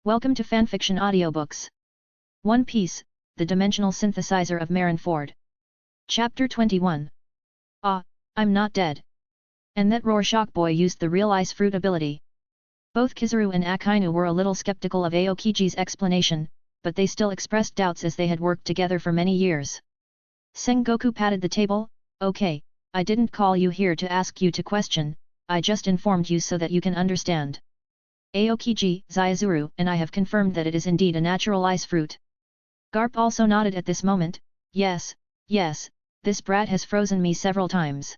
Welcome to Fanfiction Audiobooks. One Piece, The Dimensional Synthesizer of Marin. Chapter 21. Ah, I'm not dead. And that Rorschach boy used the real ice fruit ability. Both Kizaru and Akainu were a little skeptical of Aokiji's explanation, but they still expressed doubts as they had worked together for many years. Sengoku patted the table. Okay, I didn't call you here to ask you to question, I just informed you so that you can understand. Aokiji, Zayazuru, and I have confirmed that it is indeed a natural ice fruit. Garp also nodded at this moment. Yes, this brat has frozen me several times.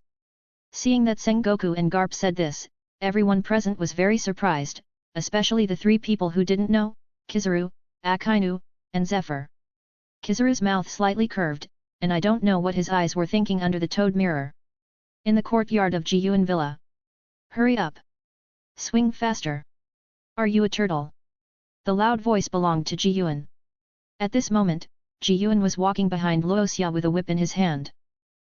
Seeing that Sengoku and Garp said this, everyone present was very surprised, especially the three people who didn't know, Kizaru, Akainu, and Zephyr. Kizaru's mouth slightly curved, and I don't know what his eyes were thinking under the toad mirror. In the courtyard of Jiyuan Villa. Hurry up! Swing faster! Are you a turtle? The loud voice belonged to Jiyuan. At this moment, Jiyuan was walking behind Luoxia with a whip in his hand.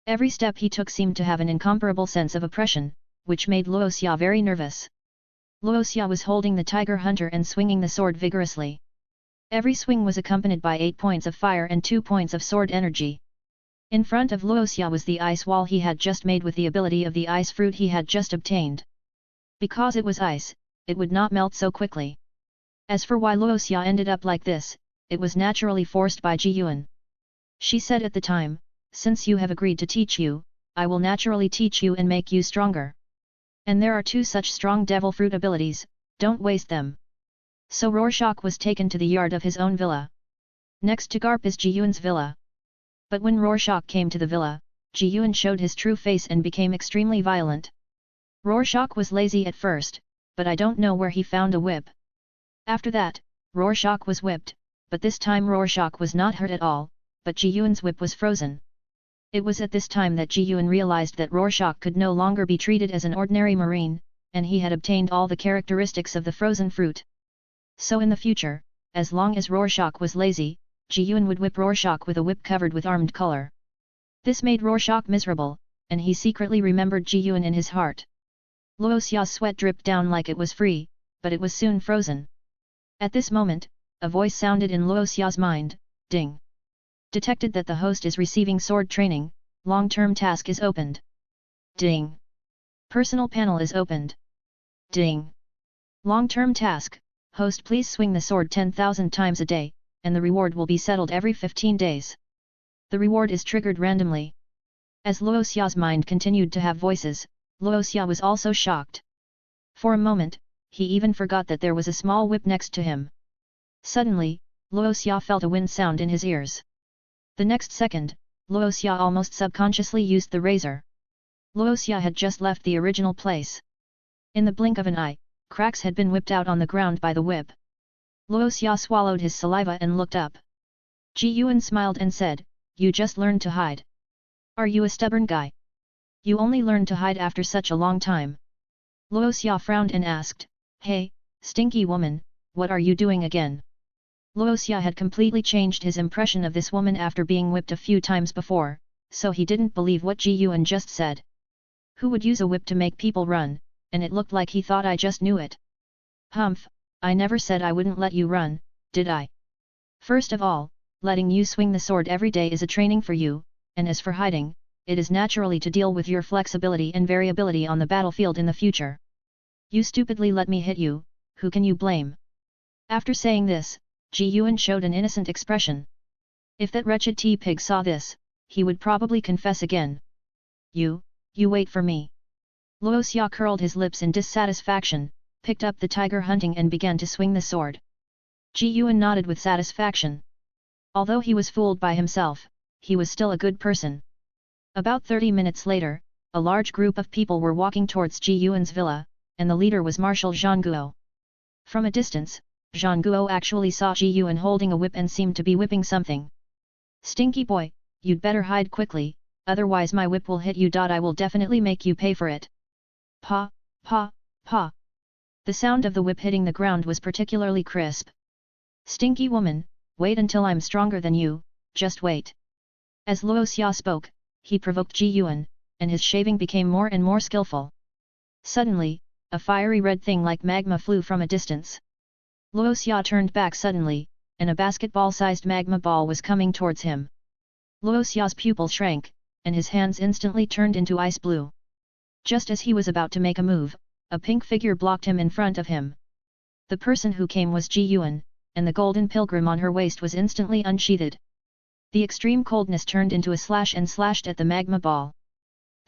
Every step he took seemed to have an incomparable sense of oppression, which made Luoxia very nervous. Luoxia was holding the tiger hunter and swinging the sword vigorously. Every swing was accompanied by 8 points of fire and 2 points of sword energy. In front of Luoxia was the ice wall he had just made with the ability of the ice fruit he had just obtained. Because it was ice, it would not melt so quickly. As for why Luoxia ended up like this, it was naturally forced by Jiyuan. She said at the time, since you have agreed to teach you, I will naturally teach you and make you stronger. And there are 2 such strong devil fruit abilities, don't waste them. So Rorschach was taken to the yard of his own villa. Next to Garp is Jiyuan's villa. But when Rorschach came to the villa, Jiyuan showed his true face and became extremely violent. Rorschach was lazy at first, but I don't know where he found a whip. After that, Rorschach was whipped, but this time Rorschach was not hurt at all, but Jiyuan's whip was frozen. It was at this time that Jiyuan realized that Rorschach could no longer be treated as an ordinary marine, and he had obtained all the characteristics of the frozen fruit. So in the future, as long as Rorschach was lazy, Jiyuan would whip Rorschach with a whip covered with armed color. This made Rorschach miserable, and he secretly remembered Jiyuan in his heart. Luoxia's sweat dripped down like it was free, but it was soon frozen. At this moment, a voice sounded in Luoxia's mind, ding. Detected that the host is receiving sword training, long-term task is opened. Ding. Personal panel is opened. Ding. Long-term task, host please swing the sword 10,000 times a day, and the reward will be settled every 15 days. The reward is triggered randomly. As Luoxia's mind continued to have voices, Luoxia was also shocked. For a moment, he even forgot that there was a small whip next to him. Suddenly, Luoxia felt a wind sound in his ears. The next second, Luoxia almost subconsciously used the razor. Luoxia had just left the original place. In the blink of an eye, cracks had been whipped out on the ground by the whip. Luoxia swallowed his saliva and looked up. Jiyuan smiled and said, "You just learned to hide. Are you a stubborn guy? You only learned to hide after such a long time." Luoxia frowned and asked, "Hey, stinky woman, what are you doing again?" Luoxia had completely changed his impression of this woman after being whipped a few times before, so he didn't believe what Jiyuan just said. Who would use a whip to make people run, and it looked like he thought I just knew it. Humph, I never said I wouldn't let you run, did I? First of all, letting you swing the sword every day is a training for you, and as for hiding, it is naturally to deal with your flexibility and variability on the battlefield in the future. You stupidly let me hit you, who can you blame? After saying this, Jiyuan showed an innocent expression. If that wretched tea-pig saw this, he would probably confess again. You wait for me. Luoxia curled his lips in dissatisfaction, picked up the tiger hunting and began to swing the sword. Jiyuan nodded with satisfaction. Although he was fooled by himself, he was still a good person. About 30 minutes later, a large group of people were walking towards Jiyuan's villa, and the leader was Marshal Zhangguo. From a distance, Zhangguo actually saw Jiyuan holding a whip and seemed to be whipping something. "Stinky boy, you'd better hide quickly, otherwise my whip will hit you. I will definitely make you pay for it." Pa, pa, pa. The sound of the whip hitting the ground was particularly crisp. "Stinky woman, wait until I'm stronger than you, just wait." As Luoxia spoke, he provoked Jiyuan, and his shaving became more and more skillful. Suddenly, a fiery red thing like magma flew from a distance. Luo Xia turned back suddenly, and a basketball-sized magma ball was coming towards him. Luo Xia's pupil shrank, and his hands instantly turned into ice blue. Just as he was about to make a move, a pink figure blocked him in front of him. The person who came was Ji Yuan, and the golden pilgrim on her waist was instantly unsheathed. The extreme coldness turned into a slash and slashed at the magma ball.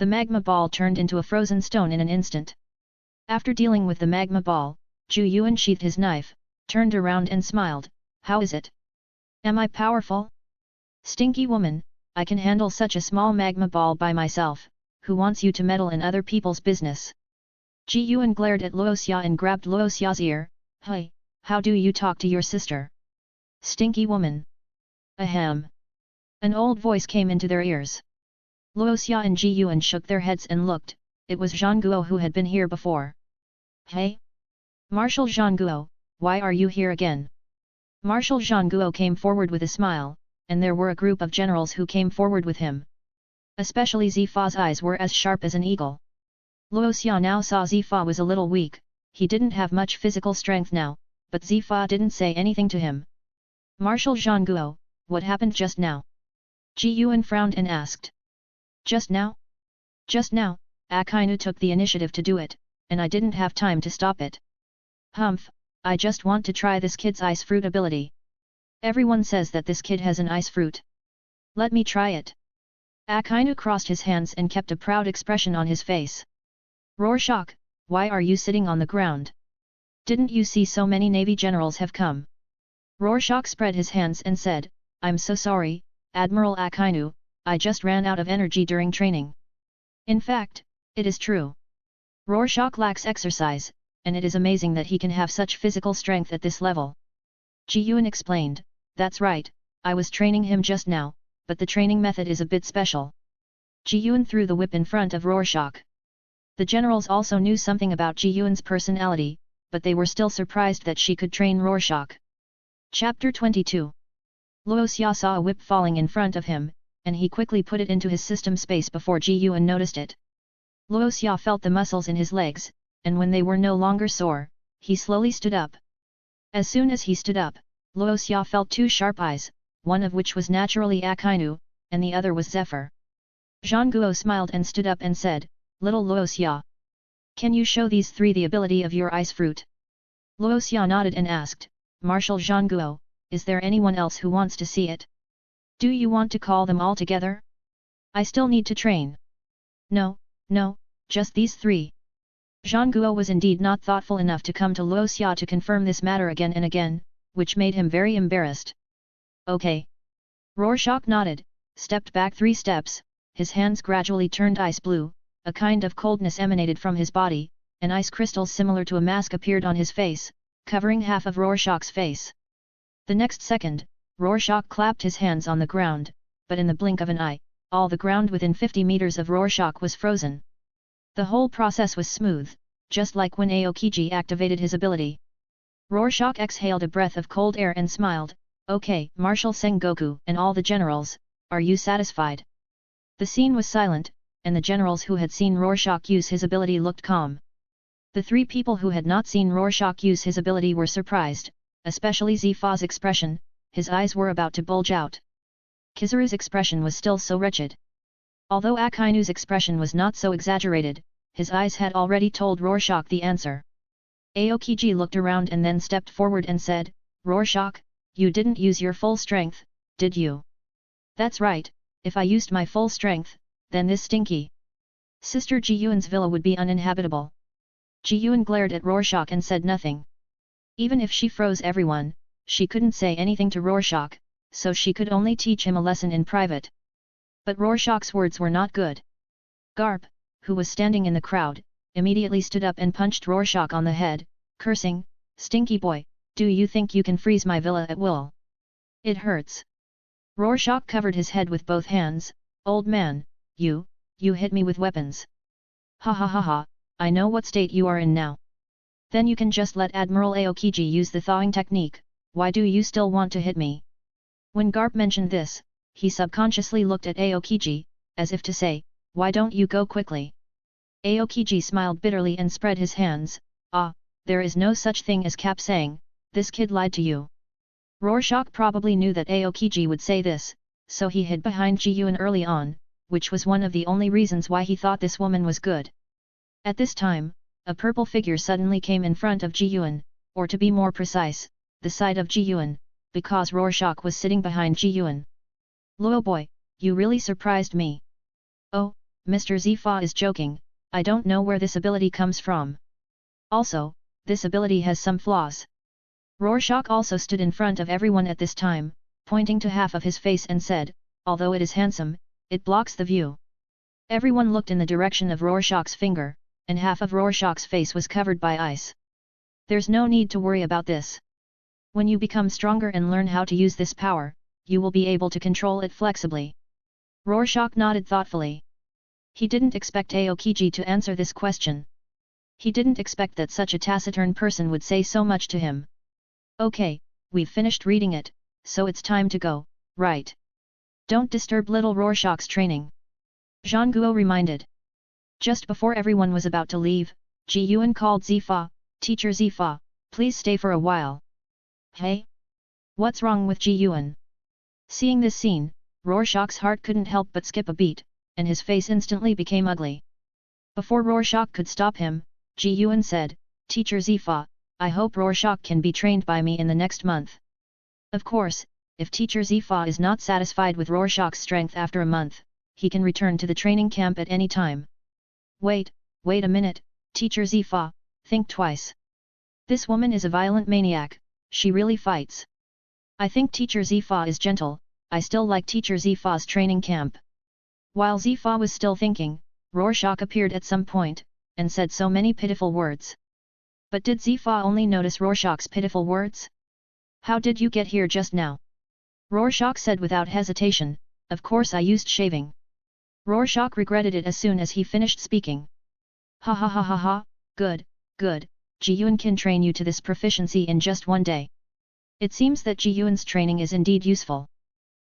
The magma ball turned into a frozen stone in an instant. After dealing with the magma ball, Ji Yuan sheathed his knife, turned around and smiled. How is it? Am I powerful? Stinky woman, I can handle such a small magma ball by myself, who wants you to meddle in other people's business? Ji Yuan glared at Luo Xia and grabbed Luo Xia's ear. Hey, how do you talk to your sister? Stinky woman. Ahem. An old voice came into their ears. Luo Xia and Ji Yuan shook their heads and looked. It was Zhang Guo who had been here before. Hey? Marshal Zhang Guo, why are you here again? Marshal Zhang Guo came forward with a smile, and there were a group of generals who came forward with him. Especially Zifa's eyes were as sharp as an eagle. Luo Xia now saw Zifa was a little weak, he didn't have much physical strength now, but Zifa didn't say anything to him. Marshal Zhang Guo, what happened just now? Ji Yuan frowned and asked. Just now? Just now, Akainu took the initiative to do it, and I didn't have time to stop it. Humph, I just want to try this kid's ice fruit ability. Everyone says that this kid has an ice fruit. Let me try it. Akainu crossed his hands and kept a proud expression on his face. Rorschach, why are you sitting on the ground? Didn't you see so many navy generals have come? Rorschach spread his hands and said, I'm so sorry, Admiral Akainu, I just ran out of energy during training. In fact, it is true. Rorschach lacks exercise, and it is amazing that he can have such physical strength at this level. Ji Yuan explained, that's right, I was training him just now, but the training method is a bit special. Ji Yuan threw the whip in front of Rorschach. The generals also knew something about Ji Yuan's personality, but they were still surprised that she could train Rorschach. Chapter 22. Luo Xia saw a whip falling in front of him, and he quickly put it into his system space before Ji Yuan noticed it. Luo Xia felt the muscles in his legs, and when they were no longer sore, he slowly stood up. As soon as he stood up, Luo Xia felt two sharp eyes, one of which was naturally Akainu, and the other was Zephyr. Zhang Guo smiled and stood up and said, Little Luo Xia, can you show these three the ability of your ice fruit? Luo Xia nodded and asked, Marshal Zhang Guo, is there anyone else who wants to see it? Do you want to call them all together? I still need to train. No, just these three. Zhang Guo was indeed not thoughtful enough to come to Luo Xia to confirm this matter again and again, which made him very embarrassed. Okay. Rorschach nodded, stepped back 3 steps, his hands gradually turned ice blue, a kind of coldness emanated from his body, and ice crystals similar to a mask appeared on his face, covering half of Rorschach's face. The next second, Rorschach clapped his hands on the ground, but in the blink of an eye, all the ground within 50 meters of Rorschach was frozen. The whole process was smooth, just like when Aokiji activated his ability. Rorschach exhaled a breath of cold air and smiled, Okay, Marshal Sengoku and all the generals, are you satisfied? The scene was silent, and the generals who had seen Rorschach use his ability looked calm. The 3 people who had not seen Rorschach use his ability were surprised, especially Zifa's expression, his eyes were about to bulge out. Kizaru's expression was still so wretched. Although Akainu's expression was not so exaggerated, his eyes had already told Rorschach the answer. Aokiji looked around and then stepped forward and said, Rorschach, you didn't use your full strength, did you? That's right, if I used my full strength, then this stinky Sister Ji Yuan's villa would be uninhabitable. Ji Yuan glared at Rorschach and said nothing. Even if she froze everyone, she couldn't say anything to Rorschach, so she could only teach him a lesson in private. But Rorschach's words were not good. Garp, who was standing in the crowd, immediately stood up and punched Rorschach on the head, cursing, Stinky boy, do you think you can freeze my villa at will? It hurts. Rorschach covered his head with both hands, Old man, you hit me with weapons. Ha ha ha ha, I know what state you are in now. Then you can just let Admiral Aokiji use the thawing technique, why do you still want to hit me? When Garp mentioned this, he subconsciously looked at Aokiji, as if to say, why don't you go quickly? Aokiji smiled bitterly and spread his hands, there is no such thing as cap saying, this kid lied to you. Rorschach probably knew that Aokiji would say this, so he hid behind Ji Yuan early on, which was one of the only reasons why he thought this woman was good. At this time, a purple figure suddenly came in front of Ji Yuan, or to be more precise, the side of Ji Yuan, because Rorschach was sitting behind Ji Yuan. Luo boy, you really surprised me. Oh, Mr. Zifa is joking, I don't know where this ability comes from. Also, this ability has some flaws. Rorschach also stood in front of everyone at this time, pointing to half of his face and said, although it is handsome, it blocks the view. Everyone looked in the direction of Rorschach's finger, and half of Rorschach's face was covered by ice. There's no need to worry about this. When you become stronger and learn how to use this power, you will be able to control it flexibly. Rorschach nodded thoughtfully. He didn't expect Aokiji to answer this question. He didn't expect that such a taciturn person would say so much to him. Okay, we've finished reading it, so it's time to go, right? Don't disturb little Rorschach's training. Zhang Guo reminded. Just before everyone was about to leave, Ji Yuan called Zifa, Teacher Zifa, please stay for a while. Hey? What's wrong with Ji Yuan? Seeing this scene, Rorschach's heart couldn't help but skip a beat, and his face instantly became ugly. Before Rorschach could stop him, Ji Yuan said, Teacher Zifa, I hope Rorschach can be trained by me in the next month. Of course, if Teacher Zifa is not satisfied with Rorschach's strength after a month, he can return to the training camp at any time. Wait a minute, Teacher Zifa, think twice. This woman is a violent maniac, she really fights. I think Teacher Zifa is gentle, I still like Teacher Zifa's training camp. While Zifa was still thinking, Rorschach appeared at some point, and said so many pitiful words. But did Zifa only notice Rorschach's pitiful words? How did you get here just now? Rorschach said without hesitation, of course I used shaving. Rorschach regretted it as soon as he finished speaking. Ha ha ha ha ha, good, Ji Yuan can train you to this proficiency in just one day. It seems that Ji Yuan's training is indeed useful.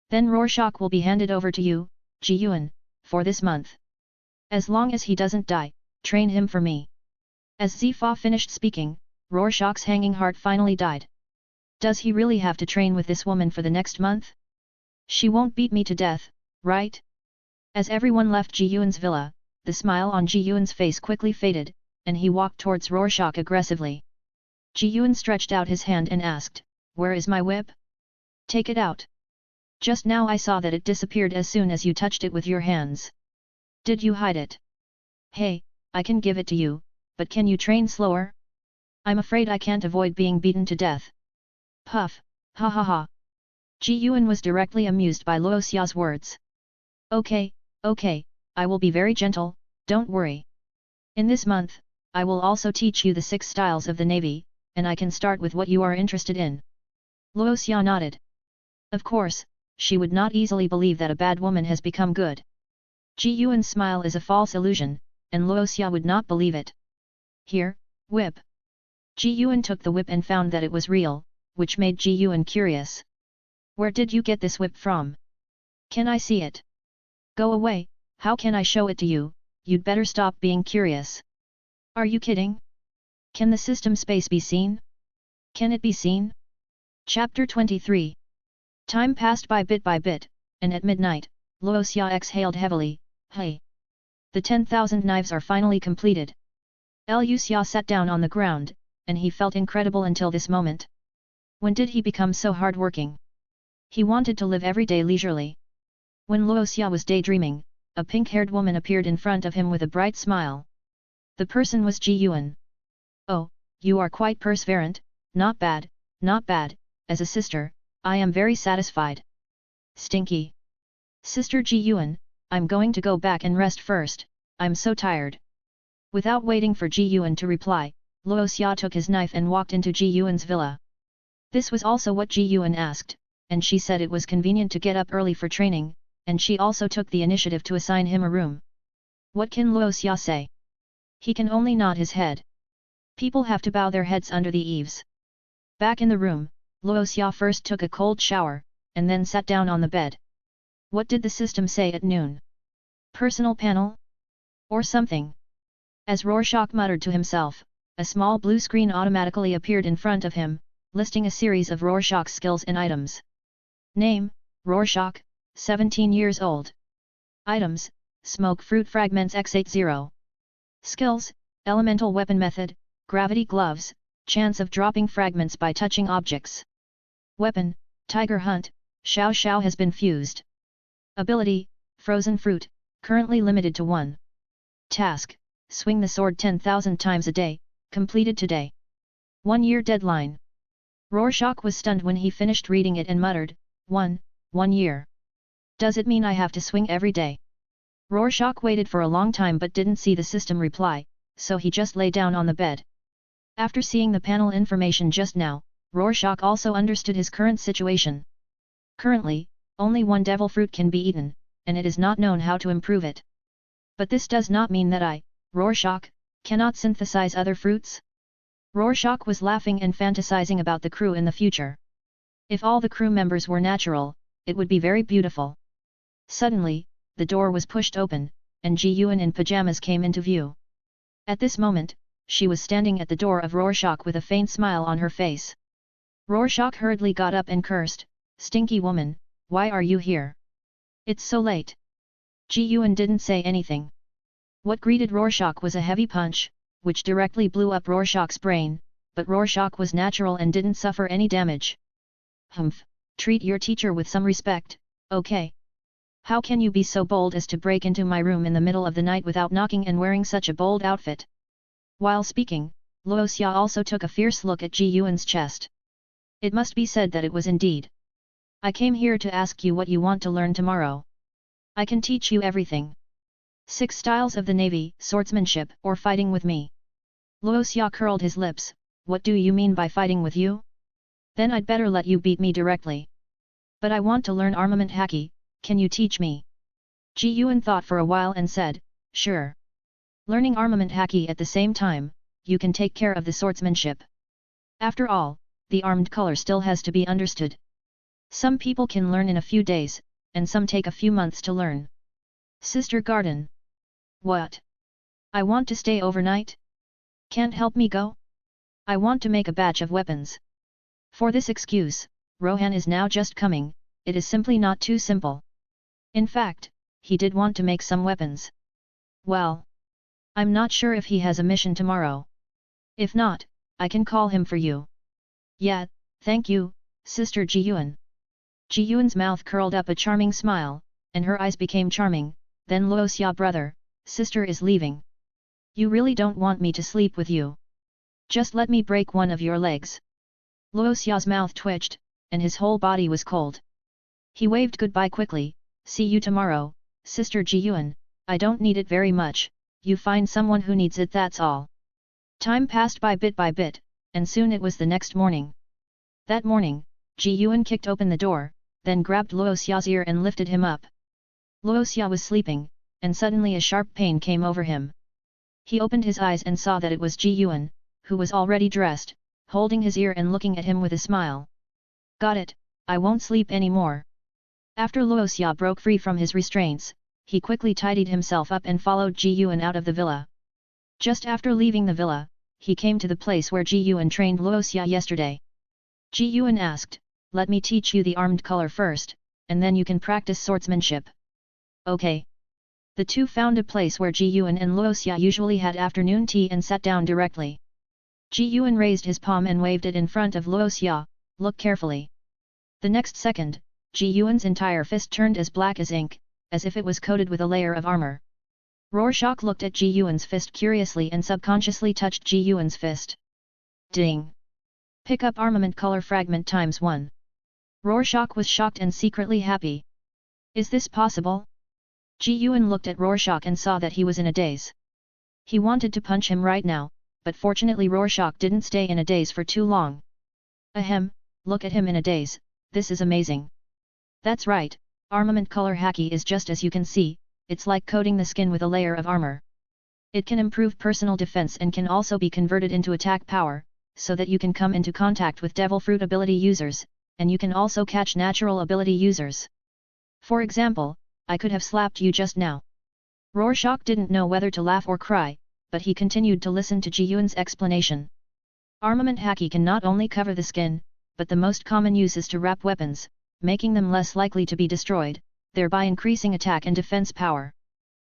Then Rorschach will be handed over to you, Ji Yuan, for this month. As long as he doesn't die, train him for me. As Zifa finished speaking, Rorschach's hanging heart finally died. Does he really have to train with this woman for the next month? She won't beat me to death, right? As everyone left Ji Yuan's villa, the smile on Ji Yuan's face quickly faded, and he walked towards Rorschach aggressively. Ji Yuan stretched out his hand and asked, where is my whip? Take it out. Just now I saw that it disappeared as soon as you touched it with your hands. Did you hide it? Hey, I can give it to you, but can you train slower? I'm afraid I can't avoid being beaten to death. Puff, ha ha ha. Ji Yuan was directly amused by Luo Xia's words. Okay, I will be very gentle, don't worry. In this month, I will also teach you the 6 styles of the navy, and I can start with what you are interested in. Luo Xia nodded. Of course, she would not easily believe that a bad woman has become good. Ji Yuan's smile is a false illusion, and Luo Xia would not believe it. Here, whip. Ji Yuan took the whip and found that it was real, which made Ji Yuan curious. Where did you get this whip from? Can I see it? Go away, how can I show it to you, you'd better stop being curious. Are you kidding? Can the system space be seen? Can it be seen? Chapter 23. Time passed by bit, and at midnight, Luo Xia exhaled heavily, hey. The 10,000 knives are finally completed. Lu Xia sat down on the ground, and he felt incredible until this moment. When did he become so hardworking? He wanted to live every day leisurely. When Luo Xia was daydreaming, a pink-haired woman appeared in front of him with a bright smile. The person was Ji Yuan. Oh, you are quite perseverant, not bad, as a sister, I am very satisfied. Stinky. Sister Ji Yuan, I'm going to go back and rest first, I'm so tired. Without waiting for Ji Yuan to reply, Luo Xia took his knife and walked into Ji Yuan's villa. This was also what Ji Yuan asked, and she said it was convenient to get up early for training, and she also took the initiative to assign him a room. What can Luo Xia say? He can only nod his head. People have to bow their heads under the eaves. Back in the room, Luo Xia first took a cold shower, and then sat down on the bed. What did the system say at noon? Personal panel? Or something? As Rorschach muttered to himself, a small blue screen automatically appeared in front of him. listing a series of Rorschach's skills and items. Name, Rorschach, 17 years old. Items, smoke fruit fragments x80. Skills, elemental weapon method, gravity gloves, chance of dropping fragments by touching objects. Weapon, tiger hunt, Xiao Xiao has been fused. Ability, frozen fruit, currently limited to 1. Task, swing the sword 10,000 times a day, completed today. 1-year deadline. Rorschach was stunned when he finished reading it and muttered, 1 year. Does it mean I have to swing every day? Rorschach waited for a long time but didn't see the system reply, so he just lay down on the bed. After seeing the panel information just now, Rorschach also understood his current situation. Currently, only 1 devil fruit can be eaten, and it is not known how to improve it. But this does not mean that I, Rorschach, cannot synthesize other fruits? Rorschach was laughing and fantasizing about the crew in the future. If all the crew members were natural, it would be very beautiful. Suddenly, the door was pushed open, and Ji Yuan in pajamas came into view. At this moment, she was standing at the door of Rorschach with a faint smile on her face. Rorschach hurriedly got up and cursed, "Stinky woman, why are you here? It's so late." Ji Yuan didn't say anything. What greeted Rorschach was a heavy punch, which directly blew up Rorschach's brain, but Rorschach was natural and didn't suffer any damage. "Humph, treat your teacher with some respect, okay? How can you be so bold as to break into my room in the middle of the night without knocking and wearing such a bold outfit?" While speaking, Luoxia also took a fierce look at Ji Yuan's chest. It must be said that it was indeed. "I came here to ask you what you want to learn tomorrow. I can teach you everything. 6 styles of the navy, swordsmanship, or fighting with me." Luoxia curled his lips, "What do you mean by fighting with you? Then I'd better let you beat me directly. But I want to learn armament haki, can you teach me?" Ji Yuan thought for a while and said, "Sure. Learning armament haki at the same time, you can take care of the swordsmanship. After all, the armed color still has to be understood. Some people can learn in a few days, and some take a few months to learn." "Sister Garden. What? I want to stay overnight? Can't help me go? I want to make a batch of weapons." For this excuse, Rohan is now just coming, it is simply not too simple. In fact, he did want to make some weapons. Well, I'm not sure if he has a mission tomorrow. If not, I can call him for you. "Yeah, thank you, Sister Ji Yuan." Ji Yuan's mouth curled up a charming smile, and her eyes became charming. "Then Luoxia brother, sister is leaving. You really don't want me to sleep with you? Just let me break one of your legs." Luoxia's mouth twitched, and his whole body was cold. He waved goodbye quickly. "See you tomorrow, Sister Ji Yuan, I don't need it very much, you find someone who needs it, that's all." Time passed by bit, and soon it was the next morning. That morning, Ji Yuan kicked open the door, then grabbed Luoxia's ear and lifted him up. Luoxia was sleeping, and suddenly a sharp pain came over him. He opened his eyes and saw that it was Ji Yuan, who was already dressed, holding his ear and looking at him with a smile. "Got it, I won't sleep anymore." After Luoxia broke free from his restraints, he quickly tidied himself up and followed Ji Yuan out of the villa. Just after leaving the villa, he came to the place where Ji Yuan trained Luoxia yesterday. Ji Yuan asked, "Let me teach you the armed color first, and then you can practice swordsmanship." "Okay." The two found a place where Ji Yuan and Luoxia usually had afternoon tea and sat down directly. Ji Yuan raised his palm and waved it in front of Luoxia, "Look carefully." The next second, Ji Yuan's entire fist turned as black as ink, as if it was coated with a layer of armor. Rorschach looked at Ji Yuan's fist curiously and subconsciously touched Ji Yuan's fist. Ding! Pick up armament color fragment ×1. Rorschach was shocked and secretly happy. Is this possible? Ji Yuan looked at Rorschach and saw that he was in a daze. He wanted to punch him right now, but fortunately Rorschach didn't stay in a daze for too long. Ahem, look at him in a daze, this is amazing. That's right, armament color haki is just as you can see, it's like coating the skin with a layer of armor. It can improve personal defense and can also be converted into attack power, so that you can come into contact with devil fruit ability users, and you can also catch natural ability users. For example, I could have slapped you just now. Rorschach didn't know whether to laugh or cry, but he continued to listen to Ji Yuan's explanation. Armament haki can not only cover the skin, but the most common use is to wrap weapons, making them less likely to be destroyed, thereby increasing attack and defense power.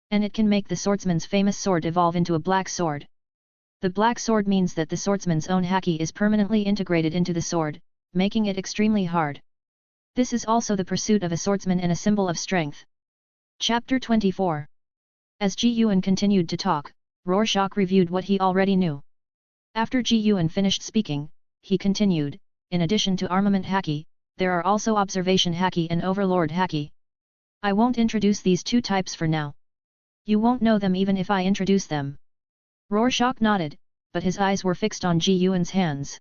And it can make the swordsman's famous sword evolve into a black sword. The black sword means that the swordsman's own haki is permanently integrated into the sword, making it extremely hard. This is also the pursuit of a swordsman and a symbol of strength. Chapter 24. As Ji Yuan continued to talk, Rorschach reviewed what he already knew. After Ji Yuan finished speaking, he continued, in addition to armament haki, there are also observation haki and overlord haki. I won't introduce these two types for now. You won't know them even if I introduce them. Rorschach nodded, but his eyes were fixed on Ji Yuan's hands.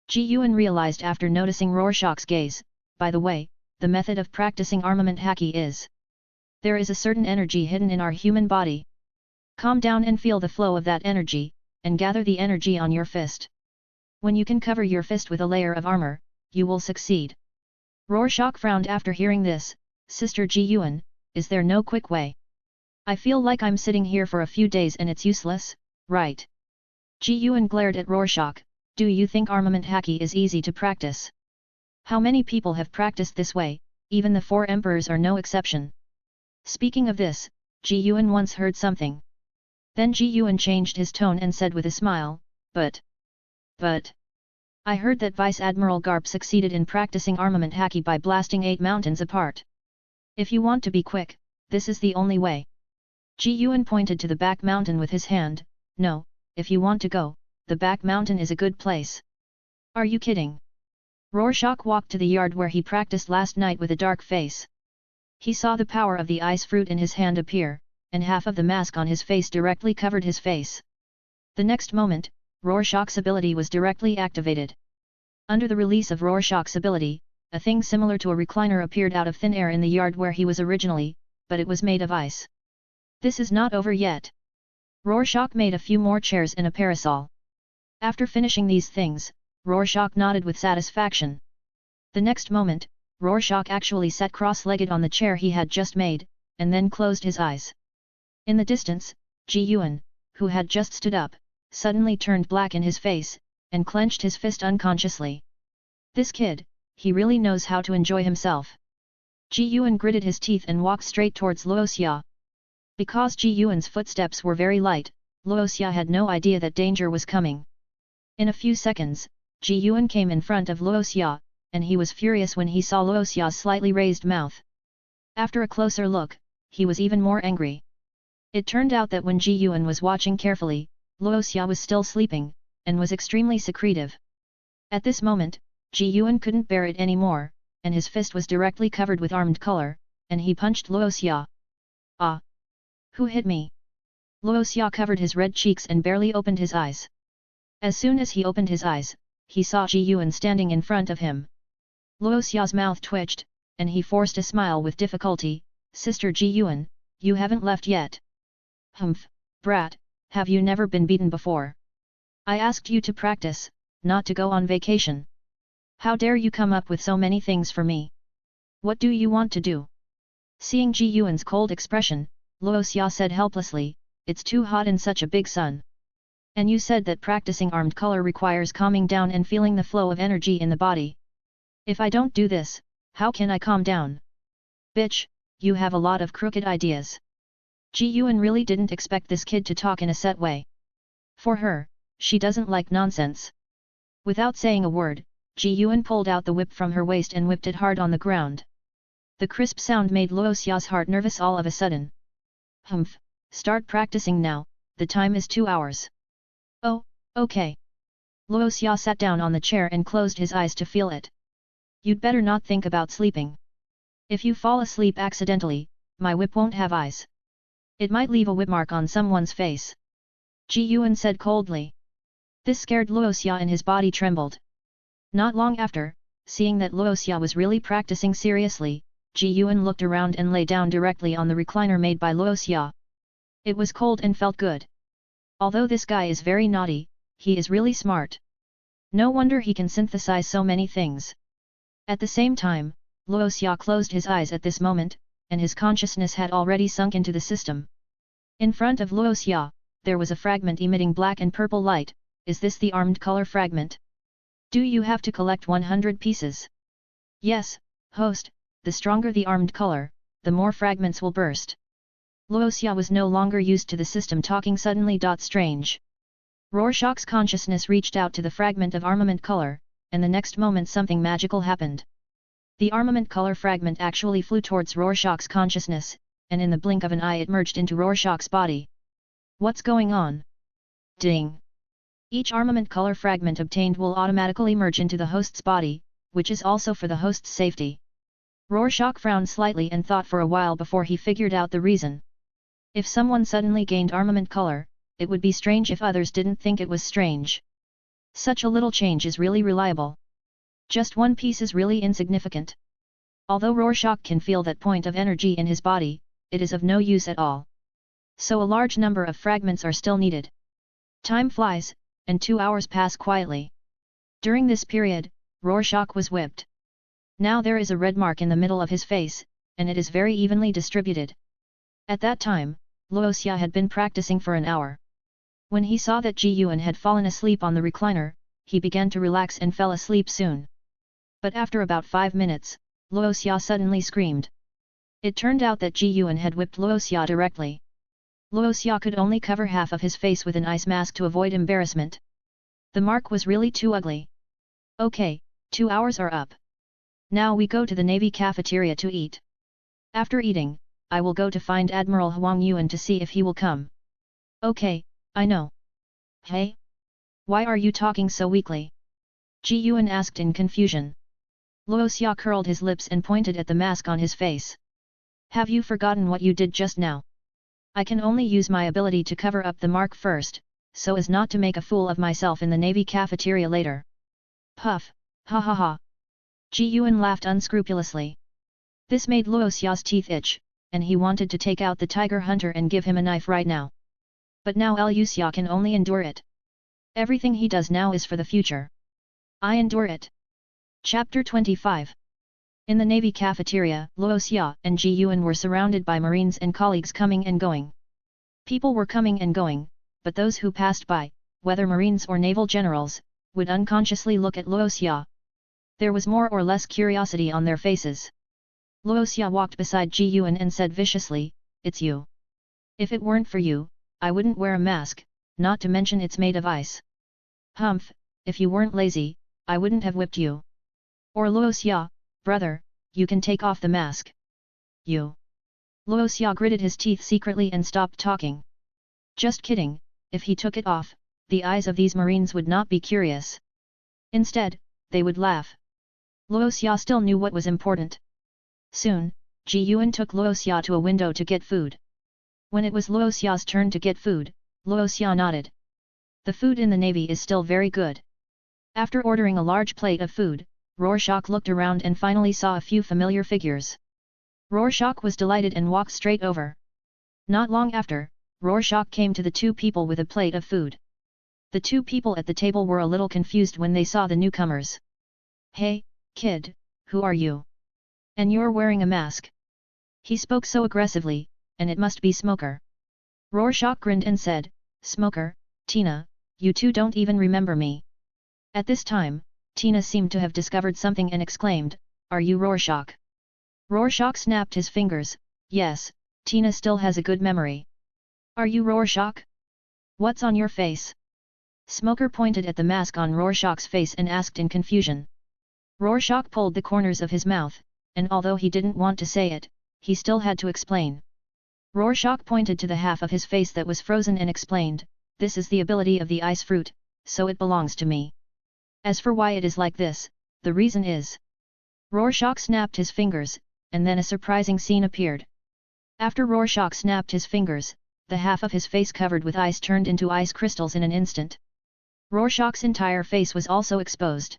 Ji Yuan realized after noticing Rorschach's gaze, by the way, the method of practicing armament haki is. There is a certain energy hidden in our human body. Calm down and feel the flow of that energy, and gather the energy on your fist. When you can cover your fist with a layer of armor, you will succeed. Rorschach frowned after hearing this. Sister Ji Yuan, is there no quick way? I feel like I'm sitting here for a few days and it's useless, right? Ji Yuan glared at Rorschach. Do you think armament haki is easy to practice? How many people have practiced this way? Even the 4 emperors are no exception. Speaking of this, Ji Yuan once heard something. Then Ji Yuan changed his tone and said with a smile, But, I heard that Vice Admiral Garp succeeded in practicing armament haki by blasting 8 mountains apart. If you want to be quick, this is the only way. Ji Yuan pointed to the back mountain with his hand. No, if you want to go, the back mountain is a good place. Are you kidding? Rorschach walked to the yard where he practiced last night with a dark face. He saw the power of the ice fruit in his hand appear, and half of the mask on his face directly covered his face. The next moment, Rorschach's ability was directly activated. Under the release of Rorschach's ability, a thing similar to a recliner appeared out of thin air in the yard where he was originally, but it was made of ice. This is not over yet. Rorschach made a few more chairs and a parasol. After finishing these things, Rorschach nodded with satisfaction. The next moment, Rorschach actually sat cross-legged on the chair he had just made, and then closed his eyes. In the distance, Ji Yuan, who had just stood up, suddenly turned black in his face, and clenched his fist unconsciously. This kid, he really knows how to enjoy himself. Ji Yuan gritted his teeth and walked straight towards Luoxia. Because Ji Yuan's footsteps were very light, Luoxia had no idea that danger was coming. In a few seconds, Ji Yuan came in front of Luoxia, and he was furious when he saw Luoxia's slightly raised mouth. After a closer look, he was even more angry. It turned out that when Ji Yuan was watching carefully, Luoxia was still sleeping, and was extremely secretive. At this moment, Ji Yuan couldn't bear it anymore, and his fist was directly covered with armed color, and he punched Luoxia. Ah! Who hit me? Luoxia covered his red cheeks and barely opened his eyes. As soon as he opened his eyes, he saw Ji Yuan standing in front of him. Luoxia's mouth twitched, and he forced a smile with difficulty. Sister Ji Yuan, you haven't left yet. Humph, brat, have you never been beaten before? I asked you to practice, not to go on vacation. How dare you come up with so many things for me? What do you want to do? Seeing Ji Yuan's cold expression, Luoxia said helplessly, it's too hot in such a big sun. And you said that practicing armed color requires calming down and feeling the flow of energy in the body. If I don't do this, how can I calm down? Bitch, you have a lot of crooked ideas. Ji Yuan really didn't expect this kid to talk in a set way. For her, she doesn't like nonsense. Without saying a word, Ji Yuan pulled out the whip from her waist and whipped it hard on the ground. The crisp sound made Luoxia's heart nervous all of a sudden. Humph, start practicing now, the time is 2 hours. Oh, okay. Luoxia sat down on the chair and closed his eyes to feel it. You'd better not think about sleeping. If you fall asleep accidentally, my whip won't have eyes. It might leave a whip mark on someone's face. Ji Yuan said coldly. This scared Luoxia and his body trembled. Not long after, seeing that Luoxia was really practicing seriously, Ji Yuan looked around and lay down directly on the recliner made by Luoxia. It was cold and felt good. Although this guy is very naughty, he is really smart. No wonder he can synthesize so many things. At the same time, Luoxia closed his eyes at this moment, and his consciousness had already sunk into the system. In front of Luoxia, there was a fragment emitting black and purple light. is this the armed color fragment? Do you have to collect 100 pieces? Yes, host, the stronger the armed color, the more fragments will burst. Luoxia was no longer used to the system talking suddenly. Strange. Rorschach's consciousness reached out to the fragment of armament color, and the next moment something magical happened. The armament color fragment actually flew towards Rorschach's consciousness, and in the blink of an eye it merged into Rorschach's body. What's going on? Ding! Each armament color fragment obtained will automatically merge into the host's body, which is also for the host's safety. Rorschach frowned slightly and thought for a while before he figured out the reason. If someone suddenly gained armament color, it would be strange if others didn't think it was strange. Such a little change is really reliable. Just one piece is really insignificant. Although Rorschach can feel that point of energy in his body, it is of no use at all. So a large number of fragments are still needed. Time flies, and 2 hours pass quietly. During this period, Rorschach was whipped. Now there is a red mark in the middle of his face, and it is very evenly distributed. At that time, Luoxia had been practicing for an hour. When he saw that Ji Yuan had fallen asleep on the recliner, he began to relax and fell asleep soon. But after about 5 minutes, Luoxia suddenly screamed. It turned out that Ji Yuan had whipped Luoxia directly. Luoxia could only cover half of his face with an ice mask to avoid embarrassment. The mark was really too ugly. Okay, 2 hours are up. Now we go to the Navy cafeteria to eat. After eating, I will go to find Admiral Huang Yuan to see if he will come. Okay, I know. Hey? Why are you talking so weakly? Ji Yuan asked in confusion. Luoxia curled his lips and pointed at the mask on his face. Have you forgotten what you did just now? I can only use my ability to cover up the mark first, so as not to make a fool of myself in the Navy cafeteria later. Puff, ha ha ha. Ji Yuan laughed unscrupulously. This made Luoxia's teeth itch, and he wanted to take out the tiger hunter and give him a knife right now. But now Luoxia can only endure it. Everything he does now is for the future. I endure it. Chapter 25. In the Navy cafeteria, Luoxia and Ji Yuan were surrounded by Marines and colleagues coming and going. People were coming and going, but those who passed by, whether Marines or naval generals, would unconsciously look at Luoxia. There was more or less curiosity on their faces. Luoxia walked beside Ji Yuan and said viciously, "It's you. If it weren't for you, I wouldn't wear a mask, not to mention it's made of ice. Humph, if you weren't lazy, I wouldn't have whipped you. Or Luoxia, brother, you can take off the mask." You. Luoxia gritted his teeth secretly and stopped talking. Just kidding, if he took it off, the eyes of these Marines would not be curious. Instead, they would laugh. Luoxia still knew what was important. Soon, Ji Yuan took Luoxia to a window to get food. When it was Luoxia's turn to get food, Luoxia nodded. The food in the Navy is still very good. After ordering a large plate of food, Rorschach looked around and finally saw a few familiar figures. Rorschach was delighted and walked straight over. Not long after, Rorschach came to the two people with a plate of food. The two people at the table were a little confused when they saw the newcomers. "Hey, kid, who are you? And you're wearing a mask?" He spoke so aggressively, and it must be Smoker. Rorschach grinned and said, "Smoker, Tina, you two don't even remember me." At this time, Tina seemed to have discovered something and exclaimed, "Are you Rorschach?" Rorschach snapped his fingers. "Yes, Tina still has a good memory." "Are you Rorschach? What's on your face?" Smoker pointed at the mask on Rorschach's face and asked in confusion. Rorschach pulled the corners of his mouth, and although he didn't want to say it, he still had to explain. Rorschach pointed to the half of his face that was frozen and explained, "This is the ability of the ice fruit, so it belongs to me. As for why it is like this, the reason is..." Rorschach snapped his fingers, and then a surprising scene appeared. After Rorschach snapped his fingers, the half of his face covered with ice turned into ice crystals in an instant. Rorschach's entire face was also exposed.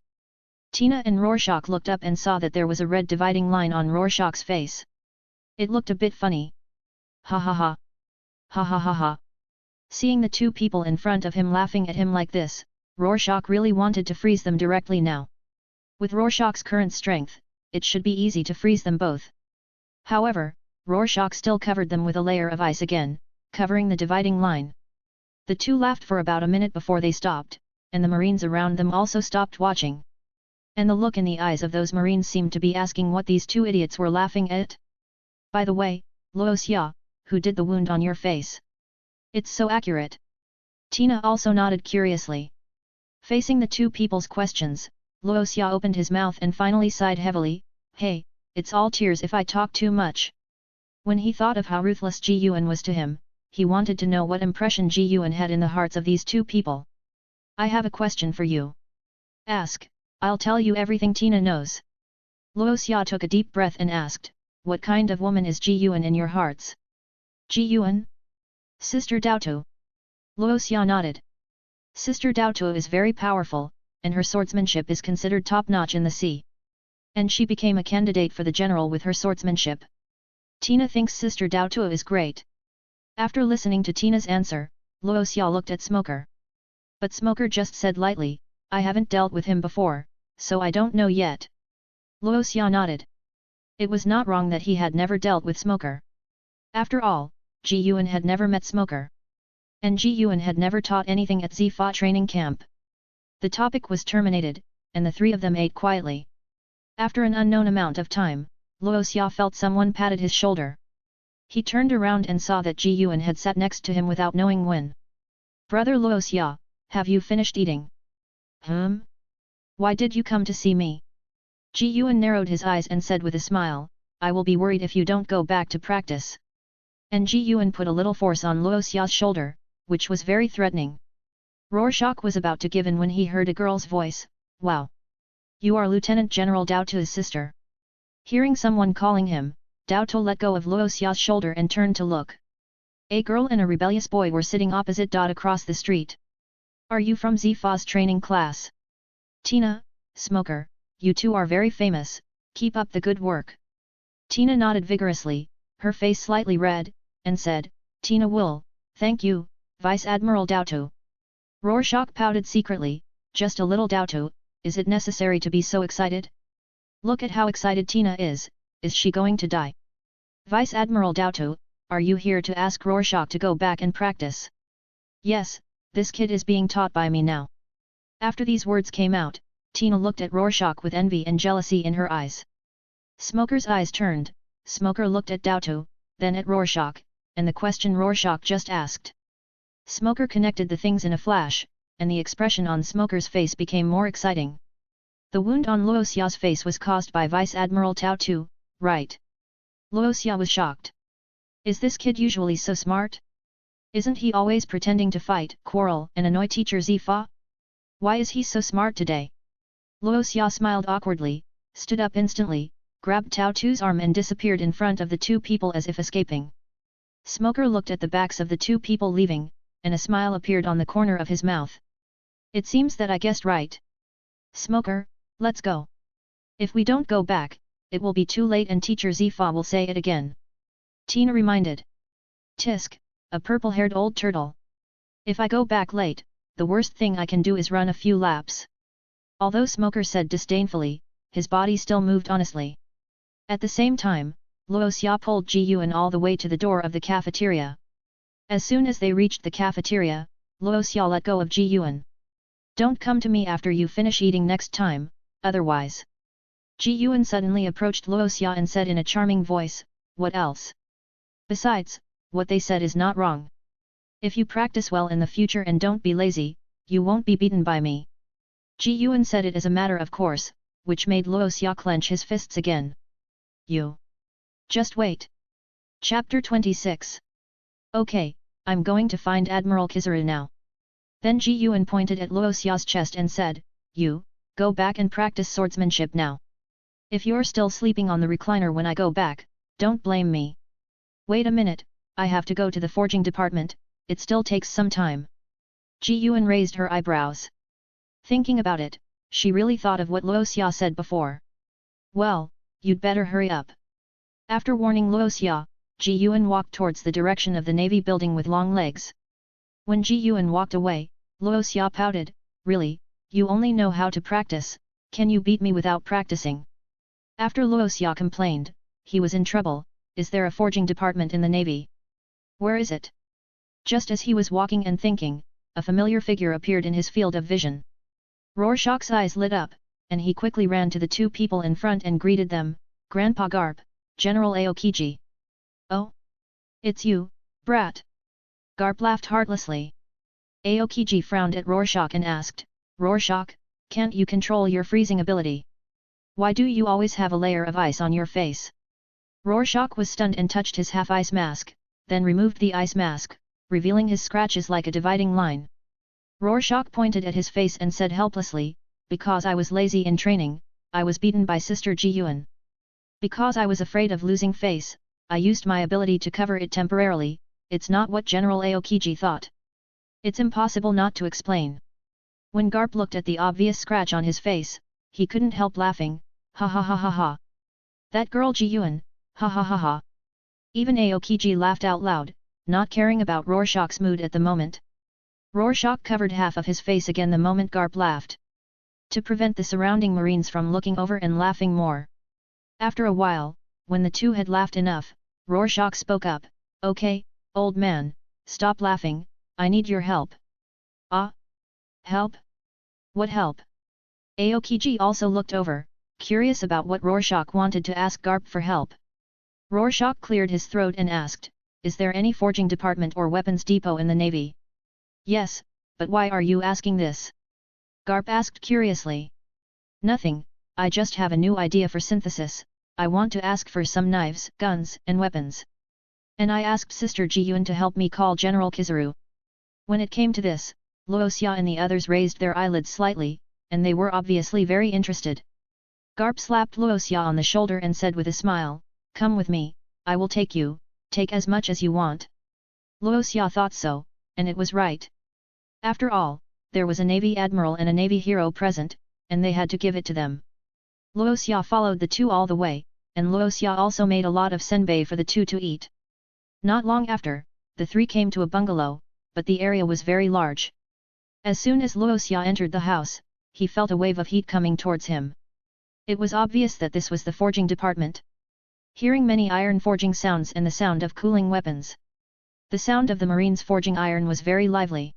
Tina and Rorschach looked up and saw that there was a red dividing line on Rorschach's face. It looked a bit funny. Ha ha ha. Ha ha ha ha. Seeing the two people in front of him laughing at him like this, Rorschach really wanted to freeze them directly now. With Rorschach's current strength, it should be easy to freeze them both. However, Rorschach still covered them with a layer of ice again, covering the dividing line. The two laughed for about a minute before they stopped, and the Marines around them also stopped watching. And the look in the eyes of those Marines seemed to be asking what these two idiots were laughing at. By the way, Luo Xia, who did the wound on your face? It's so accurate. Tina also nodded curiously. Facing the two people's questions, Luo Xia opened his mouth and finally sighed heavily, hey, it's all tears if I talk too much. When he thought of how ruthless Ji Yuan was to him, he wanted to know what impression Ji Yuan had in the hearts of these two people. I have a question for you. Ask, I'll tell you everything Tina knows. Luo Xia took a deep breath and asked, what kind of woman is Ji Yuan in your hearts? Ji Yuan? Sister Dao Tu. Luo Xia nodded. Sister Dao Tu is very powerful, and her swordsmanship is considered top-notch in the sea. And she became a candidate for the general with her swordsmanship. Tina thinks Sister Dao Tu is great. After listening to Tina's answer, Luo Xia looked at Smoker. But Smoker just said lightly, I haven't dealt with him before, so I don't know yet. Luo Xia nodded. It was not wrong that he had never dealt with Smoker. After all, Ji Yuan had never met Smoker. And Ji Yuan had never taught anything at Zifa training camp. The topic was terminated, and the three of them ate quietly. After an unknown amount of time, Luo Xia felt someone patted his shoulder. He turned around and saw that Ji Yuan had sat next to him without knowing when. Brother Luo Xia, have you finished eating? Why did you come to see me? Ji Yuan narrowed his eyes and said with a smile, I will be worried if you don't go back to practice. And Ji Yuan put a little force on Luo Xia's shoulder, which was very threatening. Rorschach was about to give in when he heard a girl's voice, wow! You are Lieutenant General Dao Tu's sister. Hearing someone calling him, Dao Tu let go of Luo Xia's shoulder and turned to look. A girl and a rebellious boy were sitting opposite across the street. Are you from Zifa's training class? Tina, Smoker, you two are very famous, keep up the good work. Tina nodded vigorously, her face slightly red, and said, Tina will, thank you, Vice Admiral Dao Tu. Rorschach pouted secretly, just a little Dao Tu, is it necessary to be so excited? Look at how excited Tina is she going to die? Vice Admiral Dao Tu, are you here to ask Rorschach to go back and practice? Yes, this kid is being taught by me now. After these words came out, Tina looked at Rorschach with envy and jealousy in her eyes. Smoker's eyes turned, Smoker looked at Dao Tu, then at Rorschach, and the question Rorschach just asked. Smoker connected the things in a flash, and the expression on Smoker's face became more exciting. The wound on Luo Xia's face was caused by Vice Admiral Dao Tu, right? Luo Xia was shocked. Is this kid usually so smart? Isn't he always pretending to fight, quarrel and annoy teacher Zifa? Why is he so smart today? Luo Xia smiled awkwardly, stood up instantly, grabbed Dao Tu's arm and disappeared in front of the two people as if escaping. Smoker looked at the backs of the two people leaving, and a smile appeared on the corner of his mouth. It seems that I guessed right. Smoker, let's go. If we don't go back, it will be too late and teacher Zifa will say it again. Tina reminded. Tisk, a purple-haired old turtle. If I go back late, the worst thing I can do is run a few laps. Although Smoker said disdainfully, his body still moved honestly. At the same time, Luo Xia pulled Ji Yuan all the way to the door of the cafeteria. As soon as they reached the cafeteria, Luo Xia let go of Ji Yuan. Don't come to me after you finish eating next time, otherwise. Ji Yuan suddenly approached Luo Xia and said in a charming voice, what else? Besides, what they said is not wrong. If you practice well in the future and don't be lazy, you won't be beaten by me. Ji Yuan said it as a matter of course, which made Luo Xia clench his fists again. You. Just wait. Chapter 26. Okay, I'm going to find Admiral Kizaru now. Then Ji Yuan pointed at Luo Xia's chest and said, you, go back and practice swordsmanship now. If you're still sleeping on the recliner when I go back, don't blame me. Wait a minute, I have to go to the forging department, it still takes some time. Ji Yuan raised her eyebrows. Thinking about it, she really thought of what Luo Xia said before. Well, you'd better hurry up. After warning Luo Xia, Ji Yuan walked towards the direction of the navy building with long legs. When Ji Yuan walked away, Luo Xia pouted, really, you only know how to practice, can you beat me without practicing? After Luo Xia complained, he was in trouble, is there a forging department in the navy? Where is it? Just as he was walking and thinking, a familiar figure appeared in his field of vision. Rorschach's eyes lit up, and he quickly ran to the two people in front and greeted them, Grandpa Garp, General Aokiji. Oh? It's you, brat. Garp laughed heartlessly. Aokiji frowned at Rorschach and asked, Rorschach, can't you control your freezing ability? Why do you always have a layer of ice on your face? Rorschach was stunned and touched his half-ice mask, then removed the ice mask, revealing his scratches like a dividing line. Rorschach pointed at his face and said helplessly, because I was lazy in training, I was beaten by Sister Ji Yuan. Because I was afraid of losing face, I used my ability to cover it temporarily. It's not what General Aokiji thought. It's impossible not to explain. When Garp looked at the obvious scratch on his face, he couldn't help laughing, ha ha ha ha ha. That girl Ji Yuan, ha ha ha ha. Even Aokiji laughed out loud, not caring about Rorschach's mood at the moment. Rorschach covered half of his face again the moment Garp laughed, to prevent the surrounding Marines from looking over and laughing more. After a while, when the two had laughed enough, Rorschach spoke up, okay, old man, stop laughing, I need your help. Ah? Help? What help? Aokiji also looked over, curious about what Rorschach wanted to ask Garp for help. Rorschach cleared his throat and asked, is there any forging department or weapons depot in the Navy? Yes, but why are you asking this? Garp asked curiously. Nothing, I just have a new idea for synthesis, I want to ask for some knives, guns, and weapons. And I asked Sister Ji Yuan to help me call General Kizaru. When it came to this, Luoxia and the others raised their eyelids slightly, and they were obviously very interested. Garp slapped Luoxia on the shoulder and said with a smile, come with me, I will take you, take as much as you want. Luoxia thought so, and it was right. After all, there was a Navy Admiral and a Navy hero present, and they had to give it to them. Luoxia followed the two all the way, and Luoxia also made a lot of senbei for the two to eat. Not long after, the three came to a bungalow, but the area was very large. As soon as Luoxia entered the house, he felt a wave of heat coming towards him. It was obvious that this was the forging department. Hearing many iron forging sounds and the sound of cooling weapons, the sound of the Marines forging iron was very lively.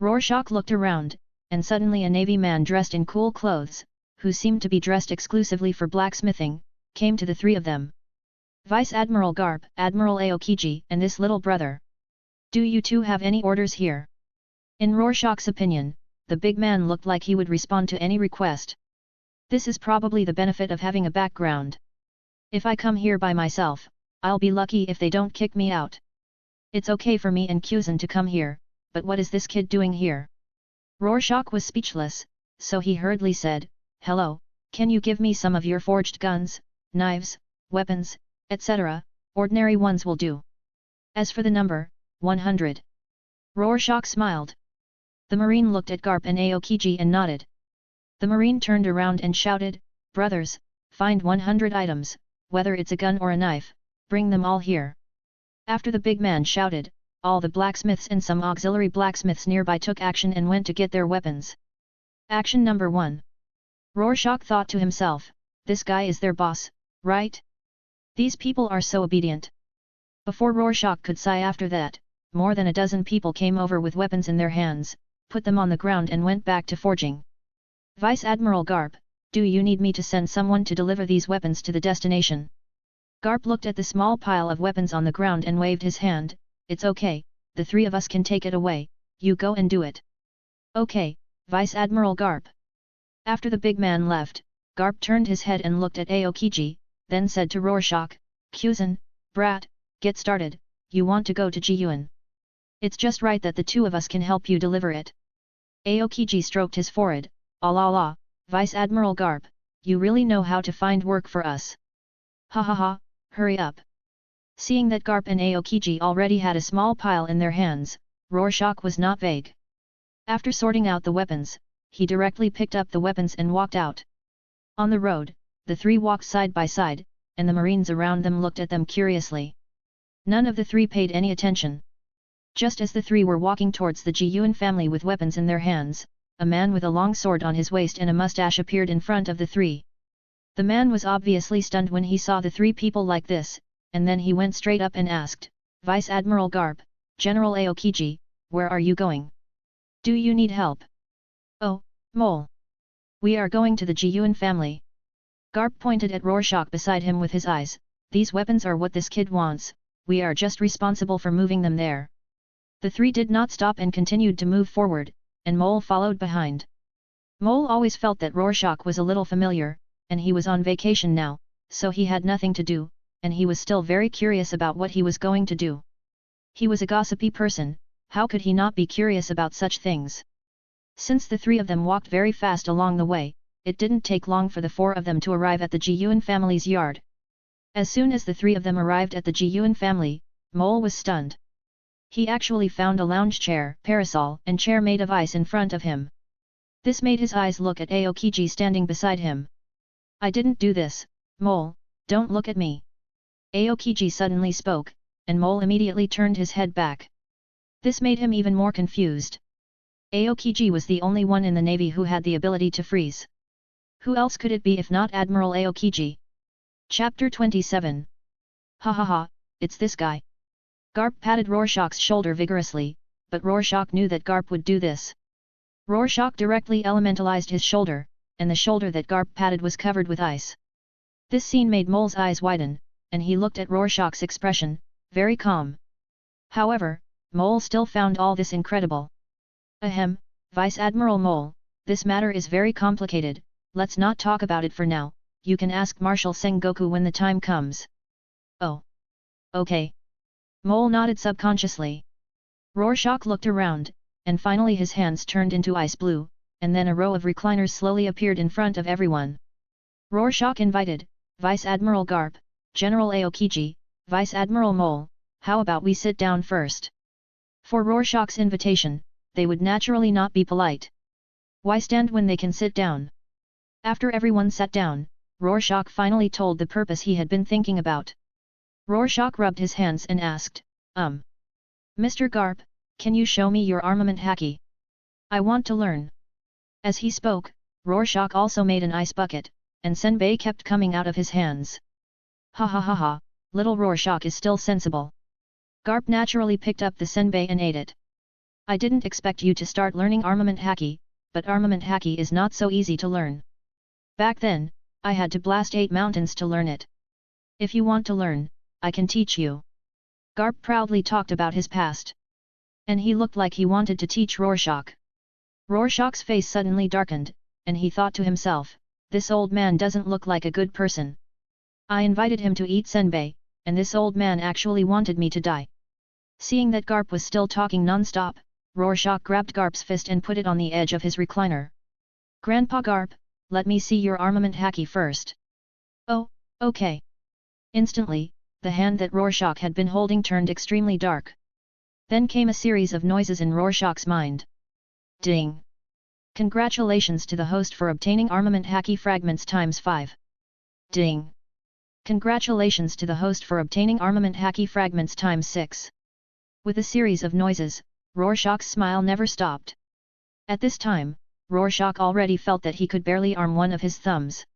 Rorschach looked around, and suddenly a Navy man dressed in cool clothes, who seemed to be dressed exclusively for blacksmithing, came to the three of them. Vice Admiral Garp, Admiral Aokiji, and this little brother. Do you two have any orders here? In Rorschach's opinion, the big man looked like he would respond to any request. This is probably the benefit of having a background. If I come here by myself, I'll be lucky if they don't kick me out. It's okay for me and Kuzan to come here, but what is this kid doing here? Rorschach was speechless, so he hurriedly said, hello, can you give me some of your forged guns, knives, weapons, etc., ordinary ones will do. As for the number, 100. Rorschach smiled. The Marine looked at Garp and Aokiji and nodded. The Marine turned around and shouted, brothers, find 100 items, whether it's a gun or a knife, bring them all here. After the big man shouted, all the blacksmiths and some auxiliary blacksmiths nearby took action and went to get their weapons. Action number 1. Rorschach thought to himself, this guy is their boss, right? These people are so obedient. Before Rorschach could sigh after that, more than a dozen people came over with weapons in their hands, put them on the ground and went back to forging. Vice Admiral Garp, do you need me to send someone to deliver these weapons to the destination? Garp looked at the small pile of weapons on the ground and waved his hand, it's okay, the three of us can take it away, you go and do it. Okay, Vice Admiral Garp. After the big man left, Garp turned his head and looked at Aokiji, then said to Rorschach, Kuzan, brat, get started, you want to go to Ji Yuan. It's just right that the two of us can help you deliver it. Aokiji stroked his forehead, la, Vice Admiral Garp, you really know how to find work for us. Ha ha ha, hurry up. Seeing that Garp and Aokiji already had a small pile in their hands, Rorschach was not vague. After sorting out the weapons, he directly picked up the weapons and walked out. On the road, the three walked side by side, and the Marines around them looked at them curiously. None of the three paid any attention. Just as the three were walking towards the Ji Yuan family with weapons in their hands, a man with a long sword on his waist and a mustache appeared in front of the three. The man was obviously stunned when he saw the three people like this, and then he went straight up and asked, Vice Admiral Garp, General Aokiji, where are you going? Do you need help? Oh, Mole. We are going to the Jiyuan family. Garp pointed at Rorschach beside him with his eyes. These weapons are what this kid wants, we are just responsible for moving them there. The three did not stop and continued to move forward, and Mole followed behind. Mole always felt that Rorschach was a little familiar, and he was on vacation now, so he had nothing to do, and he was still very curious about what he was going to do. He was a gossipy person, how could he not be curious about such things? Since the three of them walked very fast along the way, it didn't take long for the four of them to arrive at the Jiyuan family's yard. As soon as the three of them arrived at the Jiyuan family, Mole was stunned. He actually found a lounge chair, parasol, and chair made of ice in front of him. This made his eyes look at Aokiji standing beside him. I didn't do this, Mole, don't look at me. Aokiji suddenly spoke, and Mole immediately turned his head back. This made him even more confused. Aokiji was the only one in the navy who had the ability to freeze. Who else could it be if not Admiral Aokiji? Chapter 27. Ha ha ha, it's this guy. Garp patted Rorschach's shoulder vigorously, but Rorschach knew that Garp would do this. Rorschach directly elementalized his shoulder, and the shoulder that Garp patted was covered with ice. This scene made Mole's eyes widen, and he looked at Rorschach's expression, very calm. However, Mole still found all this incredible. Ahem, Vice Admiral Mole, this matter is very complicated, let's not talk about it for now, you can ask Marshal Sengoku when the time comes. Oh. Okay. Mole nodded subconsciously. Rorschach looked around, and finally his hands turned into ice blue, and then a row of recliners slowly appeared in front of everyone. Rorschach invited, Vice Admiral Garp, General Aokiji, Vice Admiral Mole, how about we sit down first? For Rorschach's invitation, they would naturally not be polite. Why stand when they can sit down? After everyone sat down, Rorschach finally told the purpose he had been thinking about. Rorschach rubbed his hands and asked, Mr. Garp, can you show me your armament haki? I want to learn. As he spoke, Rorschach also made an ice bucket, and senbei kept coming out of his hands. Ha ha ha ha, little Rorschach is still sensible. Garp naturally picked up the senbei and ate it. I didn't expect you to start learning armament haki, but armament haki is not so easy to learn. Back then, I had to blast 8 mountains to learn it. If you want to learn, I can teach you. Garp proudly talked about his past. And he looked like he wanted to teach Rorschach. Rorschach's face suddenly darkened, and he thought to himself, this old man doesn't look like a good person. I invited him to eat senbei, and this old man actually wanted me to die. Seeing that Garp was still talking non-stop, Rorschach grabbed Garp's fist and put it on the edge of his recliner. Grandpa Garp, let me see your armament haki first. Oh, okay. Instantly, the hand that Rorschach had been holding turned extremely dark. Then came a series of noises in Rorschach's mind. Ding! Congratulations to the host for obtaining armament haki fragments ×5. Ding! Congratulations to the host for obtaining armament haki fragments ×6. With a series of noises, Rorschach's smile never stopped. At this time, Rorschach already felt that he could barely arm one of his thumbs.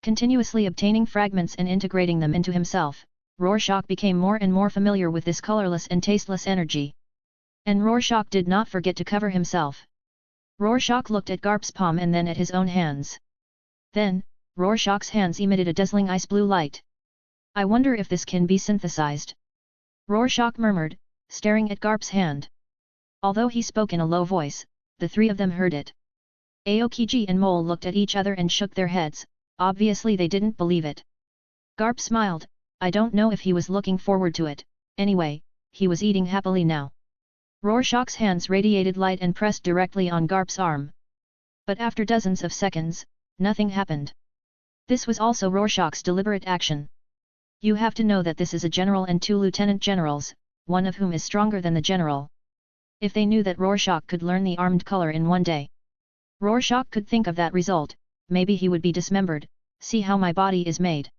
Continuously obtaining fragments and integrating them into himself, Rorschach became more and more familiar with this colorless and tasteless energy. And Rorschach did not forget to cover himself. Rorschach looked at Garp's palm and then at his own hands. Then, Rorschach's hands emitted a dazzling ice blue light. I wonder if this can be synthesized. Rorschach murmured, staring at Garp's hand. Although he spoke in a low voice, the three of them heard it. Aokiji and Mole looked at each other and shook their heads, obviously they didn't believe it. Garp smiled, I don't know if he was looking forward to it, anyway, he was eating happily now. Rorschach's hands radiated light and pressed directly on Garp's arm. But after dozens of seconds, nothing happened. This was also Rorschach's deliberate action. You have to know that this is a general and 2 lieutenant generals, one of whom is stronger than the general. If they knew that Rorschach could learn the armed color in one day, Rorschach could think of that result, maybe he would be dismembered, see how my body is made.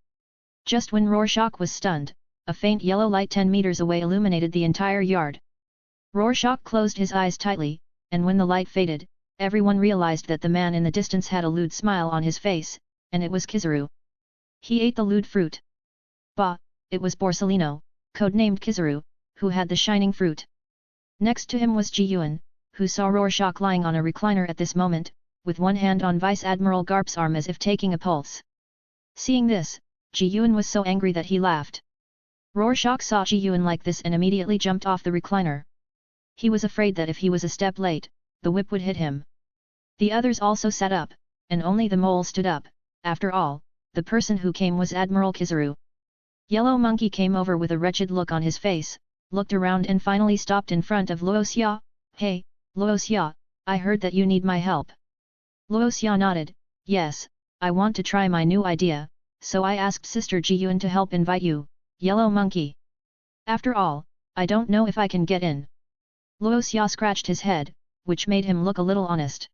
Just when Rorschach was stunned, a faint yellow light 10 meters away illuminated the entire yard. Rorschach closed his eyes tightly, and when the light faded, everyone realized that the man in the distance had a lewd smile on his face, and it was Kizaru. He ate the lewd fruit. Bah, it was Borsellino, codenamed Kizaru, who had the shining fruit. Next to him was Jiyuan, who saw Rorschach lying on a recliner at this moment, with one hand on Vice Admiral Garp's arm as if taking a pulse. Seeing this, Ji Yuan was so angry that he laughed. Rorschach saw Ji Yuan like this and immediately jumped off the recliner. He was afraid that if he was a step late, the whip would hit him. The others also sat up, and only the mole stood up. After all, the person who came was Admiral Kizaru. Yellow Monkey came over with a wretched look on his face, looked around and finally stopped in front of Luoxia. "Hey, Luoxia, I heard that you need my help." Luoxia nodded, "Yes, I want to try my new idea, so I asked Sister Ji Yuan to help invite you, Yellow Monkey. After all, I don't know if I can get in." Luoxia scratched his head, which made him look a little honest.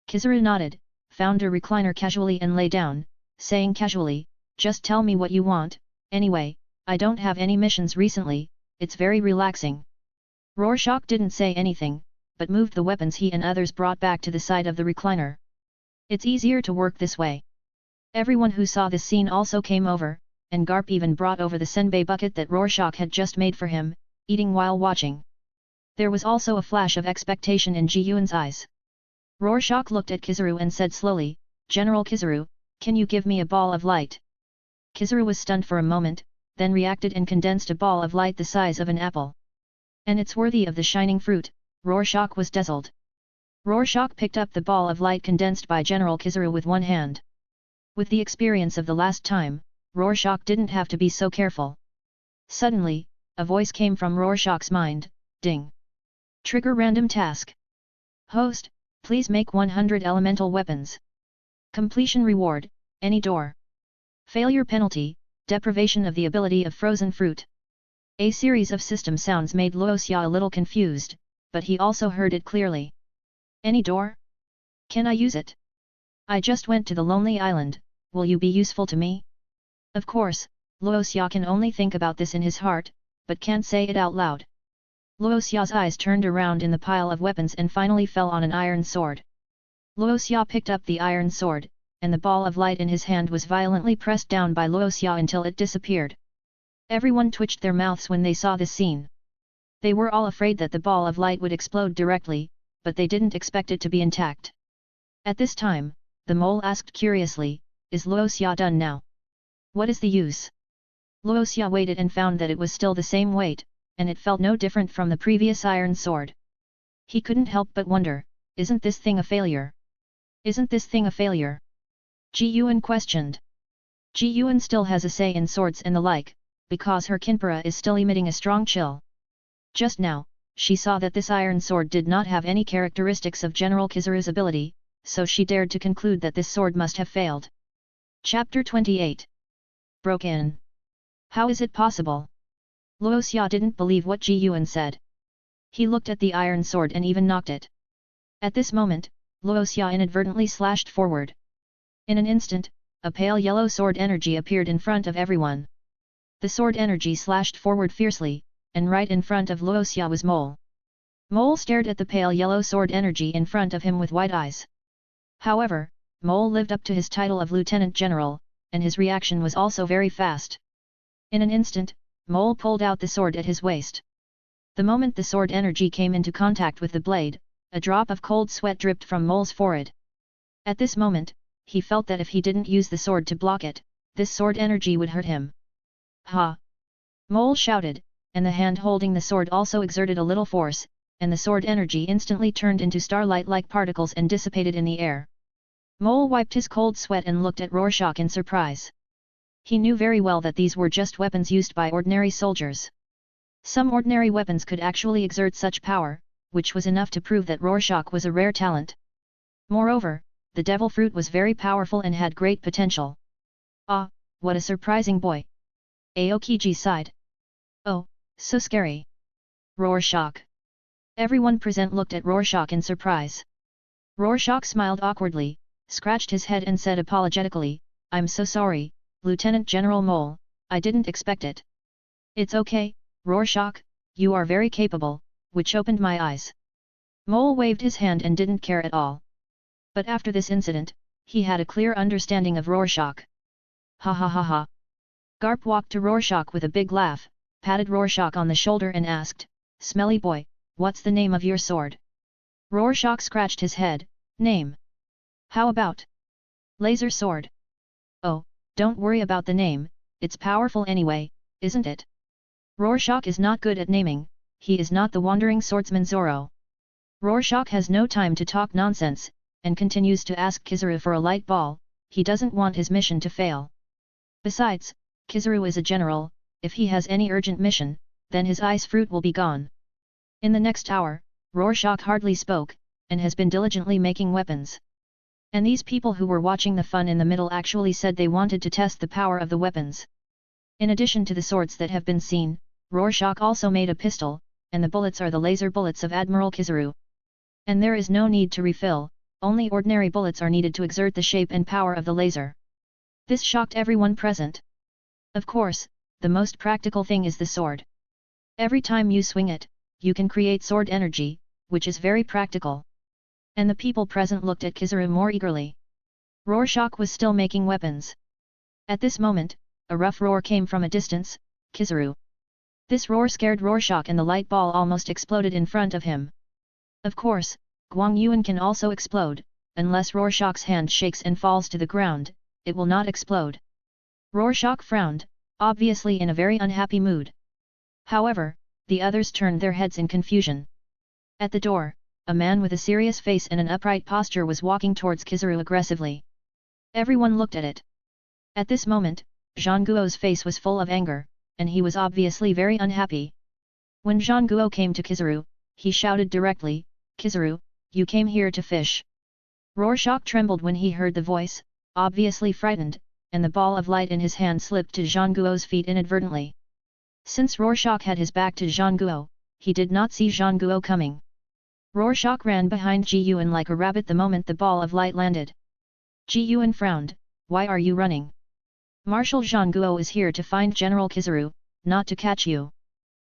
Kizaru nodded, found a recliner casually and lay down, saying casually, "Just tell me what you want, anyway, I don't have any missions recently, it's very relaxing." Rorschach didn't say anything, but moved the weapons he and others brought back to the side of the recliner. "It's easier to work this way." Everyone who saw this scene also came over, and Garp even brought over the senbei bucket that Rorschach had just made for him, eating while watching. There was also a flash of expectation in Ji Yuan's eyes. Rorschach looked at Kizaru and said slowly, "General Kizaru, can you give me a ball of light?" Kizaru was stunned for a moment, then reacted and condensed a ball of light the size of an apple. "And it's worthy of the shining fruit," Rorschach was dazzled. Rorschach picked up the ball of light condensed by General Kizaru with one hand. With the experience of the last time, Rorschach didn't have to be so careful. Suddenly, a voice came from Rorschach's mind, "Ding! Trigger random task. Host, please make 100 elemental weapons. Completion reward, any door. Failure penalty, deprivation of the ability of frozen fruit." A series of system sounds made Luoxia a little confused, but he also heard it clearly. "Any door? Can I use it? I just went to the Lonely Island, will you be useful to me?" Of course, Luoxia can only think about this in his heart, but can't say it out loud. Luoxia's eyes turned around in the pile of weapons and finally fell on an iron sword. Luoxia picked up the iron sword, and the ball of light in his hand was violently pressed down by Luoxia until it disappeared. Everyone twitched their mouths when they saw this scene. They were all afraid that the ball of light would explode directly, but they didn't expect it to be intact. At this time, the mole asked curiously, "Is Luoxia done now? What is the use?" Luoxia waited and found that it was still the same weight, and it felt no different from the previous iron sword. He couldn't help but wonder, "Isn't this thing a failure? Isn't this thing a failure?" Ji Yuan questioned. Ji Yuan still has a say in swords and the like, because her kinpara is still emitting a strong chill. Just now, she saw that this iron sword did not have any characteristics of General Kizaru's ability, so she dared to conclude that this sword must have failed. Chapter 28. Broken. How is it possible? Luoxia didn't believe what Ji Yuan said. He looked at the iron sword and even knocked it. At this moment, Luoxia inadvertently slashed forward. In an instant, a pale yellow sword energy appeared in front of everyone. The sword energy slashed forward fiercely, and right in front of Luoxia was Mole. Mole stared at the pale yellow sword energy in front of him with wide eyes. However, Mole lived up to his title of Lieutenant General, and his reaction was also very fast. In an instant, Mole pulled out the sword at his waist. The moment the sword energy came into contact with the blade, a drop of cold sweat dripped from Mole's forehead. At this moment, he felt that if he didn't use the sword to block it, this sword energy would hurt him. "Ha!" Mole shouted, and the hand holding the sword also exerted a little force, and the sword energy instantly turned into starlight-like particles and dissipated in the air. Mole wiped his cold sweat and looked at Rorschach in surprise. He knew very well that these were just weapons used by ordinary soldiers. Some ordinary weapons could actually exert such power, which was enough to prove that Rorschach was a rare talent. Moreover, the devil fruit was very powerful and had great potential. "Ah, what a surprising boy!" Aokiji sighed. "Oh, so scary." Rorschach. Everyone present looked at Rorschach in surprise. Rorschach smiled awkwardly, scratched his head and said apologetically, "I'm so sorry, Lieutenant General Mole, I didn't expect it." "It's okay, Rorschach, you are very capable," which opened my eyes. Mole waved his hand and didn't care at all. But after this incident, he had a clear understanding of Rorschach. "Ha ha ha ha." Garp walked to Rorschach with a big laugh, patted Rorschach on the shoulder and asked, "Smelly boy, what's the name of your sword?" Rorschach scratched his head. Name. How about laser sword? Oh, don't worry about the name, it's powerful anyway, isn't it? Rorschach is not good at naming, he is not the wandering swordsman Zoro. Rorschach has no time to talk nonsense, and continues to ask Kizaru for a light ball, he doesn't want his mission to fail. Besides, Kizaru is a general, if he has any urgent mission, then his ice fruit will be gone. In the next hour, Rorschach hardly spoke, and has been diligently making weapons. And these people who were watching the fun in the middle actually said they wanted to test the power of the weapons. In addition to the swords that have been seen, Rorschach also made a pistol, and the bullets are the laser bullets of Admiral Kizaru. And there is no need to refill, only ordinary bullets are needed to exert the shape and power of the laser. This shocked everyone present. Of course, the most practical thing is the sword. Every time you swing it, you can create sword energy, which is very practical. And the people present looked at Kizaru more eagerly. Rorschach was still making weapons. At this moment, a rough roar came from a distance, Kizaru. This roar scared Rorschach and the light ball almost exploded in front of him. Of course, Guang Yuan can also explode, unless Rorschach's hand shakes and falls to the ground, it will not explode. Rorschach frowned, obviously in a very unhappy mood. However, the others turned their heads in confusion. At the door, a man with a serious face and an upright posture was walking towards Kizaru aggressively. Everyone looked at it. At this moment, Zhang Guo's face was full of anger, and he was obviously very unhappy. When Zhang Guo came to Kizaru, he shouted directly, "Kizaru, you came here to fish." Rorschach trembled when he heard the voice, obviously frightened, and the ball of light in his hand slipped to Zhang Guo's feet inadvertently. Since Rorschach had his back to Zhang Guo, he did not see Zhang Guo coming. Rorschach ran behind Ji Yuan like a rabbit the moment the ball of light landed. Ji Yuan frowned, "Why are you running? Marshal Zhang Guo is here to find General Kizaru, not to catch you."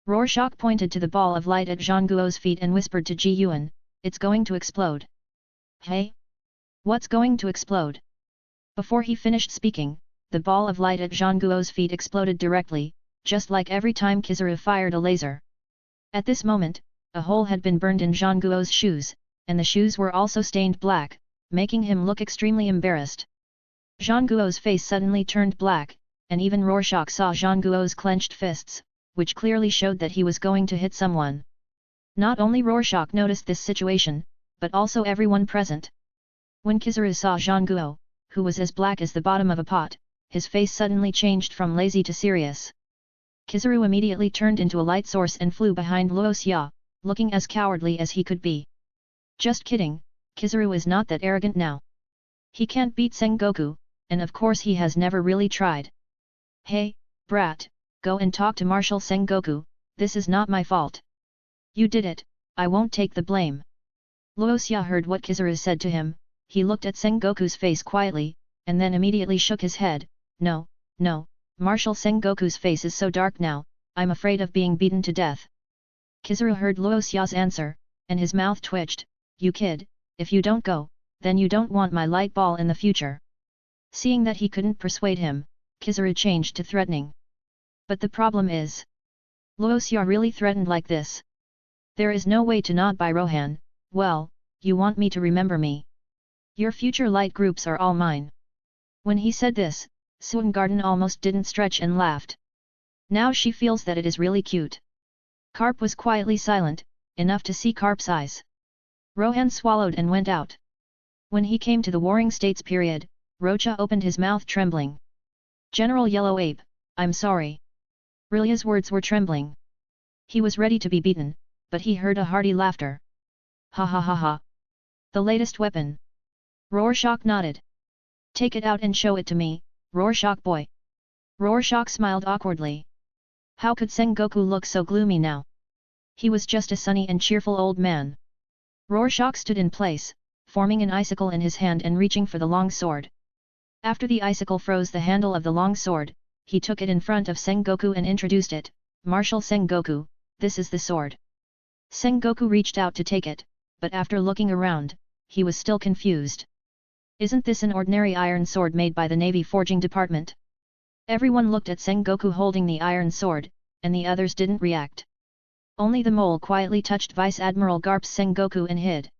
Rorschach pointed to the ball of light at Zhang Guo's feet and whispered to Ji Yuan, "It's going to explode." "Hey? What's going to explode?" Before he finished speaking, the ball of light at Zhang Guo's feet exploded directly, just like every time Kizaru fired a laser. At this moment, a hole had been burned in Zhang Guo's shoes, and the shoes were also stained black, making him look extremely embarrassed. Zhang Guo's face suddenly turned black, and even Rorschach saw Zhang Guo's clenched fists, which clearly showed that he was going to hit someone. Not only Rorschach noticed this situation, but also everyone present. When Kizaru saw Zhang Guo, who was as black as the bottom of a pot, his face suddenly changed from lazy to serious. Kizaru immediately turned into a light source and flew behind Luo Xia, looking as cowardly as he could be. Just kidding, Kizaru is not that arrogant now. He can't beat Sengoku, and of course he has never really tried. "Hey, brat, go and talk to Marshal Sengoku, this is not my fault." "You did it, I won't take the blame." Luo Xia heard what Kizaru said to him, he looked at Sengoku's face quietly, and then immediately shook his head, "No, no, Marshal Sengoku's face is so dark now, I'm afraid of being beaten to death." Kizaru heard Luo Xia's answer, and his mouth twitched, "You kid, if you don't go, then you don't want my light ball in the future." Seeing that he couldn't persuade him, Kizaru changed to threatening. "But the problem is, Luo Xia really threatened like this. There is no way to not buy Rohan, well, you want me to remember me. Your future light groups are all mine." When he said this, Soongarden almost didn't stretch and laughed. Now she feels that it is really cute. Carp was quietly silent, enough to see Carp's eyes. Rohan swallowed and went out. When he came to the Warring States period, Rocha opened his mouth trembling. "General Yellow Ape, I'm sorry." Rilya's words were trembling. He was ready to be beaten, but he heard a hearty laughter. "Ha ha ha ha! The latest weapon." Rorschach nodded. "Take it out and show it to me, Rorschach boy." Rorschach smiled awkwardly. How could Sengoku look so gloomy now? He was just a sunny and cheerful old man. Rorschach stood in place, forming an icicle in his hand and reaching for the long sword. After the icicle froze the handle of the long sword, he took it in front of Sengoku and introduced it, "Marshal Sengoku, this is the sword." Sengoku reached out to take it, but after looking around, he was still confused. "Isn't this an ordinary iron sword made by the Navy Forging Department?" Everyone looked at Sengoku holding the iron sword, and the others didn't react. Only the mole quietly touched Vice Admiral Garp's Sengoku and hid.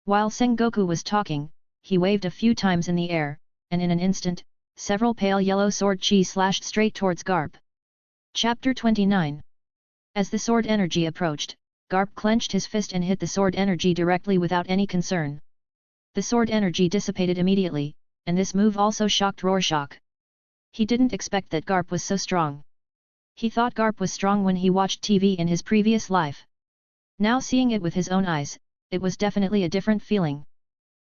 While Sengoku was talking, he waved a few times in the air, and in an instant, several pale yellow sword chi slashed straight towards Garp. Chapter 29. As the sword energy approached, Garp clenched his fist and hit the sword energy directly without any concern. The sword energy dissipated immediately, and this move also shocked Rorschach. He didn't expect that Garp was so strong. He thought Garp was strong when he watched TV in his previous life. Now seeing it with his own eyes, it was definitely a different feeling.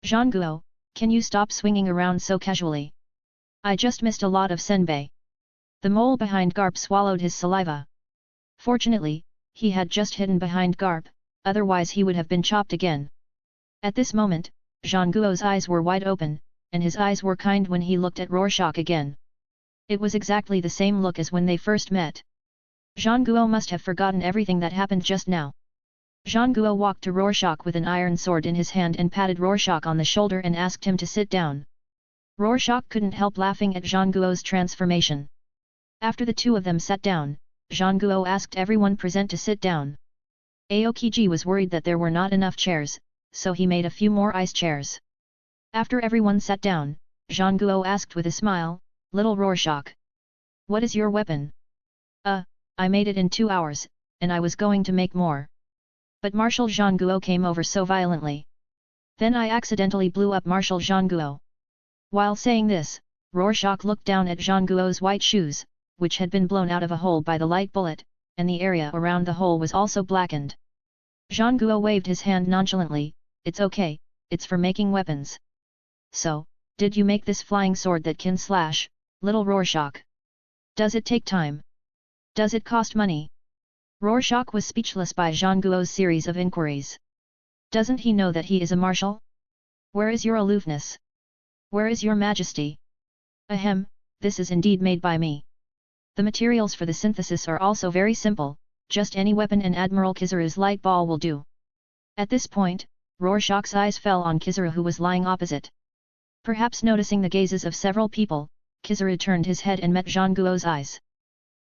Zhangguo, can you stop swinging around so casually? I just missed a lot of senbei. The mole behind Garp swallowed his saliva. Fortunately, he had just hidden behind Garp, otherwise he would have been chopped again. At this moment, Zhangguo's eyes were wide open, and his eyes were kind when he looked at Rorschach again. It was exactly the same look as when they first met. Zhangguo must have forgotten everything that happened just now. Zhangguo walked to Rorschach with an iron sword in his hand and patted Rorschach on the shoulder and asked him to sit down. Rorschach couldn't help laughing at Zhangguo's transformation. After the two of them sat down, Zhangguo asked everyone present to sit down. Aokiji was worried that there were not enough chairs, so he made a few more ice chairs. After everyone sat down, Zhangguo asked with a smile, "Little Rorschach, what is your weapon?" I made it in 2 hours, and I was going to make more. But Marshal Zhangguo came over so violently. Then I accidentally blew up Marshal Zhangguo." While saying this, Rorschach looked down at Zhangguo's white shoes, which had been blown out of a hole by the light bullet, and the area around the hole was also blackened. Zhangguo waved his hand nonchalantly, "It's okay, it's for making weapons." "So, did you make this flying sword that can slash, little Rorschach? Does it take time? Does it cost money?" Rorschach was speechless by Zhangguo's series of inquiries. Doesn't he know that he is a marshal? Where is your aloofness? Where is your majesty? Ahem, this is indeed made by me. The materials for the synthesis are also very simple, just any weapon and Admiral Kizaru's light ball will do. At this point, Rorschach's eyes fell on Kizaru who was lying opposite. Perhaps noticing the gazes of several people, Kizaru turned his head and met Zhangguo's eyes.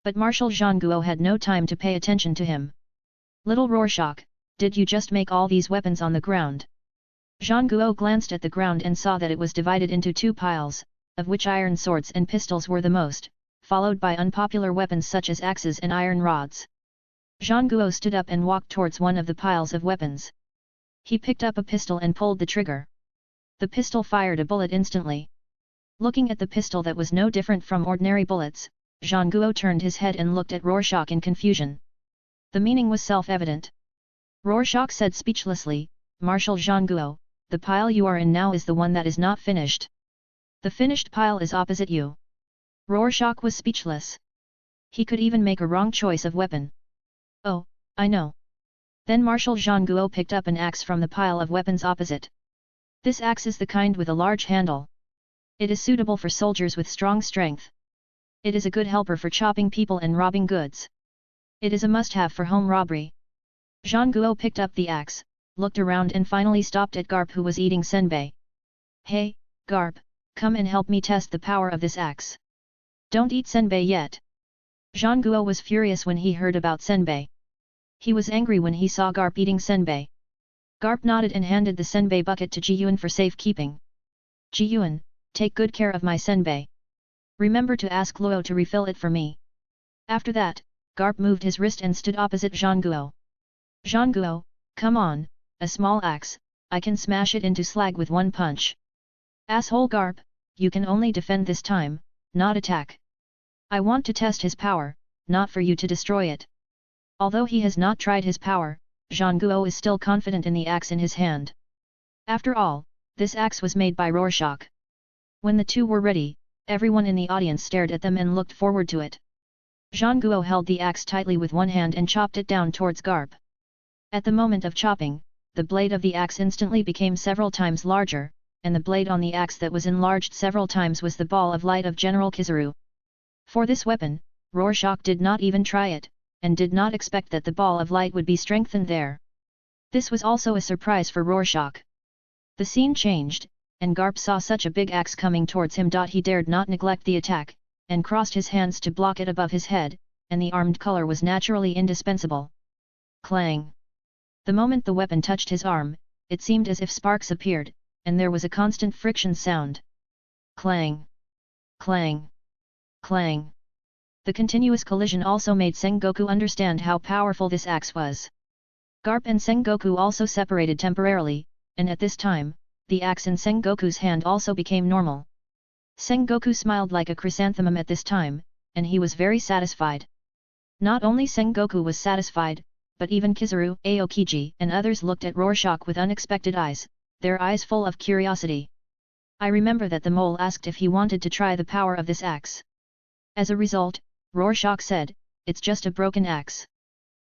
But Marshal Zhangguo had no time to pay attention to him. "Little Rorschach, did you just make all these weapons on the ground?" Zhangguo glanced at the ground and saw that it was divided into 2 piles, of which iron swords and pistols were the most, followed by unpopular weapons such as axes and iron rods. Zhangguo stood up and walked towards one of the piles of weapons. He picked up a pistol and pulled the trigger. The pistol fired a bullet instantly. Looking at the pistol that was no different from ordinary bullets, Zhangguo turned his head and looked at Rorschach in confusion. The meaning was self-evident. Rorschach said speechlessly, "Marshal Zhangguo, the pile you are in now is the one that is not finished. The finished pile is opposite you." Rorschach was speechless. He could even make a wrong choice of weapon. "Oh, I know." Then Marshal Zhangguo picked up an axe from the pile of weapons opposite. This axe is the kind with a large handle. It is suitable for soldiers with strong strength. It is a good helper for chopping people and robbing goods. It is a must-have for home robbery. Zhangguo picked up the axe, looked around and finally stopped at Garp who was eating senbei. "Hey, Garp, come and help me test the power of this axe." "Don't eat senbei yet." Zhangguo was furious when he heard about senbei. He was angry when he saw Garp eating senbei. Garp nodded and handed the senbei bucket to Ji-Yuan for safekeeping. "Ji-Yuan, take good care of my senbei. Remember to ask Luo to refill it for me." After that, Garp moved his wrist and stood opposite Zhangguo. "Zhangguo, come on, a small axe, I can smash it into slag with one punch." "Asshole Garp, you can only defend this time, not attack. I want to test his power, not for you to destroy it." Although he has not tried his power, Zhangguo is still confident in the axe in his hand. After all, this axe was made by Rorschach. When the two were ready, everyone in the audience stared at them and looked forward to it. Zhangguo held the axe tightly with one hand and chopped it down towards Garp. At the moment of chopping, the blade of the axe instantly became several times larger, and the blade on the axe that was enlarged several times was the ball of light of General Kizaru. For this weapon, Rorschach did not even try it, and did not expect that the ball of light would be strengthened there. This was also a surprise for Rorschach. The scene changed, and Garp saw such a big axe coming towards him. He dared not neglect the attack, and crossed his hands to block it above his head, and the armed color was naturally indispensable. Clang! The moment the weapon touched his arm, it seemed as if sparks appeared, and there was a constant friction sound. Clang! Clang! Clang! The continuous collision also made Sengoku understand how powerful this axe was. Garp and Sengoku also separated temporarily, and at this time, the axe in Sengoku's hand also became normal. Sengoku smiled like a chrysanthemum at this time, and he was very satisfied. Not only Sengoku was satisfied, but even Kizaru, Aokiji and others looked at Rorschach with unexpected eyes, their eyes full of curiosity. I remember that the mole asked if he wanted to try the power of this axe. As a result, Rorschach said, "It's just a broken axe.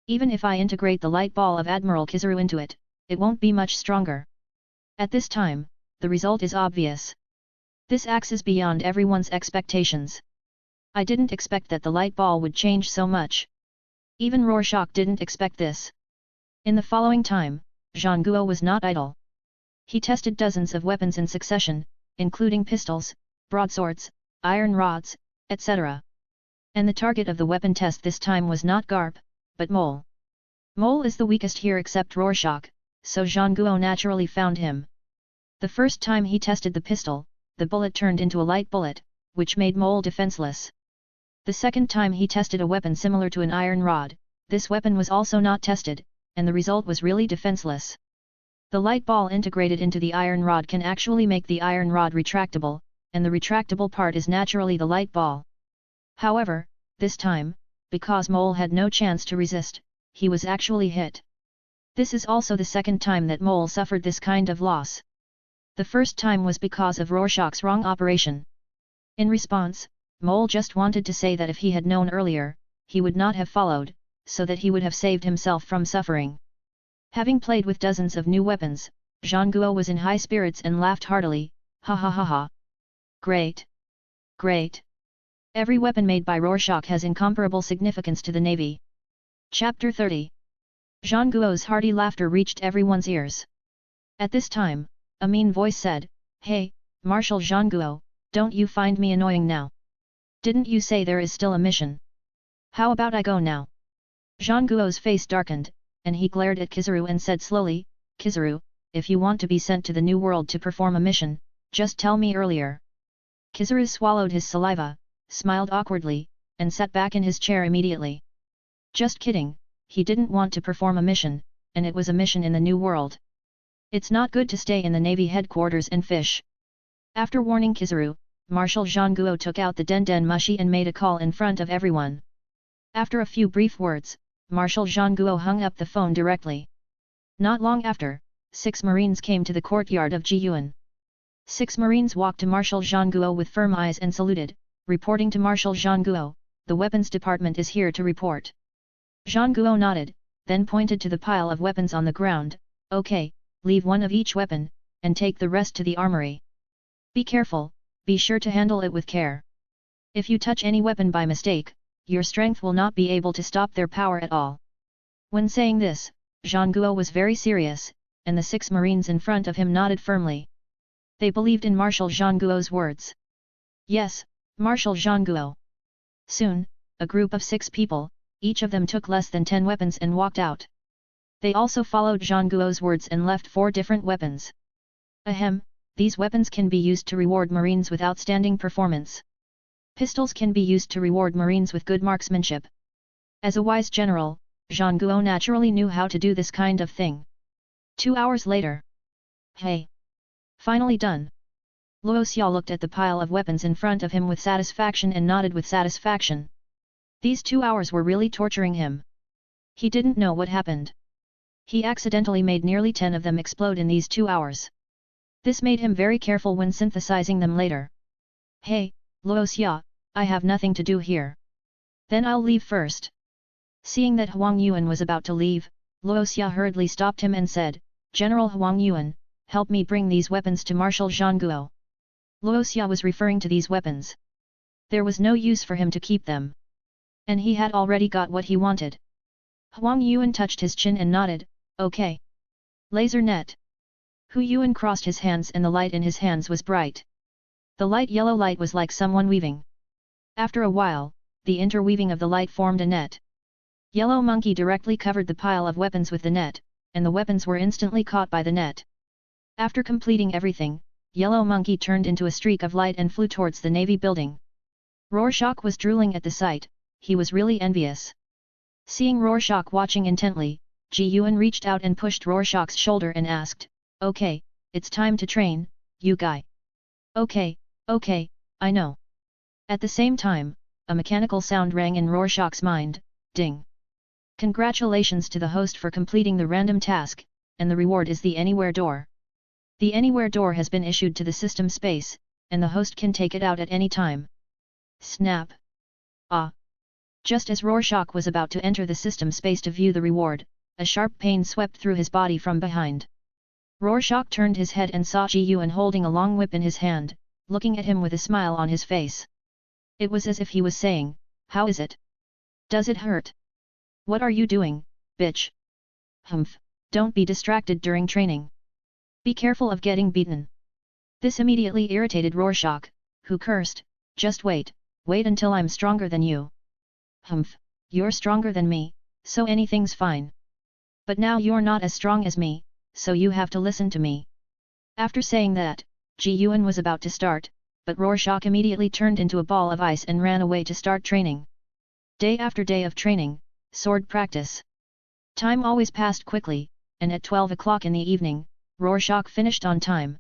Even if I integrate the light ball of Admiral Kizaru into it, it won't be much stronger." At this time, the result is obvious. This axe is beyond everyone's expectations. I didn't expect that the light ball would change so much. Even Rorschach didn't expect this. In the following time, Zhangguo was not idle. He tested dozens of weapons in succession, including pistols, broadswords, iron rods, etc. And the target of the weapon test this time was not Garp, but Mole. Mole is the weakest here except Rorschach, so Zhangguo naturally found him. The first time he tested the pistol, the bullet turned into a light bullet, which made Mole defenseless. The second time he tested a weapon similar to an iron rod, this weapon was also not tested, and the result was really defenseless. The light ball integrated into the iron rod can actually make the iron rod retractable, and the retractable part is naturally the light ball. However, this time, because Mole had no chance to resist, he was actually hit. This is also the second time that Mole suffered this kind of loss. The first time was because of Rorschach's wrong operation. In response, Mole just wanted to say that if he had known earlier, he would not have followed, so that he would have saved himself from suffering. Having played with dozens of new weapons, Zhangguo was in high spirits and laughed heartily, "Ha ha ha ha! Great! Great! Every weapon made by Rorschach has incomparable significance to the Navy." Chapter 30. Zhangguo's hearty laughter reached everyone's ears. At this time, a mean voice said, "Hey, Marshal Zhangguo, don't you find me annoying now? Didn't you say there is still a mission? How about I go now?" Zhangguo's face darkened, and he glared at Kizaru and said slowly, "Kizaru, if you want to be sent to the New World to perform a mission, just tell me earlier." Kizaru swallowed his saliva, smiled awkwardly, and sat back in his chair immediately. Just kidding, he didn't want to perform a mission, and it was a mission in the New World. It's not good to stay in the Navy headquarters and fish. After warning Kizaru, Marshal Zhangguo took out the Den Mushi and made a call in front of everyone. After a few brief words, Marshal Zhangguo hung up the phone directly. Not long after, 6 Marines came to the courtyard of Jiyuan. 6 Marines walked to Marshal Zhangguo with firm eyes and saluted, reporting to Marshal Zhangguo, "The weapons department is here to report." Zhangguo nodded, then pointed to the pile of weapons on the ground, "Okay, leave one of each weapon, and take the rest to the armory. Be careful, be sure to handle it with care. If you touch any weapon by mistake, your strength will not be able to stop their power at all." When saying this, Zhangguo was very serious, and the 6 Marines in front of him nodded firmly. They believed in Marshal Zhangguo's words. "Yes, Marshal Zhangguo." Soon, a group of 6 people, each of them took less than 10 weapons and walked out. They also followed Zhangguo's words and left 4 different weapons. Ahem, these weapons can be used to reward Marines with outstanding performance. Pistols can be used to reward Marines with good marksmanship. As a wise general, Zhangguo naturally knew how to do this kind of thing. 2 hours later. "Hey! Finally done!" Luo Xia looked at the pile of weapons in front of him with satisfaction and nodded with satisfaction. These 2 hours were really torturing him. He didn't know what happened. He accidentally made nearly 10 of them explode in these 2 hours. This made him very careful when synthesizing them later. "Hey, Luo Xia, I have nothing to do here. Then I'll leave first." Seeing that Huang Yuan was about to leave, Luo Xia hurriedly stopped him and said, "General Huang Yuan, help me bring these weapons to Marshal Zhangguo." Luo Xia was referring to these weapons. There was no use for him to keep them. And he had already got what he wanted. Huang Yuan touched his chin and nodded, "Okay. Laser net." Hu Yuan crossed his hands and the light in his hands was bright. The light yellow light was like someone weaving. After a while, the interweaving of the light formed a net. Yellow Monkey directly covered the pile of weapons with the net, and the weapons were instantly caught by the net. After completing everything, Yellow Monkey turned into a streak of light and flew towards the Navy building. Rorschach was drooling at the sight, he was really envious. Seeing Rorschach watching intently, Ji Yuan reached out and pushed Rorschach's shoulder and asked, "Okay, it's time to train, you guy." "Okay, I know." At the same time, a mechanical sound rang in Rorschach's mind, ding. Congratulations to the host for completing the random task, and the reward is the Anywhere door. The Anywhere door has been issued to the system space, and the host can take it out at any time. Snap! Ah! Just as Rorschach was about to enter the system space to view the reward, a sharp pain swept through his body from behind. Rorschach turned his head and saw Ji Yuan holding a long whip in his hand, looking at him with a smile on his face. It was as if he was saying, "How is it? Does it hurt? What are you doing, bitch? Humph, don't be distracted during training. Be careful of getting beaten." This immediately irritated Rorschach, who cursed, "Just wait until I'm stronger than you." "Humph, you're stronger than me, so anything's fine. But now you're not as strong as me, so you have to listen to me." After saying that, Ji Yuan was about to start, but Rorschach immediately turned into a ball of ice and ran away to start training. Day after day of training, sword practice. Time always passed quickly, and at 12 o'clock in the evening, Rorschach finished on time.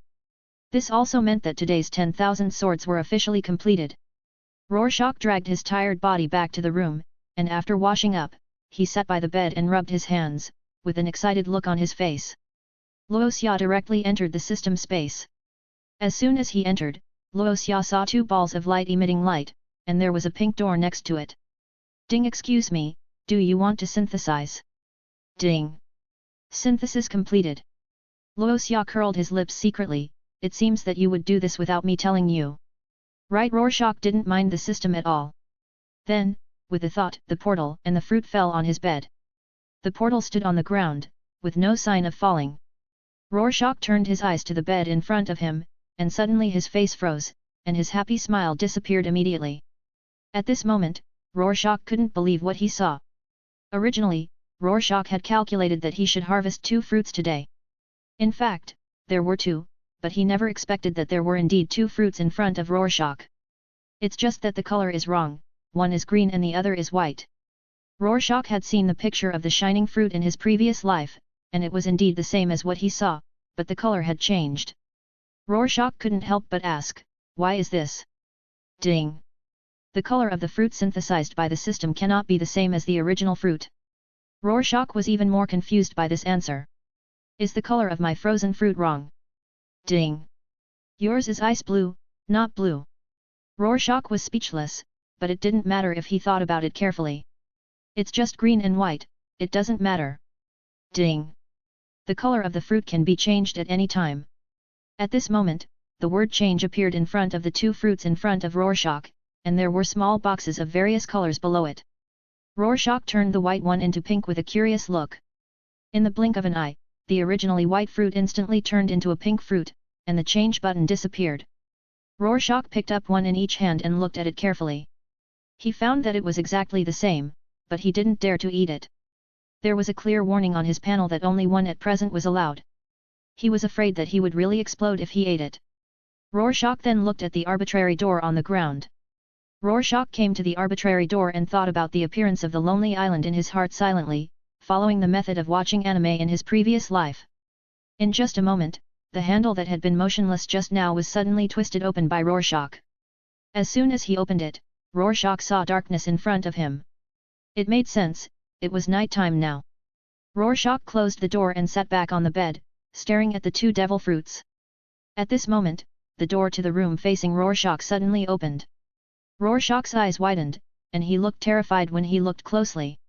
This also meant that today's 10,000 swords were officially completed. Rorschach dragged his tired body back to the room, and after washing up, he sat by the bed and rubbed his hands, with an excited look on his face. Luoxia directly entered the system space. As soon as he entered, Luoxia saw two balls of light emitting light, and there was a pink door next to it. "Ding, excuse me, do you want to synthesize?" Ding. Synthesis completed. Luoxia curled his lips secretly, "It seems that you would do this without me telling you." Right, Rorschach didn't mind the system at all. Then, with a thought, the portal and the fruit fell on his bed. The portal stood on the ground, with no sign of falling. Rorschach turned his eyes to the bed in front of him, and suddenly his face froze, and his happy smile disappeared immediately. At this moment, Rorschach couldn't believe what he saw. Originally, Rorschach had calculated that he should harvest 2 fruits today. In fact, there were 2, but he never expected that there were indeed 2 fruits in front of Rorschach. It's just that the color is wrong, one is green and the other is white. Rorschach had seen the picture of the shining fruit in his previous life, and it was indeed the same as what he saw, but the color had changed. Rorschach couldn't help but ask, "Why is this?" Ding! The color of the fruit synthesized by the system cannot be the same as the original fruit. Rorschach was even more confused by this answer. "Is the color of my frozen fruit wrong?" Ding! "Yours is ice blue, not blue." Rorschach was speechless, but it didn't matter if he thought about it carefully. "It's just green and white, it doesn't matter." Ding! The color of the fruit can be changed at any time. At this moment, the word change appeared in front of the 2 fruits in front of Rorschach, and there were small boxes of various colors below it. Rorschach turned the white one into pink with a curious look. In the blink of an eye, the originally white fruit instantly turned into a pink fruit, and the change button disappeared. Rorschach picked up one in each hand and looked at it carefully. He found that it was exactly the same, but he didn't dare to eat it. There was a clear warning on his panel that only one at present was allowed. He was afraid that he would really explode if he ate it. Rorschach then looked at the arbitrary door on the ground. Rorschach came to the arbitrary door and thought about the appearance of the lonely island in his heart silently, following the method of watching anime in his previous life. In just a moment, the handle that had been motionless just now was suddenly twisted open by Rorschach. As soon as he opened it, Rorschach saw darkness in front of him. It made sense, it was night time now. Rorschach closed the door and sat back on the bed, staring at the 2 devil fruits. At this moment, the door to the room facing Rorschach suddenly opened. Rorschach's eyes widened, and he looked terrified when he looked closely.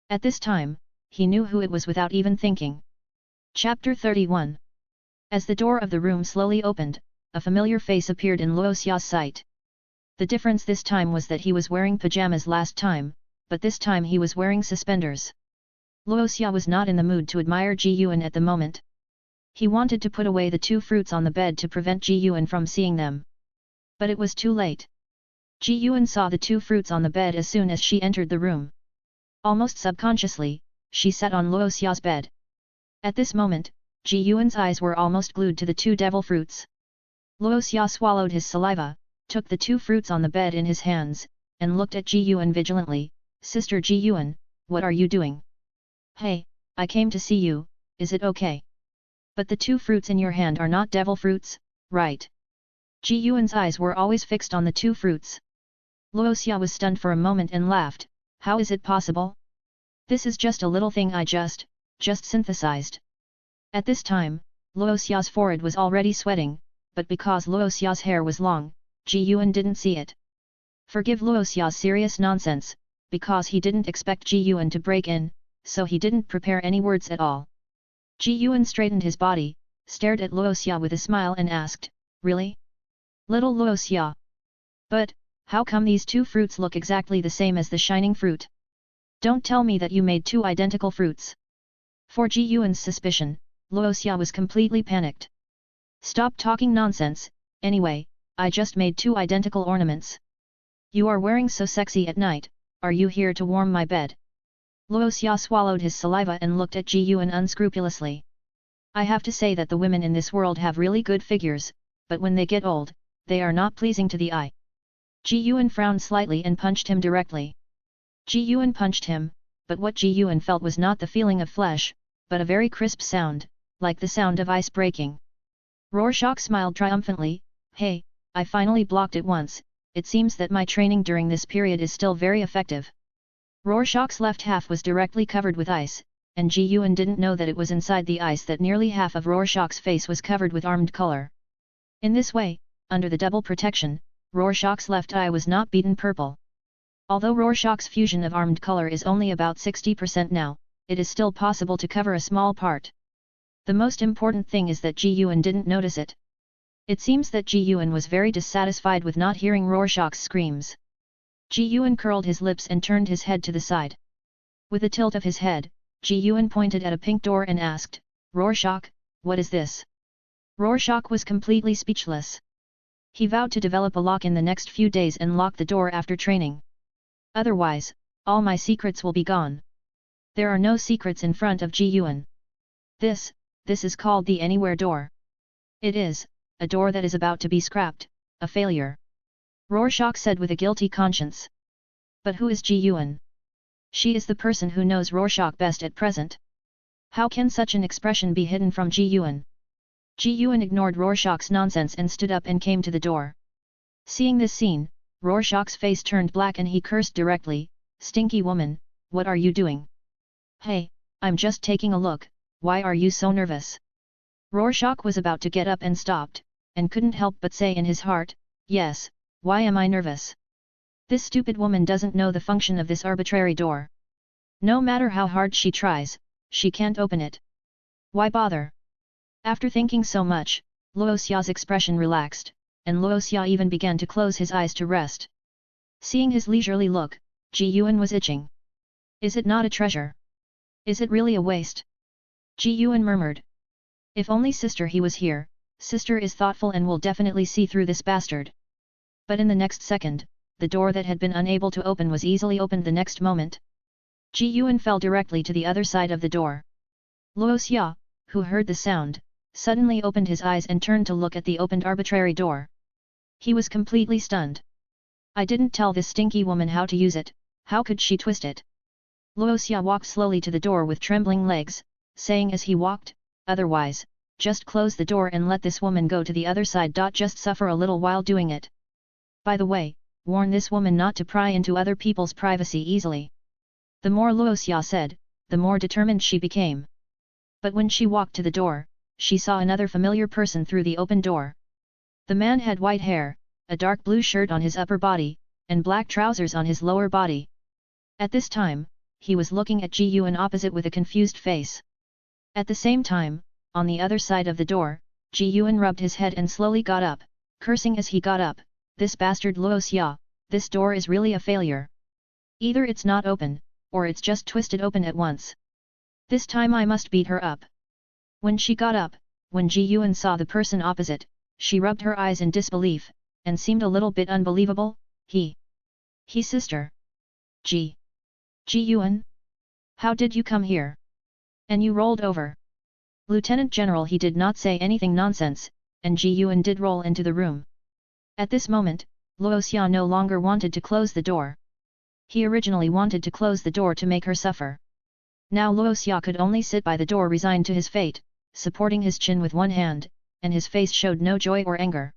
At this time, he knew who it was without even thinking. Chapter 31. As the door of the room slowly opened, a familiar face appeared in Luoxia's sight. The difference this time was that he was wearing pajamas last time, but this time he was wearing suspenders. Luoxia was not in the mood to admire Ji Yuan at the moment. He wanted to put away the 2 fruits on the bed to prevent Ji Yuan from seeing them. But it was too late. Ji Yuan saw the 2 fruits on the bed as soon as she entered the room. Almost subconsciously, she sat on Luoxia's bed. At this moment, Ji Yuan's eyes were almost glued to the two devil fruits. Luo Xia swallowed his saliva, took the two fruits on the bed in his hands, and looked at Ji Yuan vigilantly. Sister Ji Yuan, what are you doing? Hey, I came to see you, is it okay? But the two fruits in your hand are not devil fruits, right? Ji Yuan's eyes were always fixed on the two fruits. Luo Xia was stunned for a moment and laughed. How is it possible? This is just a little thing I just synthesized. At this time, Luo Xia's forehead was already sweating, but because Luo Xia's hair was long, Ji Yuan didn't see it. Forgive Luo Xia's serious nonsense, because he didn't expect Ji Yuan to break in, so he didn't prepare any words at all. Ji Yuan straightened his body, stared at Luo Xia with a smile and asked, Really? Little Luo Xia? But, how come these two fruits look exactly the same as the shining fruit? Don't tell me that you made two identical fruits. For Ji Yuan's suspicion, Luo Xia was completely panicked. Stop talking nonsense, anyway, I just made two identical ornaments. You are wearing so sexy at night, are you here to warm my bed? Luo Xia swallowed his saliva and looked at Ji Yuan unscrupulously. I have to say that the women in this world have really good figures, but when they get old, they are not pleasing to the eye. Ji Yuan frowned slightly and punched him directly. Ji Yuan punched him, but what Ji Yuan felt was not the feeling of flesh, but a very crisp sound, like the sound of ice breaking. Rorschach smiled triumphantly, Hey, I finally blocked it once, it seems that my training during this period is still very effective. Rorschach's left half was directly covered with ice, and Ji Yuan didn't know that it was inside the ice that nearly half of Rorschach's face was covered with armed color. In this way, under the double protection, Rorschach's left eye was not beaten purple. Although Rorschach's fusion of armed color is only about 60% now, it is still possible to cover a small part. The most important thing is that Ji Yuan didn't notice it. It seems that Ji Yuan was very dissatisfied with not hearing Rorschach's screams. Ji Yuan curled his lips and turned his head to the side. With a tilt of his head, Ji Yuan pointed at a pink door and asked, Rorschach, what is this? Rorschach was completely speechless. He vowed to develop a lock in the next few days and lock the door after training. Otherwise, all my secrets will be gone. There are no secrets in front of Ji Yuan. This is called the Anywhere door. It is, a door that is about to be scrapped, a failure. Rorschach said with a guilty conscience. But who is Ji Yuan? She is the person who knows Rorschach best at present. How can such an expression be hidden from Ji Yuan? Ji Yuan ignored Rorschach's nonsense and stood up and came to the door. Seeing this scene, Rorschach's face turned black and he cursed directly, Stinky woman, what are you doing? Hey, I'm just taking a look, why are you so nervous? Rorschach was about to get up and stopped, and couldn't help but say in his heart, Yes, why am I nervous? This stupid woman doesn't know the function of this arbitrary door. No matter how hard she tries, she can't open it. Why bother? After thinking so much, Luo Xia's expression relaxed, and Luo Xia even began to close his eyes to rest. Seeing his leisurely look, Ji Yuan was itching. Is it not a treasure? Is it really a waste? Ji Yuan murmured. If only sister he was here, sister is thoughtful and will definitely see through this bastard. But in the next second, the door that had been unable to open was easily opened the next moment. Ji Yuan fell directly to the other side of the door. Luo Xia, who heard the sound, suddenly opened his eyes and turned to look at the opened arbitrary door. He was completely stunned. I didn't tell this stinky woman how to use it, how could she twist it? Luo Xia walked slowly to the door with trembling legs, saying as he walked, otherwise, just close the door and let this woman go to the other side. Just suffer a little while doing it. By the way, warn this woman not to pry into other people's privacy easily. The more Luo Xia said, the more determined she became. But when she walked to the door, she saw another familiar person through the open door. The man had white hair, a dark blue shirt on his upper body, and black trousers on his lower body. At this time, he was looking at Ji Yuan opposite with a confused face. At the same time, on the other side of the door, Ji Yuan rubbed his head and slowly got up, cursing as he got up, this bastard Luo Xia, this door is really a failure. Either it's not open, or it's just twisted open at once. This time I must beat her up. When she got up, when Ji Yuan saw the person opposite, she rubbed her eyes in disbelief, and seemed a little bit unbelievable. He sister. Ji Yuan? How did you come here? And you rolled over. Lieutenant General, he did not say anything nonsense, and Ji Yuan did roll into the room. At this moment, Luo Xia no longer wanted to close the door. He originally wanted to close the door to make her suffer. Now Luo Xia could only sit by the door resigned to his fate, supporting his chin with one hand, and his face showed no joy or anger.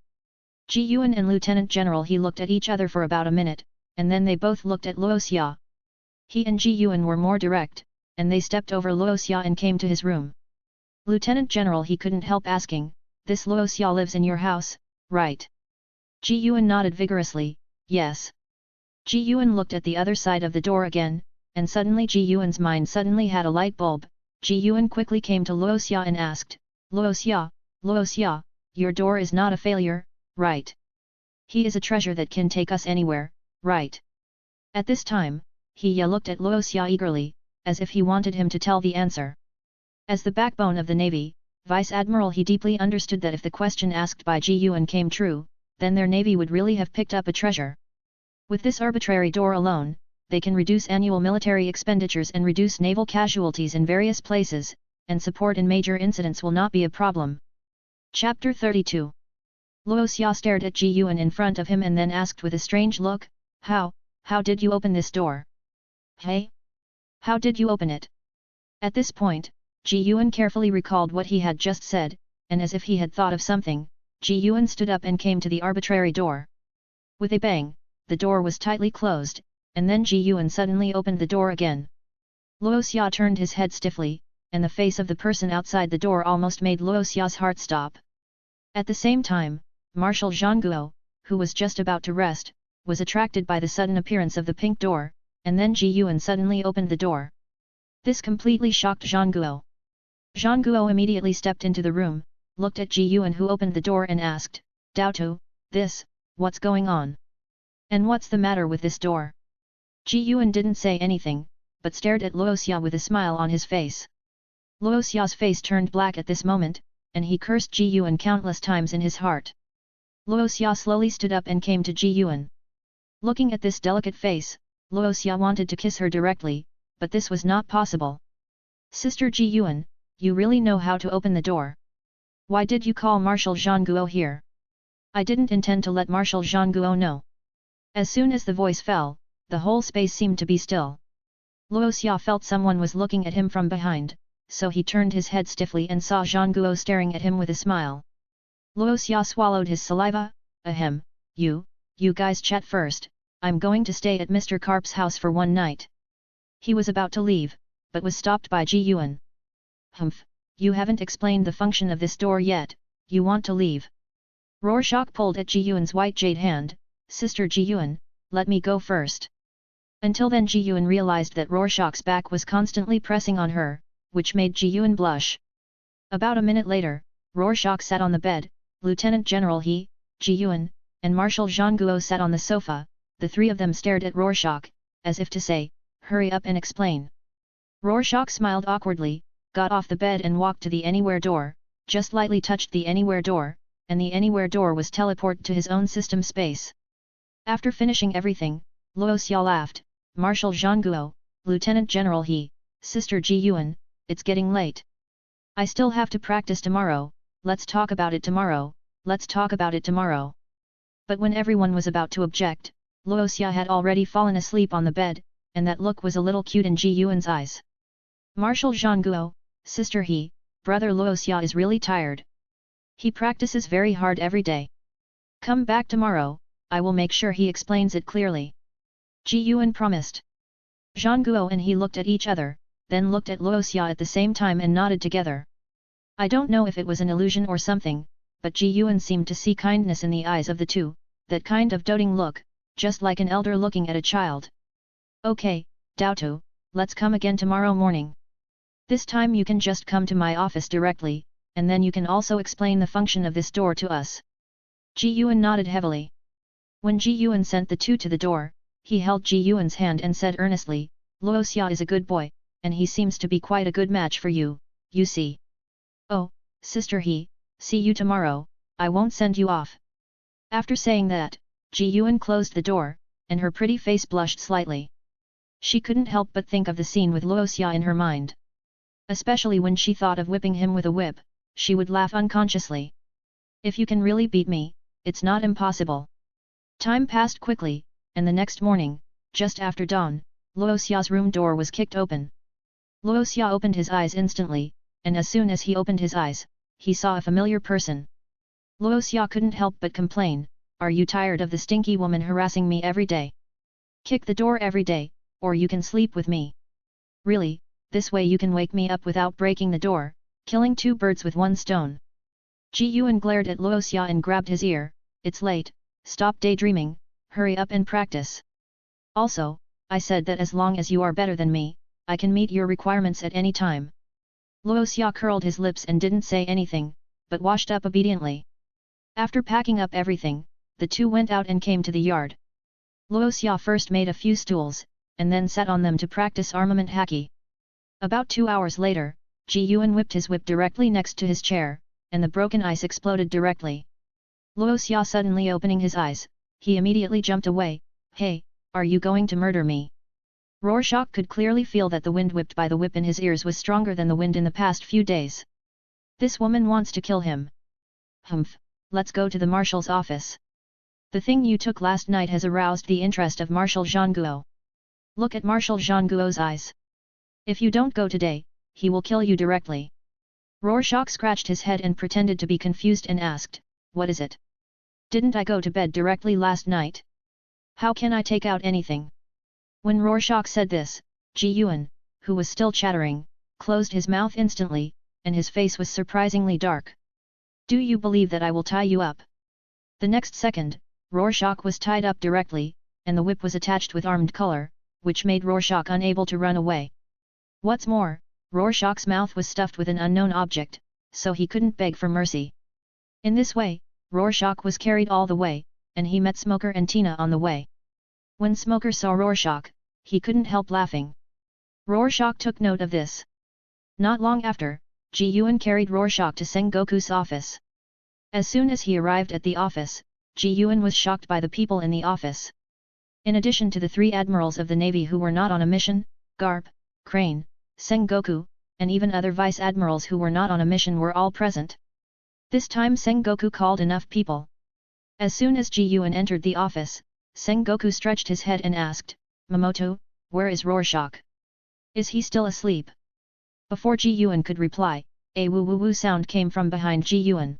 Ji Yuan and Lieutenant General he looked at each other for about a minute, and then they both looked at Luo Xia. He and Ji Yuan were more direct, and they stepped over Luo Xia and came to his room. Lieutenant General, he couldn't help asking, "This Luo Xia lives in your house, right?" Ji Yuan nodded vigorously, "Yes." Ji Yuan looked at the other side of the door again, and suddenly Ji Yuan's mind suddenly had a light bulb. Ji Yuan quickly came to Luo Xia and asked, Luo Xia, your door is not a failure, right? He is a treasure that can take us anywhere, right?" At this time, he looked at Luo Xia eagerly, as if he wanted him to tell the answer. As the backbone of the navy, Vice Admiral, he deeply understood that if the question asked by Ji Yuan came true, then their navy would really have picked up a treasure. With this arbitrary door alone, they can reduce annual military expenditures and reduce naval casualties in various places, and support in major incidents will not be a problem. Chapter 32. Luo Xia stared at Ji Yuan in front of him and then asked with a strange look, How did you open this door? Hey? How did you open it?" At this point, Ji Yuan carefully recalled what he had just said, and as if he had thought of something, Ji Yuan stood up and came to the arbitrary door. With a bang, the door was tightly closed, and then Ji Yuan suddenly opened the door again. Luo Xia turned his head stiffly, and the face of the person outside the door almost made Luo Xia's heart stop. At the same time, Marshal Zhang Guo, who was just about to rest, was attracted by the sudden appearance of the pink door, and then Ji Yuan suddenly opened the door. This completely shocked Zhang Guo. Zhang Guo immediately stepped into the room, looked at Ji Yuan who opened the door and asked, "Dao Tu, what's going on? And what's the matter with this door?" Ji Yuan didn't say anything, but stared at Luo Xia with a smile on his face. Luo Xia's face turned black at this moment, and he cursed Ji Yuan countless times in his heart. Luo Xia slowly stood up and came to Ji Yuan. Looking at this delicate face, Luo Xia wanted to kiss her directly, but this was not possible. "Sister Ji Yuan, you really know how to open the door. Why did you call Marshal Zhang Guo here? I didn't intend to let Marshal Zhang Guo know." As soon as the voice fell, the whole space seemed to be still. Luo Xia felt someone was looking at him from behind, so he turned his head stiffly and saw Zhang Guo staring at him with a smile. Luo Xia swallowed his saliva. "Ahem, you guys chat first, I'm going to stay at Mr. Karp's house for one night." He was about to leave, but was stopped by Ji Yuan. "Humph, you haven't explained the function of this door yet, you want to leave?" Rorschach pulled at Ji Yuan's white jade hand. "Sister Ji Yuan, let me go first." Until then Ji Yuan realized that Rorschach's back was constantly pressing on her, which made Ji Yuan blush. About a minute later, Rorschach sat on the bed, Lieutenant General He, Ji Yuan, and Marshal Zhang Guo sat on the sofa. The three of them stared at Rorschach, as if to say, "Hurry up and explain." Rorschach smiled awkwardly, got off the bed and walked to the anywhere door, just lightly touched the anywhere door, and the anywhere door was teleported to his own system space. After finishing everything, Luo Xia laughed, "Marshal Zhang Guo, Lieutenant General He, Sister Ji Yuan, it's getting late. I still have to practice tomorrow, let's talk about it tomorrow, let's talk about it tomorrow." But when everyone was about to object, Luo Xia had already fallen asleep on the bed, and that look was a little cute in Ji Yuan's eyes. Marshal Zhang Guo, Sister He, Brother Luo Xia is really tired. He practices very hard every day. Come back tomorrow, I will make sure he explains it clearly. Ji Yuan promised. Zhang Guo and he looked at each other, then looked at Luo Xia at the same time and nodded together. I don't know if it was an illusion or something, but Ji Yuan seemed to see kindness in the eyes of the two, that kind of doting look, just like an elder looking at a child. "Okay, Dao Tu, let's come again tomorrow morning. This time you can just come to my office directly, and then you can also explain the function of this door to us." Ji Yuan nodded heavily. When Ji Yuan sent the two to the door, he held Ji Yuan's hand and said earnestly, "Luo Xia is a good boy, and he seems to be quite a good match for you, you see." "Oh, Sister He, see you tomorrow, I won't send you off." After saying that, Ji Yuan closed the door, and her pretty face blushed slightly. She couldn't help but think of the scene with Luo Xia in her mind. Especially when she thought of whipping him with a whip, she would laugh unconsciously. If you can really beat me, it's not impossible. Time passed quickly, and the next morning, just after dawn, Luo Xia's room door was kicked open. Luo Xia opened his eyes instantly, and as soon as he opened his eyes, he saw a familiar person. Luo Xia couldn't help but complain, "Are you tired of the stinky woman harassing me every day? Kick the door every day, or you can sleep with me. Really, this way you can wake me up without breaking the door, killing two birds with one stone." Ji Yuan glared at Luo Xia and grabbed his ear, "It's late, stop daydreaming, hurry up and practice. Also, I said that as long as you are better than me, I can meet your requirements at any time." Luo Xia curled his lips and didn't say anything, but washed up obediently. After packing up everything, the two went out and came to the yard. Luo Xia first made a few stools, and then sat on them to practice armament haki. About 2 hours later, Ji Yuan whipped his whip directly next to his chair, and the broken ice exploded directly. Luo Xia suddenly opening his eyes, he immediately jumped away. "Hey, are you going to murder me?" Rorschach could clearly feel that the wind whipped by the whip in his ears was stronger than the wind in the past few days. This woman wants to kill him. "Humph, let's go to the marshal's office. The thing you took last night has aroused the interest of Marshal Zhangguo. Look at Marshal Zhangguo's eyes. If you don't go today, he will kill you directly." Rorschach scratched his head and pretended to be confused and asked, "What is it? Didn't I go to bed directly last night? How can I take out anything?" When Rorschach said this, Ji Yuan, who was still chattering, closed his mouth instantly, and his face was surprisingly dark. "Do you believe that I will tie you up?" The next second, Rorschach was tied up directly, and the whip was attached with armed collar, which made Rorschach unable to run away. What's more, Rorschach's mouth was stuffed with an unknown object, so he couldn't beg for mercy. In this way, Rorschach was carried all the way, and he met Smoker and Tina on the way. When Smoker saw Rorschach, he couldn't help laughing. Rorschach took note of this. Not long after, Ji Yuan carried Rorschach to Sengoku's office. As soon as he arrived at the office, Ji Yuan was shocked by the people in the office. In addition to the 3 admirals of the navy who were not on a mission, Garp, Crane, Sengoku, and even other vice-admirals who were not on a mission were all present. This time Sengoku called enough people. As soon as Ji Yuan entered the office, Sengoku stretched his head and asked, "Mamoto, where is Rorschach? Is he still asleep?" Before Ji Yuan could reply, a woo-woo-woo sound came from behind Ji Yuan.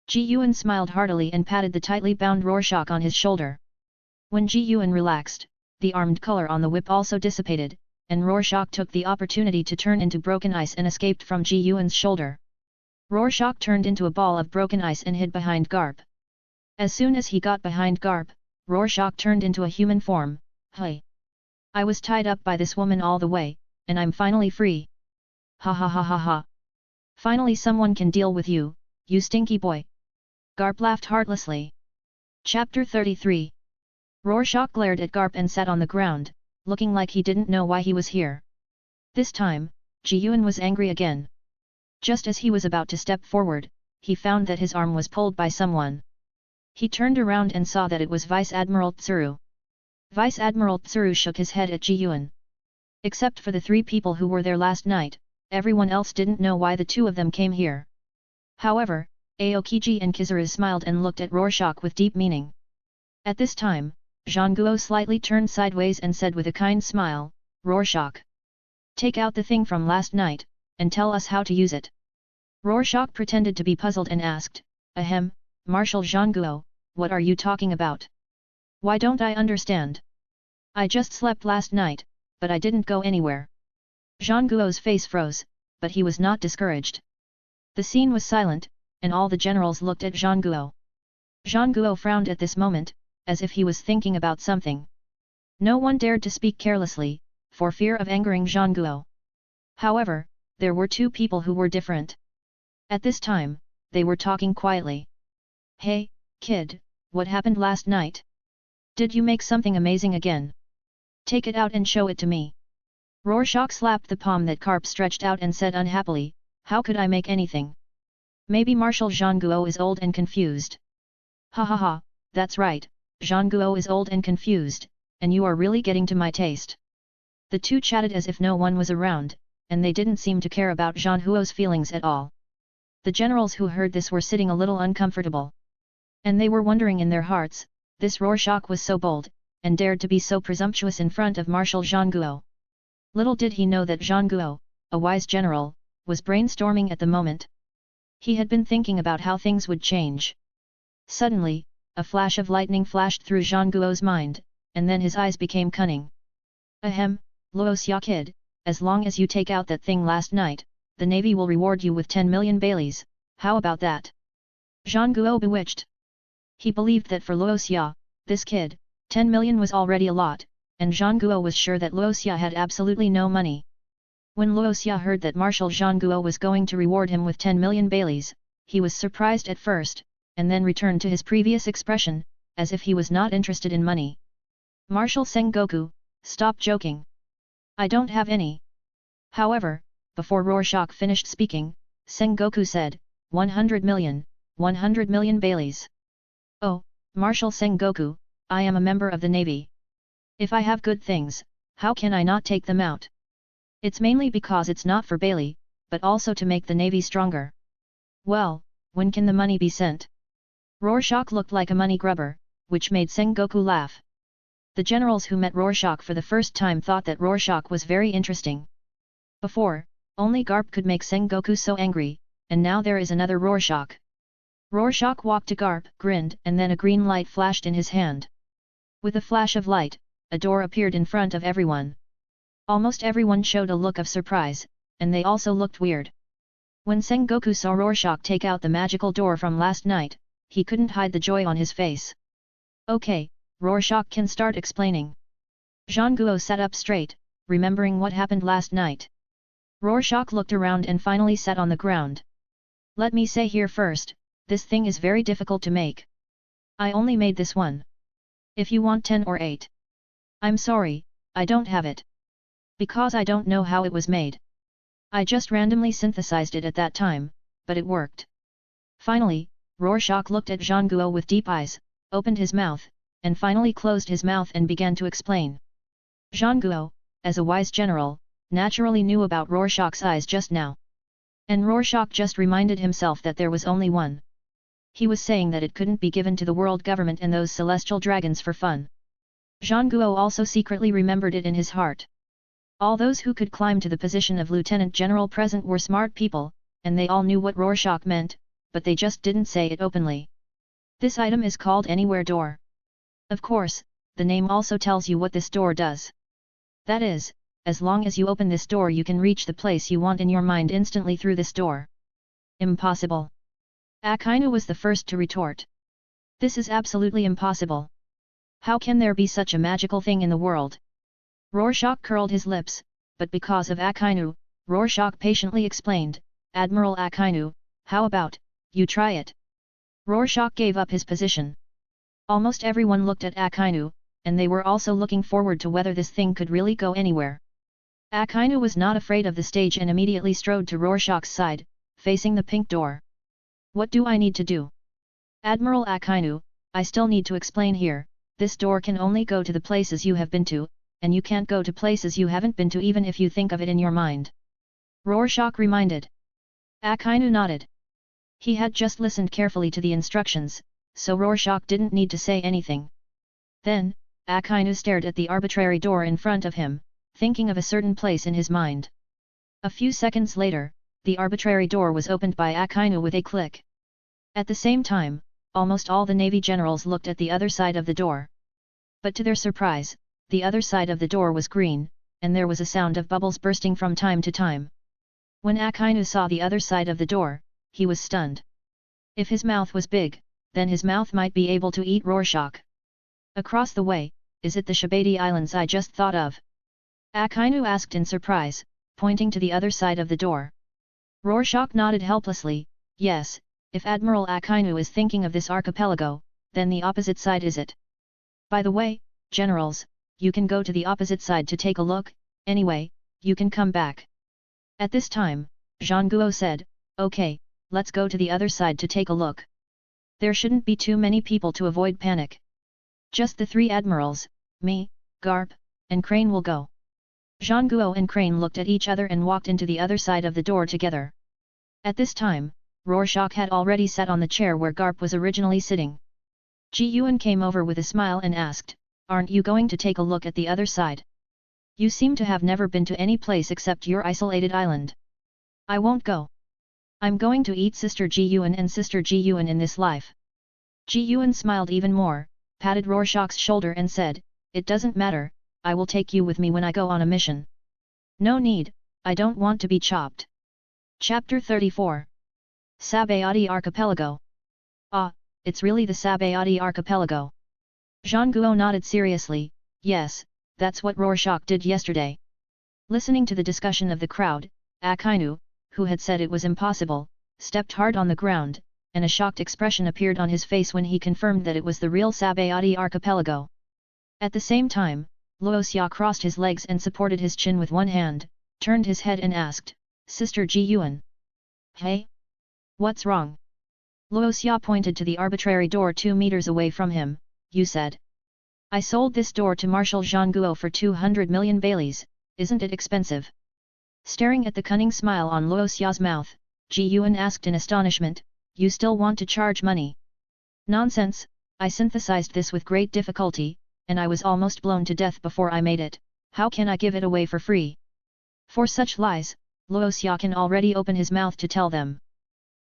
Ji Yuan smiled heartily and patted the tightly bound Rorschach on his shoulder. When Ji Yuan relaxed, the armed color on the whip also dissipated, and Rorschach took the opportunity to turn into broken ice and escaped from Ji Yuan's shoulder. Rorschach turned into a ball of broken ice and hid behind Garp. As soon as he got behind Garp, Rorschach turned into a human form. "Hey! I was tied up by this woman all the way, and I'm finally free. Ha ha ha ha ha! Finally someone can deal with you, you stinky boy!" Garp laughed heartlessly. Chapter 33. Rorschach glared at Garp and sat on the ground, looking like he didn't know why he was here. This time, Ji Yuan was angry again. Just as he was about to step forward, he found that his arm was pulled by someone. He turned around and saw that it was Vice Admiral Tsuru. Vice Admiral Tsuru shook his head at Ji Yuan. Except for the 3 people who were there last night, everyone else didn't know why the 2 of them came here. However, Aokiji and Kizaru smiled and looked at Rorschach with deep meaning. At this time, Zhangguo slightly turned sideways and said with a kind smile, "Rorschach, take out the thing from last night, and tell us how to use it." Rorschach pretended to be puzzled and asked, "Ahem, Marshal Zhangguo, what are you talking about? Why don't I understand? I just slept last night, but I didn't go anywhere." Zhangguo's face froze, but he was not discouraged. The scene was silent, and all the generals looked at Zhangguo. Zhangguo frowned at this moment, as if he was thinking about something. No one dared to speak carelessly, for fear of angering Zhangguo. However, there were 2 people who were different. At this time, they were talking quietly. "Hey, kid, what happened last night? Did you make something amazing again? Take it out and show it to me." Rorschach slapped the palm that Garp stretched out and said unhappily, "How could I make anything? Maybe Marshal Zhangguo is old and confused." "Ha ha ha, that's right, Zhangguo is old and confused, and you are really getting to my taste." The 2 chatted as if no one was around, and they didn't seem to care about Zhang Huo's feelings at all. The generals who heard this were sitting a little uncomfortable. And they were wondering in their hearts, this Rorschach was so bold, and dared to be so presumptuous in front of Marshal Zhang Guo. Little did he know that Zhang Guo, a wise general, was brainstorming at the moment. He had been thinking about how things would change. Suddenly, a flash of lightning flashed through Zhang Guo's mind, and then his eyes became cunning. Ahem, Luo Xia kid, as long as you take out that thing last night, the navy will reward you with 10 million baileys, how about that? Zhang Guo bewitched. He believed that for Luo Xia, this kid, 10 million was already a lot, and Zhang Guo was sure that Luo Xia had absolutely no money. When Luo Xia heard that Marshal Zhang Guo was going to reward him with 10 million baileys, he was surprised at first, and then returned to his previous expression, as if he was not interested in money. Marshal Sengoku, stop joking. I don't have any. However, before Rorschach finished speaking, Sengoku said, 100 million baileys. Oh, Marshal Sengoku, I am a member of the Navy. If I have good things, how can I not take them out? It's mainly because it's not for bailey, but also to make the Navy stronger. Well, when can the money be sent? Rorschach looked like a money grubber, which made Sengoku laugh. The generals who met Rorschach for the first time thought that Rorschach was very interesting. Before, only Garp could make Sengoku so angry, and now there is another Rorschach. Rorschach walked to Garp, grinned, and then a green light flashed in his hand. With a flash of light, a door appeared in front of everyone. Almost everyone showed a look of surprise, and they also looked weird. When Sengoku saw Rorschach take out the magical door from last night, he couldn't hide the joy on his face. Okay, Rorschach can start explaining. Zhang Guo sat up straight, remembering what happened last night. Rorschach looked around and finally sat on the ground. Let me say here first, this thing is very difficult to make. I only made this one. If you want 10 or 8. I'm sorry, I don't have it. Because I don't know how it was made. I just randomly synthesized it at that time, but it worked. Finally, Rorschach looked at Zhang Guo with deep eyes, opened his mouth, and finally closed his mouth and began to explain. Zhang Guo, as a wise general, naturally knew about Rorschach's eyes just now. And Rorschach just reminded himself that there was only one. He was saying that it couldn't be given to the world government and those celestial dragons for fun. Zhang Guo also secretly remembered it in his heart. All those who could climb to the position of lieutenant general present were smart people, and they all knew what Rorschach meant, but they just didn't say it openly. This item is called Anywhere Door. Of course, the name also tells you what this door does. That is, as long as you open this door you can reach the place you want in your mind instantly through this door. Impossible. Akainu was the first to retort. This is absolutely impossible. How can there be such a magical thing in the world? Rorschach curled his lips, but because of Akainu, Rorschach patiently explained, Admiral Akainu, how about, you try it? Rorschach gave up his position. Almost everyone looked at Akainu, and they were also looking forward to whether this thing could really go anywhere. Akainu was not afraid of the stage and immediately strode to Rorschach's side, facing the pink door. What do I need to do? Admiral Akainu, I still need to explain here, this door can only go to the places you have been to, and you can't go to places you haven't been to even if you think of it in your mind. Rorschach reminded. Akainu nodded. He had just listened carefully to the instructions, so Rorschach didn't need to say anything. Then, Akainu stared at the arbitrary door in front of him, thinking of a certain place in his mind. A few seconds later, the arbitrary door was opened by Akainu with a click. At the same time, almost all the Navy generals looked at the other side of the door. But to their surprise, the other side of the door was green, and there was a sound of bubbles bursting from time to time. When Akainu saw the other side of the door, he was stunned. If his mouth was big, then his mouth might be able to eat Rorschach. Across the way, is it the Shabady Islands I just thought of? Akainu asked in surprise, pointing to the other side of the door. Rorschach nodded helplessly, yes, if Admiral Akainu is thinking of this archipelago, then the opposite side is it. By the way, generals, you can go to the opposite side to take a look, anyway, you can come back. At this time, Zhang Guo said, okay, let's go to the other side to take a look. There shouldn't be too many people to avoid panic. Just the 3 admirals, me, Garp, and Crane will go. Zhang Guo and Crane looked at each other and walked into the other side of the door together. At this time, Rorschach had already sat on the chair where Garp was originally sitting. Ji Yuan came over with a smile and asked, "Aren't you going to take a look at the other side? You seem to have never been to any place except your isolated island." "I won't go. I'm going to eat Sister Ji Yuan and Sister Ji Yuan in this life." Ji Yuan smiled even more, patted Rorschach's shoulder and said, "It doesn't matter, I will take you with me when I go on a mission." "No need, I don't want to be chopped." Chapter 34. Sabayati Archipelago. "Ah, it's really the Sabayati Archipelago." Zhang Guo nodded seriously, "Yes, that's what Rorschach did yesterday." Listening to the discussion of the crowd, Akainu, who had said it was impossible, stepped hard on the ground, and a shocked expression appeared on his face when he confirmed that it was the real Sabayati Archipelago. At the same time, Luoxia crossed his legs and supported his chin with one hand, turned his head and asked, "Sister Ji Yuan. Hey? What's wrong?" Luoxia pointed to the arbitrary door 2 meters away from him. "You said. I sold this door to Marshal Zhang Guo for 200 million baileys, isn't it expensive?" Staring at the cunning smile on Luoxia's mouth, Ji Yuan asked in astonishment, "You still want to charge money?" "Nonsense, I synthesized this with great difficulty, and I was almost blown to death before I made it, how can I give it away for free?" For such lies, Luoxia can already open his mouth to tell them.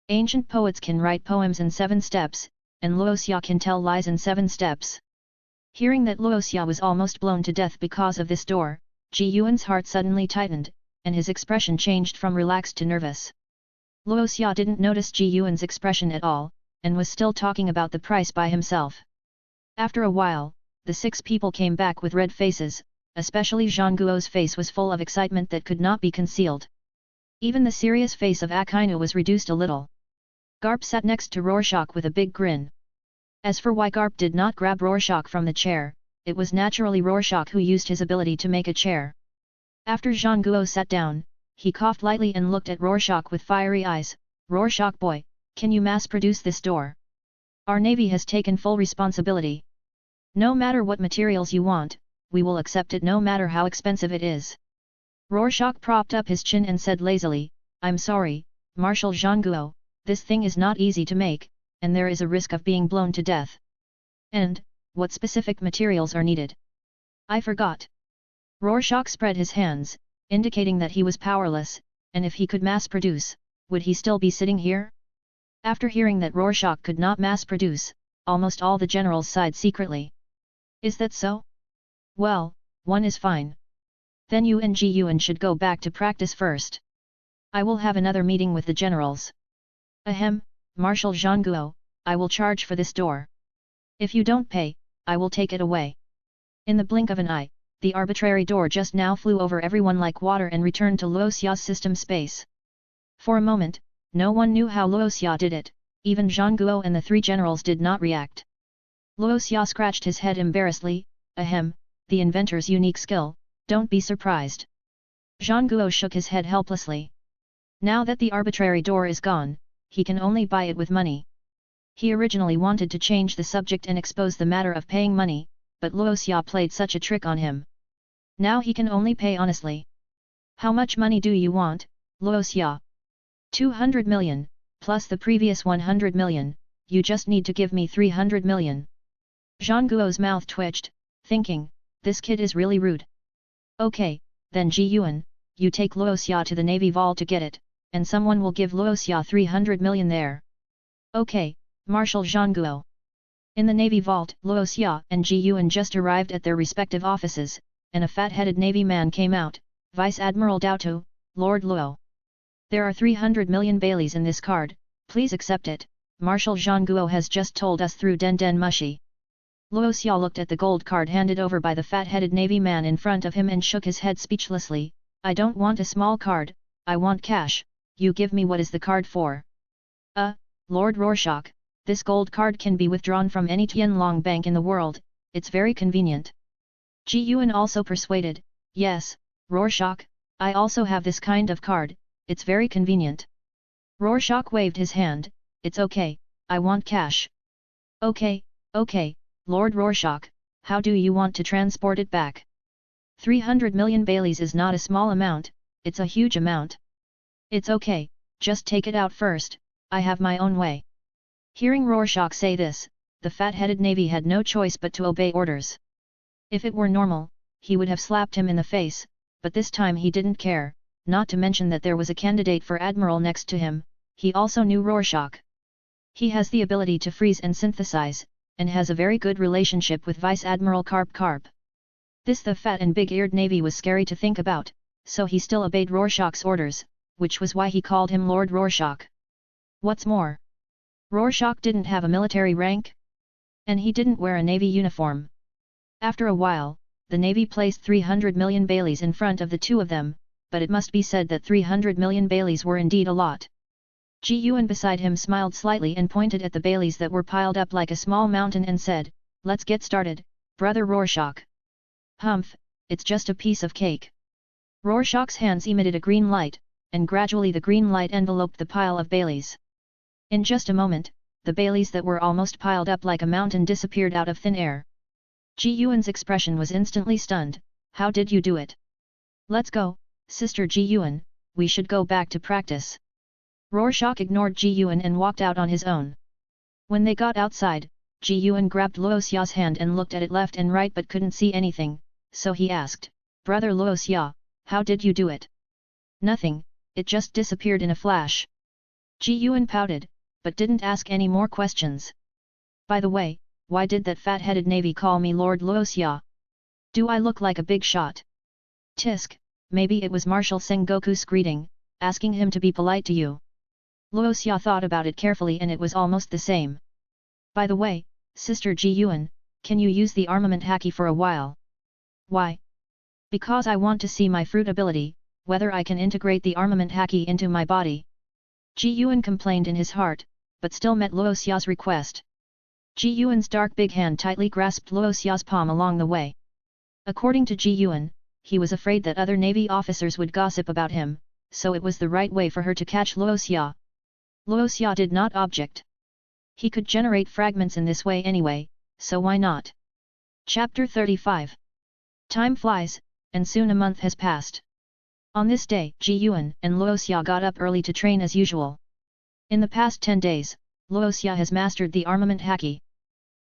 Ancient poets can write poems in 7 steps, and Luoxia can tell lies in 7 steps. Hearing that Luoxia was almost blown to death because of this door, Ji Yuan's heart suddenly tightened, and his expression changed from relaxed to nervous. Luoxia didn't notice Ji Yuan's expression at all, and was still talking about the price by himself. After a while, the 6 people came back with red faces, especially Zhang Guo's face was full of excitement that could not be concealed. Even the serious face of Akainu was reduced a little. Garp sat next to Rorschach with a big grin. As for why Garp did not grab Rorschach from the chair, it was naturally Rorschach who used his ability to make a chair. After Zhang Guo sat down, he coughed lightly and looked at Rorschach with fiery eyes. "Rorschach boy, can you mass-produce this door? Our navy has taken full responsibility. No matter what materials you want, we will accept it no matter how expensive it is." Rorschach propped up his chin and said lazily, "I'm sorry, Marshal Zhang Guo, this thing is not easy to make, and there is a risk of being blown to death." "And, what specific materials are needed?" "I forgot." Rorschach spread his hands, indicating that he was powerless, and if he could mass-produce, would he still be sitting here? After hearing that Rorschach could not mass-produce, almost all the generals sighed secretly. "Is that so? Well, one is fine. Then you and Ji Yuan should go back to practice first. I will have another meeting with the generals." "Ahem, Marshal Zhang Guo, I will charge for this door. If you don't pay, I will take it away." In the blink of an eye, the arbitrary door just now flew over everyone like water and returned to Luoxia's system space. For a moment, no one knew how Luoxia did it, even Zhang Guo and the 3 generals did not react. Luoxia scratched his head embarrassedly, "Ahem, the inventor's unique skill, don't be surprised." Zhang Guo shook his head helplessly. Now that the arbitrary door is gone, he can only buy it with money. He originally wanted to change the subject and expose the matter of paying money, but Luoxia played such a trick on him. Now he can only pay honestly. "How much money do you want, Luoxia?" 200 million, plus the previous 100 million, you just need to give me 300 million. Zhang Guo's mouth twitched, thinking, this kid is really rude. "Okay, then Ji Yuan, you take Luoxia to the Navy Vault to get it, and someone will give Luoxia 300 million there." "Okay, Marshal Zhang Guo." In the Navy Vault, Luoxia and Ji Yuan just arrived at their respective offices, and a fat-headed Navy man came out, "Vice Admiral Daotou, Lord Luo. There are 300 million baileys in this card, please accept it, Marshal Zhang Guo has just told us through Den Den Mushi." Luoxia looked at the gold card handed over by the fat-headed Navy man in front of him and shook his head speechlessly. "I don't want a small card, I want cash, you give me what is the card for." Lord Rorschach, this gold card can be withdrawn from any Tianlong bank in the world, it's very convenient." Ji Yuan also persuaded, "Yes, Rorschach, I also have this kind of card, it's very convenient." Rorschach waved his hand, "It's okay, I want cash." Okay, Lord Rorschach, how do you want to transport it back?" 300 million Baileys is not a small amount, it's a huge amount. It's okay, just take it out first, I have my own way. Hearing Rorschach say this, the fat-headed navy had no choice but to obey orders. If it were normal, he would have slapped him in the face, but this time he didn't care, not to mention that there was a candidate for admiral next to him. He also knew Rorschach. He has the ability to freeze and synthesize, and has a very good relationship with Vice Admiral Karp. This the fat and big-eared navy was scary to think about, so he still obeyed Rorschach's orders, which was why he called him Lord Rorschach. What's more, Rorschach didn't have a military rank, and he didn't wear a navy uniform. After a while, the navy placed 300 million Baileys in front of the two of them, but it must be said that 300 million Baileys were indeed a lot. Ji Yuan beside him smiled slightly and pointed at the Baileys that were piled up like a small mountain and said, "Let's get started, brother Rorschach." "Humph, it's just a piece of cake." Rorschach's hands emitted a green light, and gradually the green light enveloped the pile of Baileys. In just a moment, the Baileys that were almost piled up like a mountain disappeared out of thin air. Ji Yuan's expression was instantly stunned. "How did you do it?" "Let's go, Sister Ji Yuan, we should go back to practice." Rorschach ignored Ji Yuan and walked out on his own. When they got outside, Ji Yuan grabbed Luoxia's hand and looked at it left and right but couldn't see anything, so he asked, "Brother Luoxia, how did you do it?" "Nothing, it just disappeared in a flash." Ji Yuan pouted, but didn't ask any more questions. "By the way, why did that fat-headed navy call me Lord Luoxia? Do I look like a big shot?" "Tisk, maybe it was Marshal Sengoku's greeting, asking him to be polite to you." Luoxia thought about it carefully and it was almost the same. "By the way, Sister Ji Yuan, can you use the armament haki for a while?" "Why?" "Because I want to see my fruit ability, whether I can integrate the armament haki into my body." Ji Yuan complained in his heart, but still met Luoxia's request. Ji Yuan's dark big hand tightly grasped Luoxia's palm along the way. According to Ji Yuan, he was afraid that other navy officers would gossip about him, so it was the right way for her to catch Luoxia. Luoxia did not object. He could generate fragments in this way anyway, so why not? Chapter 35. Time flies, and soon a month has passed. On this day, Ji Yuan and Luoxia got up early to train as usual. In the past 10 days, Luoxia has mastered the armament haki.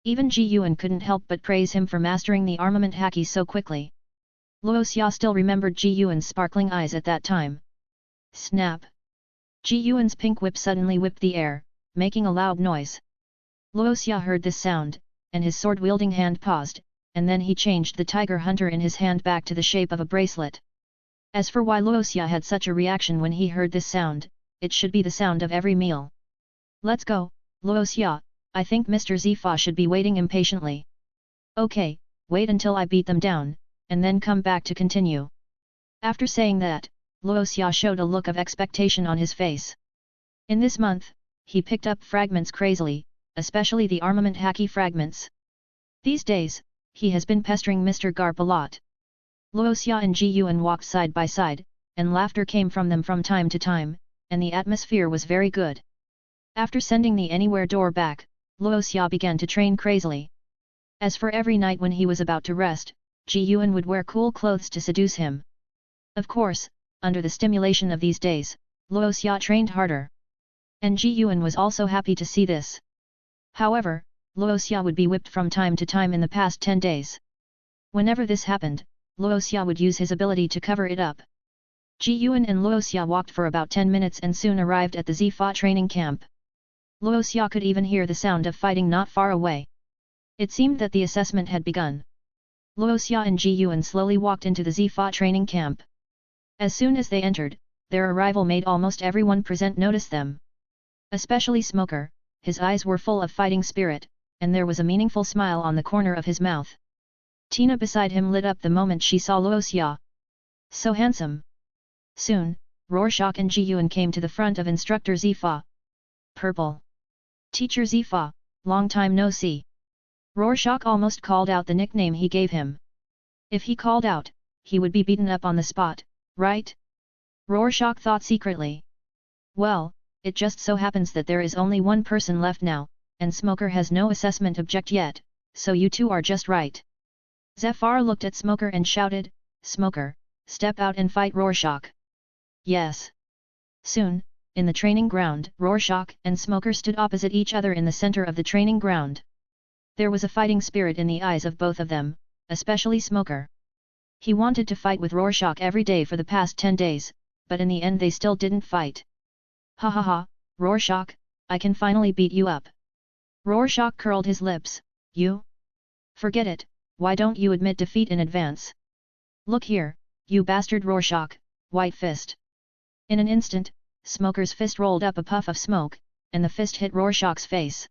Even Ji Yuan couldn't help but praise him for mastering the armament haki so quickly. Luoxia still remembered Ji Yuan's sparkling eyes at that time. Snap! Ji Yuan's pink whip suddenly whipped the air, making a loud noise. Luoxia heard this sound, and his sword-wielding hand paused, and then he changed the tiger hunter in his hand back to the shape of a bracelet. As for why Luoxia had such a reaction when he heard this sound, it should be the sound of every meal. "Let's go, Luoxia, I think Mr. Zifa should be waiting impatiently." "Okay, wait until I beat them down, and then come back to continue." After saying that, Luoxia showed a look of expectation on his face. In this month, he picked up fragments crazily, especially the armament haki fragments. These days, he has been pestering Mr. Garp a lot. Luoxia and Ji Yuan walked side by side, and laughter came from them from time to time, and the atmosphere was very good. After sending the anywhere door back, Luoxia began to train crazily. As for every night when he was about to rest, Ji Yuan would wear cool clothes to seduce him. Of course, under the stimulation of these days, Luoxia trained harder. And Ji Yuan was also happy to see this. However, Luoxia would be whipped from time to time in the past 10 days. Whenever this happened, Luoxia would use his ability to cover it up. Ji Yuan and Luoxia walked for about 10 minutes and soon arrived at the Zifa training camp. Luoxia could even hear the sound of fighting not far away. It seemed that the assessment had begun. Luoxia and Ji Yuan slowly walked into the Zifa training camp. As soon as they entered, their arrival made almost everyone present notice them. Especially Smoker, his eyes were full of fighting spirit, and there was a meaningful smile on the corner of his mouth. Tina beside him lit up the moment she saw Luoxia. So handsome! Soon, Rorschach and Ji Yuan came to the front of Instructor Zifa. Purple. Teacher Zifa, long time no see. Rorschach almost called out the nickname he gave him. If he called out, he would be beaten up on the spot, right? Rorschach thought secretly. Well, it just so happens that there is only one person left now, and Smoker has no assessment object yet, so you two are just right. Zephyr looked at Smoker and shouted, Smoker, step out and fight Rorschach. Yes. Soon, in the training ground, Rorschach and Smoker stood opposite each other in the center of the training ground. There was a fighting spirit in the eyes of both of them, especially Smoker. He wanted to fight with Rorschach every day for the past 10 days, but in the end they still didn't fight. Ha ha ha, Rorschach, I can finally beat you up. Rorschach curled his lips. You? Forget it, why don't you admit defeat in advance? Look here, you bastard Rorschach, white fist. In an instant, Smoker's fist rolled up a puff of smoke, and the fist hit Rorschach's face.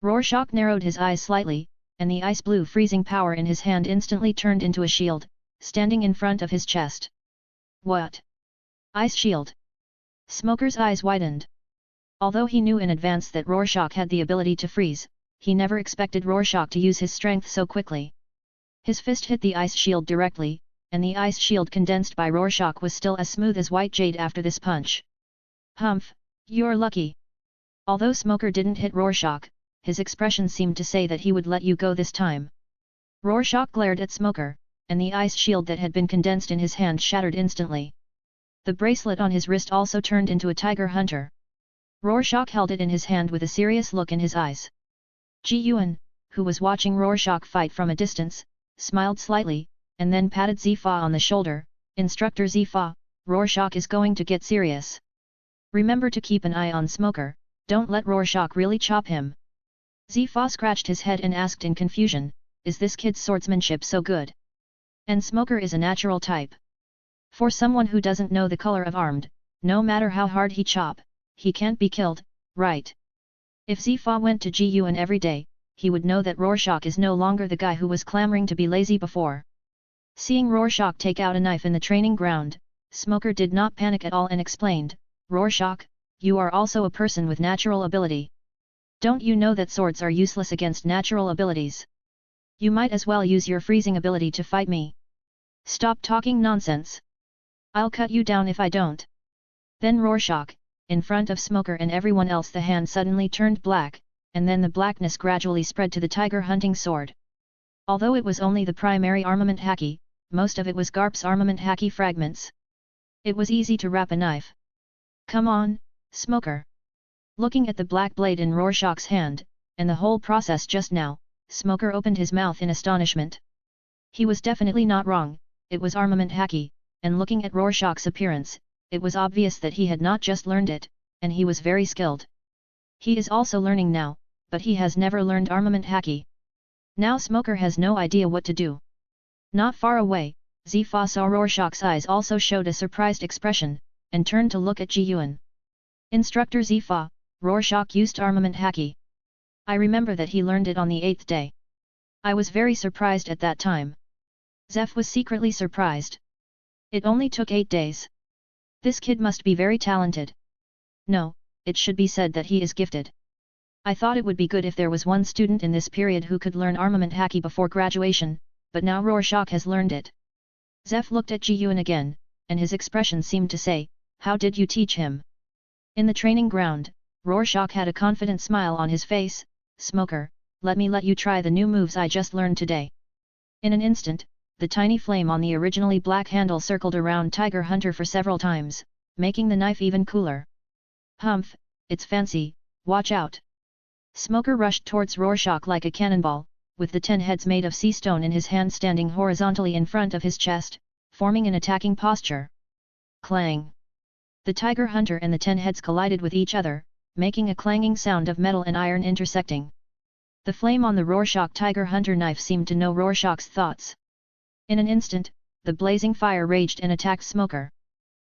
Rorschach narrowed his eyes slightly, and the ice blue freezing power in his hand instantly turned into a shield, standing in front of his chest. What? Ice shield? Smoker's eyes widened. Although he knew in advance that Rorschach had the ability to freeze, he never expected Rorschach to use his strength so quickly. His fist hit the ice shield directly, and the ice shield condensed by Rorschach was still as smooth as white jade after this punch. Humph, you're lucky. Although Smoker didn't hit Rorschach, his expression seemed to say that he would let you go this time. Rorschach glared at Smoker, and the ice shield that had been condensed in his hand shattered instantly. The bracelet on his wrist also turned into a tiger hunter. Rorschach held it in his hand with a serious look in his eyes. Ji Yuan, who was watching Rorschach fight from a distance, smiled slightly, and then patted Zifa on the shoulder. Instructor Zifa, Rorschach is going to get serious. Remember to keep an eye on Smoker, don't let Rorschach really chop him. Zifa scratched his head and asked in confusion, is this kid's swordsmanship so good? And Smoker is a natural type. For someone who doesn't know the color of armed, no matter how hard he chop, he can't be killed, right? If Zifa went to Ji Yuan every day, he would know that Rorschach is no longer the guy who was clamoring to be lazy before. Seeing Rorschach take out a knife in the training ground, Smoker did not panic at all and explained, Rorschach, you are also a person with natural ability. Don't you know that swords are useless against natural abilities? You might as well use your freezing ability to fight me. Stop talking nonsense. I'll cut you down if I don't. Then Rorschach, in front of Smoker and everyone else, the hand suddenly turned black, and then the blackness gradually spread to the tiger hunting sword. Although it was only the primary armament haki, most of it was Garp's armament haki fragments. It was easy to wrap a knife. Come on, Smoker. Looking at the black blade in Rorschach's hand, and the whole process just now, Smoker opened his mouth in astonishment. He was definitely not wrong, it was armament haki, and looking at Rorschach's appearance, it was obvious that he had not just learned it, and he was very skilled. He is also learning now, but he has never learned armament haki. Now Smoker has no idea what to do. Not far away, Zifa saw Rorschach's eyes also showed a surprised expression, and turned to look at Ji Yuan. Instructor Zifa, Rorschach used armament haki. I remember that he learned it on the 8th day. I was very surprised at that time. Zeph was secretly surprised. It only took 8 days. This kid must be very talented. No, it should be said that he is gifted. I thought it would be good if there was one student in this period who could learn armament haki before graduation, but now Rorschach has learned it. Zeph looked at Ji Yuan again, and his expression seemed to say, how did you teach him? In the training ground, Rorschach had a confident smile on his face. Smoker, let me let you try the new moves I just learned today. In an instant, the tiny flame on the originally black handle circled around Tiger Hunter for several times, making the knife even cooler. Humph, it's fancy, watch out. Smoker rushed towards Rorschach like a cannonball, with the 10 heads made of sea stone in his hand standing horizontally in front of his chest, forming an attacking posture. Clang! The Tiger Hunter and the 10 heads collided with each other, making a clanging sound of metal and iron intersecting. The flame on the Rorschach Tiger Hunter knife seemed to know Rorschach's thoughts. In an instant, the blazing fire raged and attacked Smoker.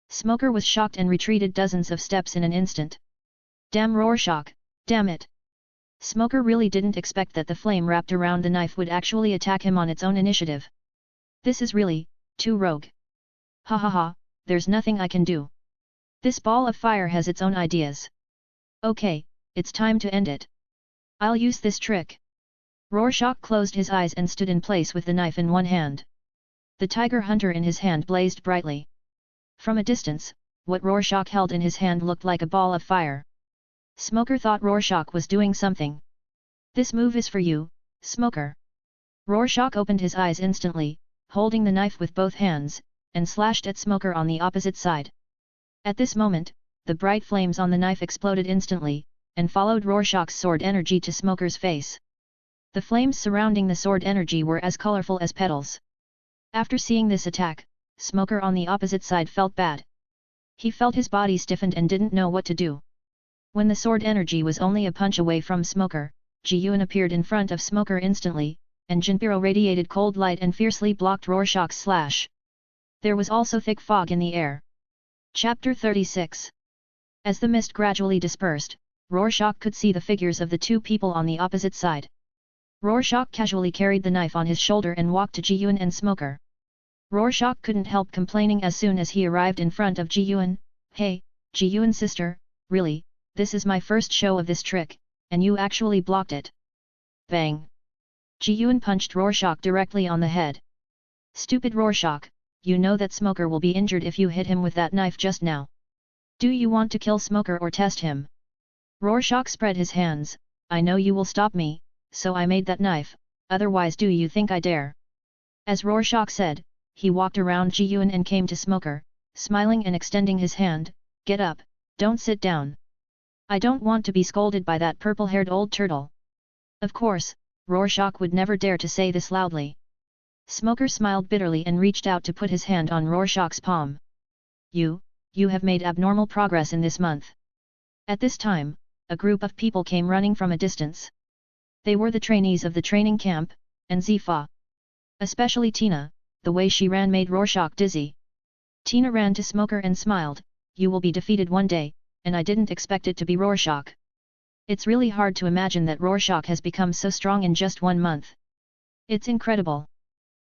Smoker was shocked and retreated dozens of steps in an instant. Damn Rorschach, damn it! Smoker really didn't expect that the flame wrapped around the knife would actually attack him on its own initiative. This is really, too rogue. Ha ha ha, there's nothing I can do. This ball of fire has its own ideas. Okay, it's time to end it. I'll use this trick. Rorschach closed his eyes and stood in place with the knife in one hand. The Tiger Hunter in his hand blazed brightly. From a distance, what Rorschach held in his hand looked like a ball of fire. Smoker thought Rorschach was doing something. This move is for you, Smoker. Rorschach opened his eyes instantly, holding the knife with both hands, and slashed at Smoker on the opposite side. At this moment, the bright flames on the knife exploded instantly, and followed Rorschach's sword energy to Smoker's face. The flames surrounding the sword energy were as colorful as petals. After seeing this attack, Smoker on the opposite side felt bad. He felt his body stiffened and didn't know what to do. When the sword energy was only a punch away from Smoker, Ji-Yuan appeared in front of Smoker instantly, and Junpiro radiated cold light and fiercely blocked Rorschach's slash. There was also thick fog in the air. Chapter 36. As the mist gradually dispersed, Rorschach could see the figures of the two people on the opposite side. Rorschach casually carried the knife on his shoulder and walked to Ji-Yuan and Smoker. Rorschach couldn't help complaining as soon as he arrived in front of Ji-Yuan. "Hey, Ji-Yuan sister, really, this is my first show of this trick, and you actually blocked it." Bang! Ji-Yuan punched Rorschach directly on the head. "Stupid Rorschach, you know that Smoker will be injured if you hit him with that knife just now. Do you want to kill Smoker or test him?" Rorschach spread his hands. "I know you will stop me, so I made that knife, otherwise do you think I dare?" As Rorschach said, he walked around Ji-Yuan and came to Smoker, smiling and extending his hand. "Get up, don't sit down. I don't want to be scolded by that purple-haired old turtle." Of course, Rorschach would never dare to say this loudly. Smoker smiled bitterly and reached out to put his hand on Rorschach's palm. You have made abnormal progress in this month." At this time, a group of people came running from a distance. They were the trainees of the training camp, and Zifa. Especially Tina, the way she ran made Rorschach dizzy. Tina ran to Smoker and smiled, "You will be defeated one day, and I didn't expect it to be Rorschach. It's really hard to imagine that Rorschach has become so strong in just 1 month. It's incredible."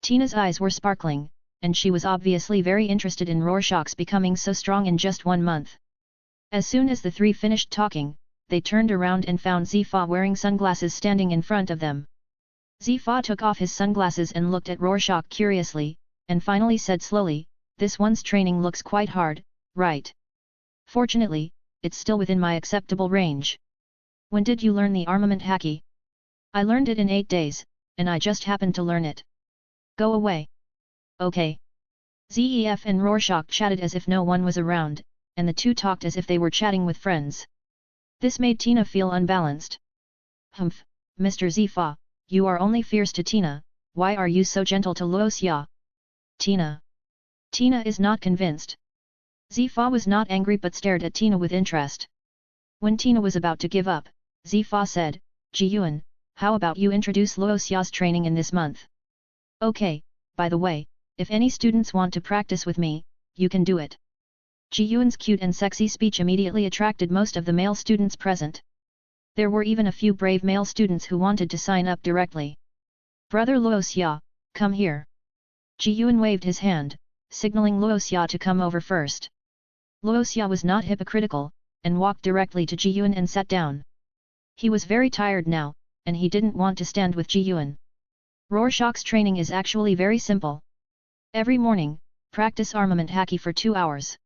Tina's eyes were sparkling, and she was obviously very interested in Rorschach's becoming so strong in just 1 month. As soon as the three finished talking, they turned around and found Zifa wearing sunglasses standing in front of them. Zifa took off his sunglasses and looked at Rorschach curiously, and finally said slowly, "This one's training looks quite hard, right? Fortunately, it's still within my acceptable range. When did you learn the armament haki?" "I learned it in 8 days, and I just happened to learn it." "Go away." "Okay." Zef and Rorschach chatted as if no one was around, and the two talked as if they were chatting with friends. This made Tina feel unbalanced. "Humph, Mr. Zifa, you are only fierce to Tina, why are you so gentle to Luoxia?" "Tina." Tina is not convinced. Zifa was not angry but stared at Tina with interest. When Tina was about to give up, Zifa said, "Ji-Yuan, how about you introduce Luoxia's training in this month?" "Okay, by the way, if any students want to practice with me, you can do it." Ji-Yuan's cute and sexy speech immediately attracted most of the male students present. There were even a few brave male students who wanted to sign up directly. "Brother Luoxia, come here." Ji-Yuan waved his hand, signaling Luoxia to come over first. Luoxia was not hypocritical, and walked directly to Ji-Yuan and sat down. He was very tired now, and he didn't want to stand with Ji-Yuan. Rorschach's training is actually very simple. Every morning, practice armament haki for 2 hours.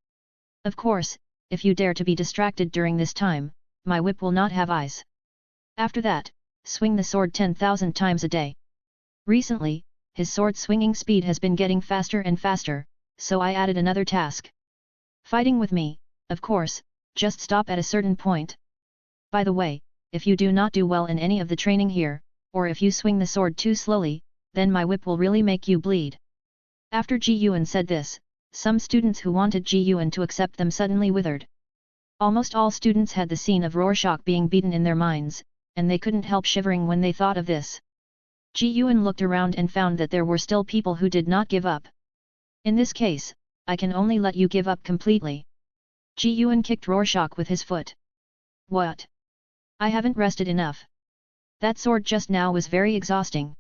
Of course, if you dare to be distracted during this time, my whip will not have eyes. After that, swing the sword 10,000 times a day. Recently, his sword swinging speed has been getting faster and faster, so I added another task. Fighting with me, of course, just stop at a certain point. By the way, if you do not do well in any of the training here, or if you swing the sword too slowly, then my whip will really make you bleed." After Ji-Yuan said this, some students who wanted Ji-Yuan to accept them suddenly withered. Almost all students had the scene of Rorschach being beaten in their minds, and they couldn't help shivering when they thought of this. Ji-Yuan looked around and found that there were still people who did not give up. "In this case, I can only let you give up completely." Ji-Yuan kicked Rorschach with his foot. "What? I haven't rested enough. That sword just now was very exhausting."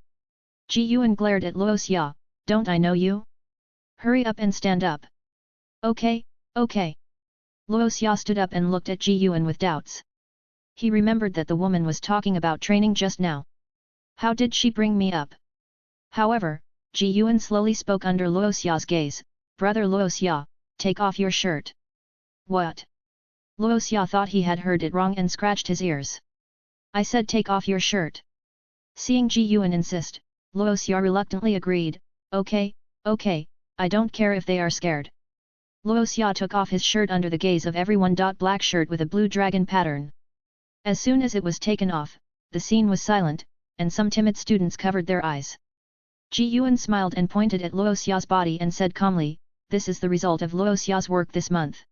Ji-Yuan glared at Luoxia, "Don't I know you? Hurry up and stand up." "Okay, okay." Luoxia stood up and looked at Ji-Yuan with doubts. He remembered that the woman was talking about training just now. How did she bring me up? However, Ji-Yuan slowly spoke under Luoxia's gaze, "Brother Luoxia, take off your shirt." "What?" Luoxia thought he had heard it wrong and scratched his ears. "I said take off your shirt." Seeing Ji-Yuan insist, Luoxia reluctantly agreed, Okay, okay, I don't care if they are scared. Luo Xia took off his shirt under the gaze of everyone. Black shirt with a blue dragon pattern. As soon as it was taken off, the scene was silent, and some timid students covered their eyes. Ji Yuan smiled and pointed at Luo Xia's body and said calmly, "This is the result of Luo Xia's work this month.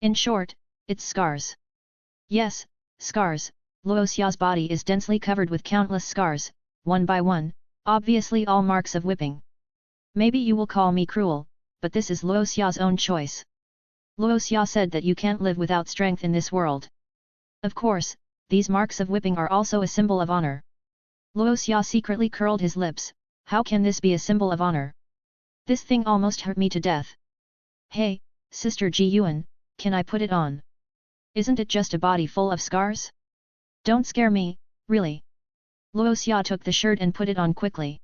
In short, it's scars." Yes, scars. Luo Xia's body is densely covered with countless scars, one by one, obviously all marks of whipping. Maybe you will call me cruel, but this is Luo Xia's own choice. Luo Xia said that you can't live without strength in this world. Of course, these marks of whipping are also a symbol of honor. Luo Xia secretly curled his lips. How can this be a symbol of honor? This thing almost hurt me to death. Hey, Sister Ji Yuan, can I put it on? Isn't it just a body full of scars? Don't scare me, really. Luo Xia took the shirt and put it on quickly.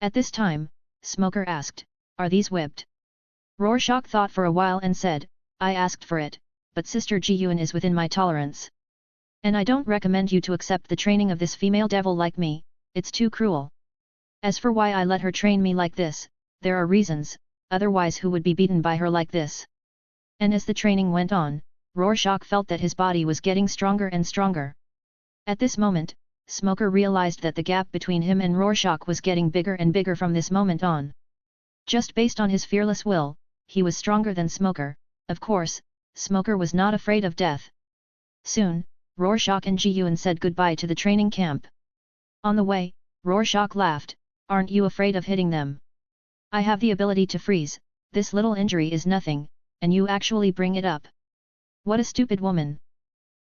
At this time, Smoker asked, "Are these whipped?" Rorschach thought for a while and said, "I asked for it, but Sister Ji Yuan is within my tolerance. And I don't recommend you to accept the training of this female devil like me, it's too cruel. As for why I let her train me like this, there are reasons, otherwise who would be beaten by her like this?" And as the training went on, Rorschach felt that his body was getting stronger and stronger. At this moment, Smoker realized that the gap between him and Rorschach was getting bigger and bigger from this moment on. Just based on his fearless will, he was stronger than Smoker. Of course, Smoker was not afraid of death. Soon, Rorschach and Ji Yuan said goodbye to the training camp. On the way, Rorschach laughed, "Aren't you afraid of hitting them? I have the ability to freeze, this little injury is nothing, and you actually bring it up. What a stupid woman!"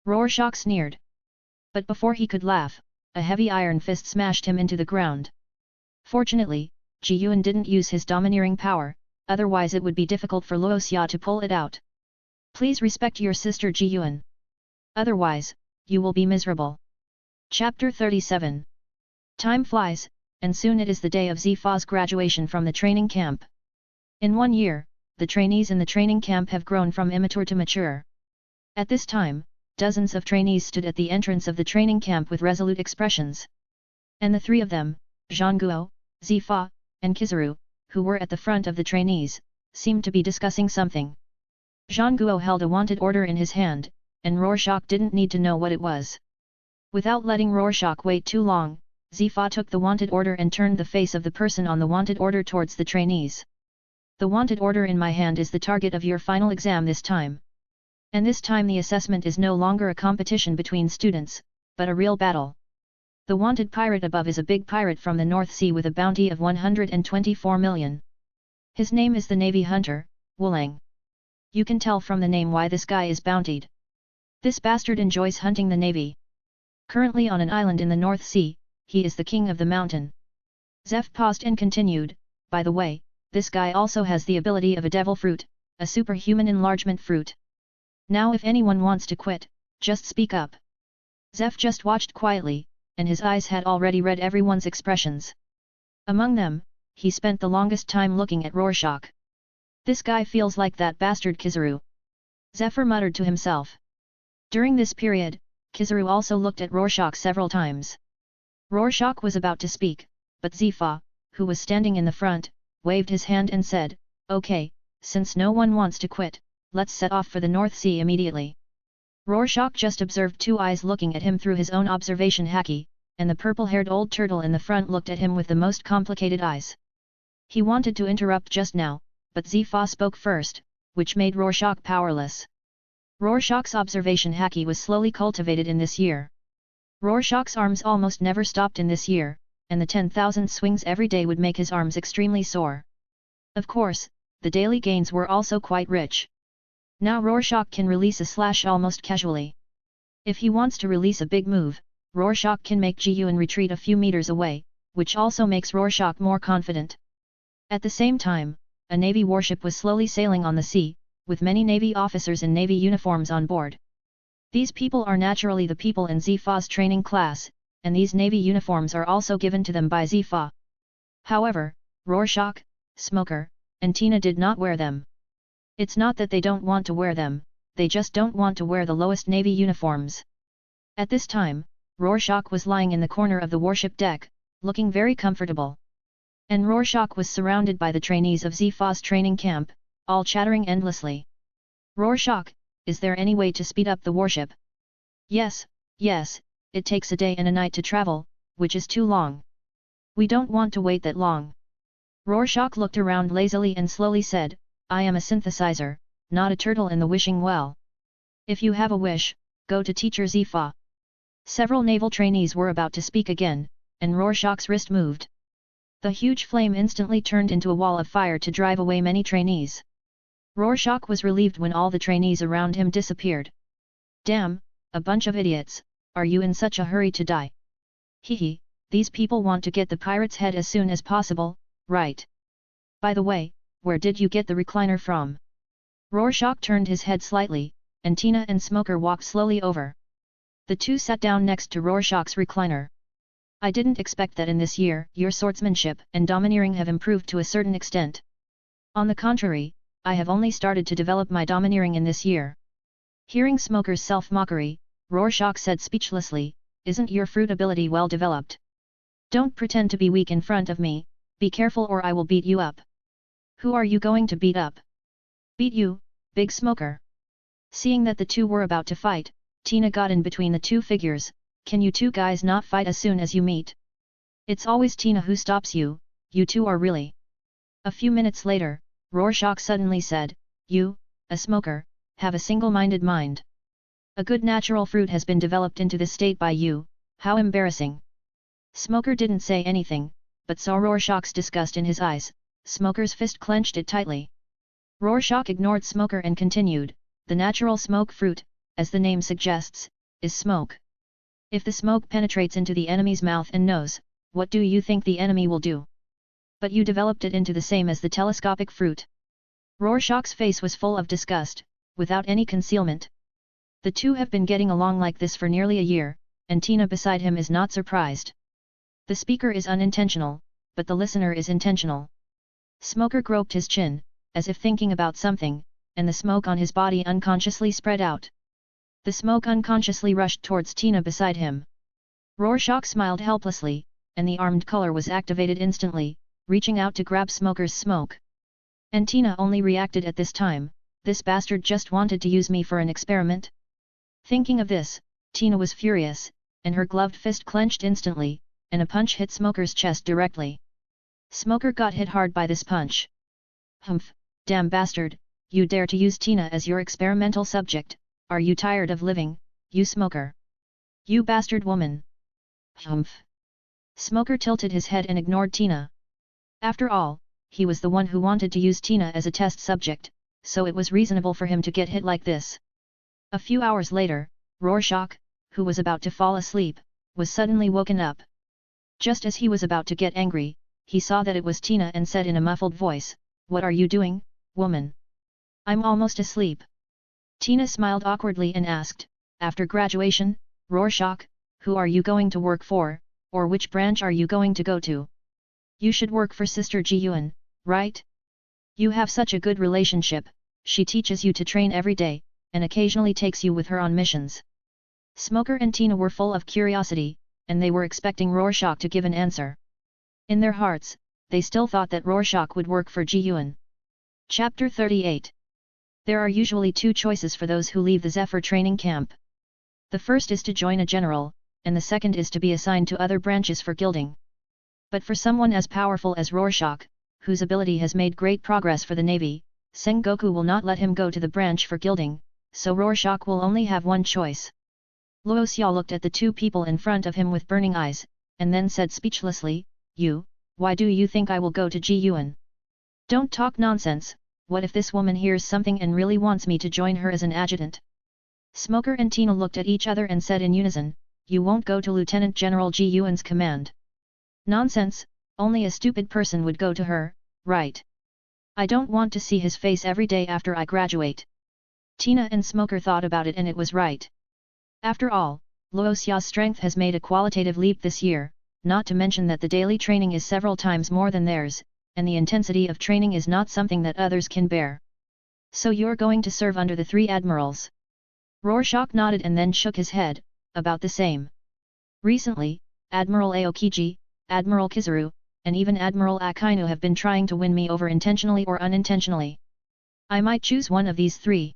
Rorschach sneered. But before he could laugh, a heavy iron fist smashed him into the ground. Fortunately, Ji Yuan didn't use his domineering power, otherwise it would be difficult for Luo Xia to pull it out. Please respect your sister Ji Yuan. Otherwise, you will be miserable. Chapter 37. Time flies, and soon it is the day of Zifa's graduation from the training camp. In 1 year, the trainees in the training camp have grown from immature to mature. At this time, dozens of trainees stood at the entrance of the training camp with resolute expressions. And the three of them, Zhangguo, Zifa, and Kizaru, who were at the front of the trainees, seemed to be discussing something. Zhangguo held a wanted order in his hand, and Rorschach didn't need to know what it was. Without letting Rorschach wait too long, Zifa took the wanted order and turned the face of the person on the wanted order towards the trainees. "The wanted order in my hand is the target of your final exam this time. And this time the assessment is no longer a competition between students, but a real battle. The wanted pirate above is a big pirate from the North Sea with a bounty of 124 million. His name is the Navy Hunter, Wulang. You can tell from the name why this guy is bountied. This bastard enjoys hunting the Navy. Currently on an island in the North Sea, he is the king of the mountain." Zeph paused and continued, "By the way, this guy also has the ability of a devil fruit, a superhuman enlargement fruit. Now if anyone wants to quit, just speak up." Zeph just watched quietly, and his eyes had already read everyone's expressions. Among them, he spent the longest time looking at Rorschach. "This guy feels like that bastard Kizaru." Zephyr muttered to himself. During this period, Kizaru also looked at Rorschach several times. Rorschach was about to speak, but Zifa, who was standing in the front, waved his hand and said, "Okay, since no one wants to quit, let's set off for the North Sea immediately." Rorschach just observed two eyes looking at him through his own observation haki, and the purple-haired old turtle in the front looked at him with the most complicated eyes. He wanted to interrupt just now, but Zifa spoke first, which made Rorschach powerless. Rorschach's observation haki was slowly cultivated in this year. Rorschach's arms almost never stopped in this year, and the 10,000 swings every day would make his arms extremely sore. Of course, the daily gains were also quite rich. Now Rorschach can release a slash almost casually. If he wants to release a big move, Rorschach can make Ji Yuan retreat a few meters away, which also makes Rorschach more confident. At the same time, a Navy warship was slowly sailing on the sea, with many Navy officers in Navy uniforms on board. These people are naturally the people in Zifa's training class, and these Navy uniforms are also given to them by Zifa. However, Rorschach, Smoker, and Tina did not wear them. It's not that they don't want to wear them, they just don't want to wear the lowest Navy uniforms. At this time, Rorschach was lying in the corner of the warship deck, looking very comfortable. And Rorschach was surrounded by the trainees of Zifa's training camp, all chattering endlessly. Rorschach, is there any way to speed up the warship? Yes, yes, it takes a day and a night to travel, which is too long. We don't want to wait that long. Rorschach looked around lazily and slowly said, I am a synthesizer, not a turtle in the wishing well. If you have a wish, go to Teacher Zifa. Several naval trainees were about to speak again, and Rorschach's wrist moved. The huge flame instantly turned into a wall of fire to drive away many trainees. Rorschach was relieved when all the trainees around him disappeared. Damn, a bunch of idiots, are you in such a hurry to die? Hehe, these people want to get the pirate's head as soon as possible, right? By the way, where did you get the recliner from? Rorschach turned his head slightly, and Tina and Smoker walked slowly over. The two sat down next to Rorschach's recliner. I didn't expect that in this year your swordsmanship and domineering have improved to a certain extent. On the contrary, I have only started to develop my domineering in this year. Hearing Smoker's self-mockery, Rorschach said speechlessly, isn't your fruit ability well developed? Don't pretend to be weak in front of me, be careful or I will beat you up. Who are you going to beat up? Beat you, Big Smoker. Seeing that the two were about to fight, Tina got in between the two figures, can you two guys not fight as soon as you meet? It's always Tina who stops you, you two are really. A few minutes later, Rorschach suddenly said, you, a smoker, have a single-minded mind. A good natural fruit has been developed into this state by you, how embarrassing. Smoker didn't say anything, but saw Rorschach's disgust in his eyes. Smoker's fist clenched it tightly. Rorschach ignored Smoker and continued, the natural smoke fruit, as the name suggests, is smoke. If the smoke penetrates into the enemy's mouth and nose, what do you think the enemy will do? But you developed it into the same as the telescopic fruit. Rorschach's face was full of disgust, without any concealment. The two have been getting along like this for nearly a year, and Tina beside him is not surprised. The speaker is unintentional, but the listener is intentional. Smoker groped his chin, as if thinking about something, and the smoke on his body unconsciously spread out. The smoke unconsciously rushed towards Tina beside him. Rorschach smiled helplessly, and the armed color was activated instantly, reaching out to grab Smoker's smoke. And Tina only reacted at this time, this bastard just wanted to use me for an experiment? Thinking of this, Tina was furious, and her gloved fist clenched instantly, and a punch hit Smoker's chest directly. Smoker got hit hard by this punch. Humph, damn bastard, you dare to use Tina as your experimental subject, are you tired of living, you Smoker? You bastard woman! Humph! Smoker tilted his head and ignored Tina. After all, he was the one who wanted to use Tina as a test subject, so it was reasonable for him to get hit like this. A few hours later, Rorschach, who was about to fall asleep, was suddenly woken up. Just as he was about to get angry, he saw that it was Tina and said in a muffled voice, "What are you doing, woman? I'm almost asleep." Tina smiled awkwardly and asked, "After graduation, Rorschach, who are you going to work for, or which branch are you going to go to? You should work for Sister Ji-Yuan, right? You have such a good relationship, she teaches you to train every day, and occasionally takes you with her on missions." Smoker and Tina were full of curiosity, and they were expecting Rorschach to give an answer. In their hearts, they still thought that Rorschach would work for Ji-Yuan. Chapter 38. There are usually two choices for those who leave the Zephyr training camp. The first is to join a general, and the second is to be assigned to other branches for guilding. But for someone as powerful as Rorschach, whose ability has made great progress for the Navy, Sengoku will not let him go to the branch for guilding, so Rorschach will only have one choice. Luo Xiao looked at the two people in front of him with burning eyes, and then said speechlessly, why do you think I will go to Ji-Yuan? Don't talk nonsense, what if this woman hears something and really wants me to join her as an adjutant? Smoker and Tina looked at each other and said in unison, "You won't go to Lieutenant General Ji-Yuan's command." Nonsense, only a stupid person would go to her, right? I don't want to see his face every day after I graduate. Tina and Smoker thought about it and it was right. After all, Luo Xiao's strength has made a qualitative leap this year, not to mention that the daily training is several times more than theirs, and the intensity of training is not something that others can bear. So you're going to serve under the three admirals? Rorschach nodded and then shook his head, about the same. Recently, Admiral Aokiji, Admiral Kizaru, and even Admiral Akainu have been trying to win me over intentionally or unintentionally. I might choose one of these three.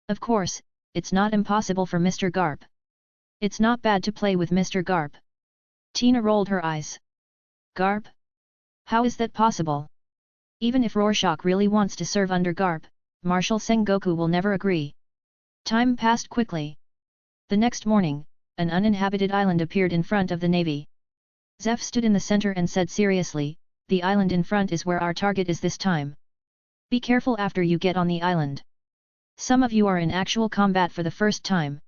Of course, it's not impossible for Mr. Garp. It's not bad to play with Mr. Garp. Tina rolled her eyes. Garp? How is that possible? Even if Rorschach really wants to serve under Garp, Marshal Sengoku will never agree. Time passed quickly. The next morning, an uninhabited island appeared in front of the navy. Zeph stood in the center and said seriously, "The island in front is where our target is this time. Be careful after you get on the island. Some of you are in actual combat for the first time.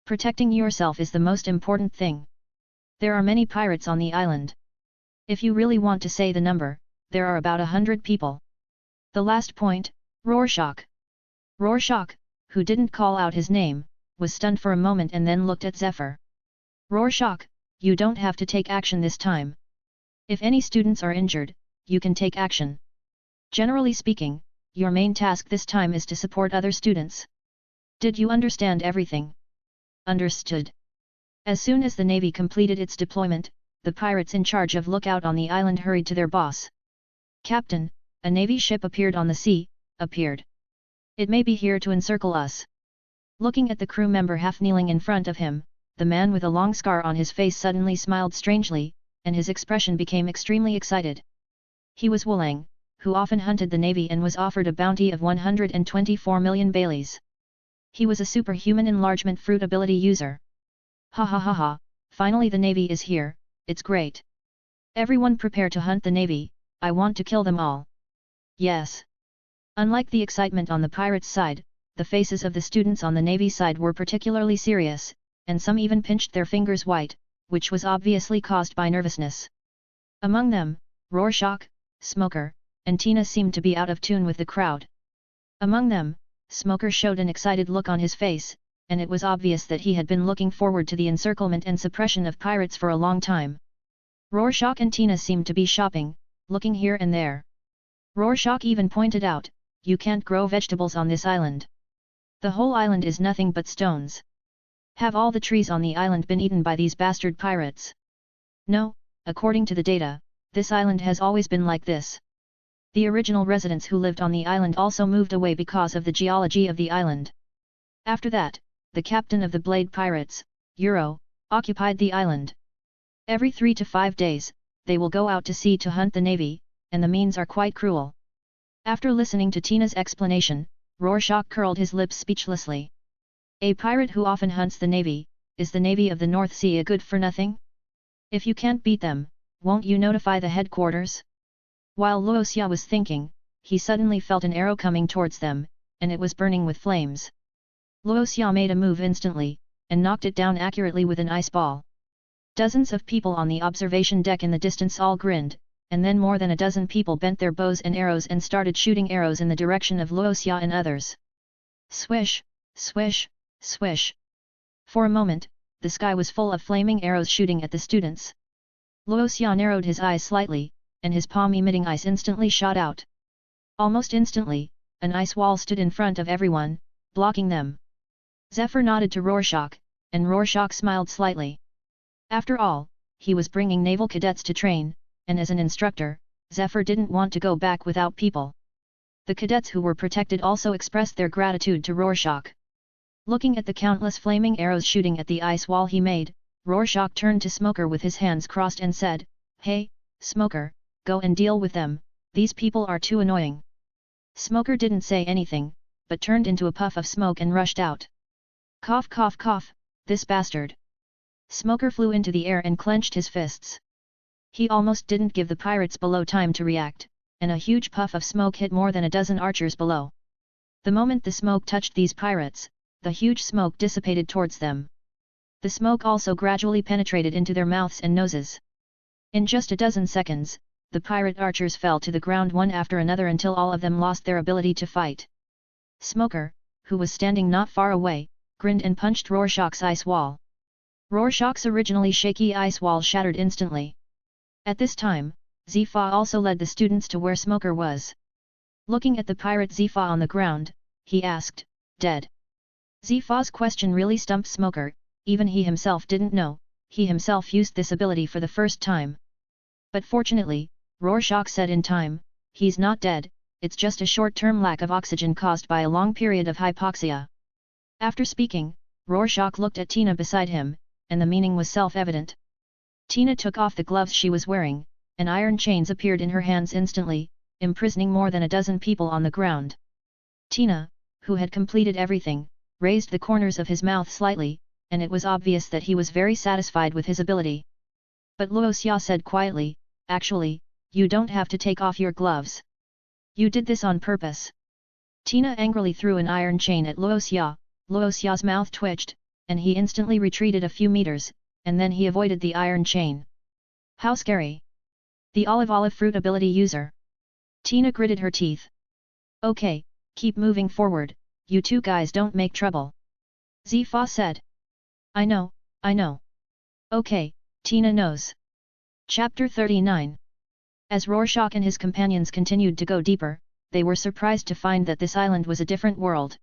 Protecting yourself is the most important thing. There are many pirates on the island. If you really want to say the number, there are about 100 people." The last point, Rorschach. Rorschach, who didn't call out his name, was stunned for a moment and then looked at Zephyr. "Rorschach, you don't have to take action this time. If any students are injured, you can take action. Generally speaking, your main task this time is to support other students. Did you understand everything?" "Understood." As soon as the Navy completed its deployment, the pirates in charge of lookout on the island hurried to their boss. "Captain, a Navy ship appeared on the sea, appeared. It may be here to encircle us." Looking at the crew member half kneeling in front of him, the man with a long scar on his face suddenly smiled strangely, and his expression became extremely excited. He was Wulang, who often hunted the Navy and was offered a bounty of 124 million Baileys. He was a superhuman enlargement fruit ability user. "Ha ha ha ha, finally the Navy is here, it's great. Everyone prepare to hunt the Navy, I want to kill them all." "Yes." Unlike the excitement on the pirates' side, the faces of the students on the Navy side were particularly serious, and some even pinched their fingers white, which was obviously caused by nervousness. Among them, Rorschach, Smoker, and Tina seemed to be out of tune with the crowd. Among them, Smoker showed an excited look on his face, and it was obvious that he had been looking forward to the encirclement and suppression of pirates for a long time. Rorschach and Tina seemed to be shopping, looking here and there. Rorschach even pointed out, "You can't grow vegetables on this island. The whole island is nothing but stones. Have all the trees on the island been eaten by these bastard pirates?" "No, according to the data, this island has always been like this. The original residents who lived on the island also moved away because of the geology of the island. After that, the captain of the Blade Pirates, Euro, occupied the island. Every 3 to 5 days, they will go out to sea to hunt the Navy, and the means are quite cruel." After listening to Tina's explanation, Rorschach curled his lips speechlessly. "A pirate who often hunts the Navy, is the Navy of the North Sea a good for nothing? If you can't beat them, won't you notify the headquarters?" While Luoxia was thinking, he suddenly felt an arrow coming towards them, and it was burning with flames. Luoxia made a move instantly, and knocked it down accurately with an ice ball. Dozens of people on the observation deck in the distance all grinned, and then more than a dozen people bent their bows and arrows and started shooting arrows in the direction of Luoxia and others. Swish, swish, swish. For a moment, the sky was full of flaming arrows shooting at the students. Luoxia narrowed his eyes slightly, and his palm emitting ice instantly shot out. Almost instantly, an ice wall stood in front of everyone, blocking them. Zephyr nodded to Rorschach, and Rorschach smiled slightly. After all, he was bringing naval cadets to train, and as an instructor, Zephyr didn't want to go back without people. The cadets who were protected also expressed their gratitude to Rorschach. Looking at the countless flaming arrows shooting at the ice wall he made, Rorschach turned to Smoker with his hands crossed and said, "Hey, Smoker, go and deal with them, these people are too annoying." Smoker didn't say anything, but turned into a puff of smoke and rushed out. Cough cough cough, this bastard. Smoker flew into the air and clenched his fists. He almost didn't give the pirates below time to react, and a huge puff of smoke hit more than a dozen archers below. The moment the smoke touched these pirates, the huge smoke dissipated towards them. The smoke also gradually penetrated into their mouths and noses. In just a dozen seconds, the pirate archers fell to the ground one after another until all of them lost their ability to fight. Smoker, who was standing not far away, grinned and punched Rorschach's ice wall. Rorschach's originally shaky ice wall shattered instantly. At this time, Zifa also led the students to where Smoker was. Looking at the pirate Zifa on the ground, he asked, "Dead?" Zifa's question really stumped Smoker, even he himself didn't know, he himself used this ability for the first time. But fortunately, Rorschach said in time, he's not dead, it's just a short-term lack of oxygen caused by a long period of hypoxia. After speaking, Rorschach looked at Tina beside him, and the meaning was self-evident. Tina took off the gloves she was wearing, and iron chains appeared in her hands instantly, imprisoning more than a dozen people on the ground. Tina, who had completed everything, raised the corners of his mouth slightly, and it was obvious that he was very satisfied with his ability. But Luo Xia said quietly, "Actually, you don't have to take off your gloves. You did this on purpose." Tina angrily threw an iron chain at Luo Xia. Luo Xia's mouth twitched, and he instantly retreated a few meters, and then he avoided the iron chain. How scary! The olive fruit ability user. Tina gritted her teeth. "Okay, keep moving forward, you two guys don't make trouble," Zifa said. I know. Okay, Tina knows." Chapter 39. As Rorschach and his companions continued to go deeper, they were surprised to find that this island was a different world.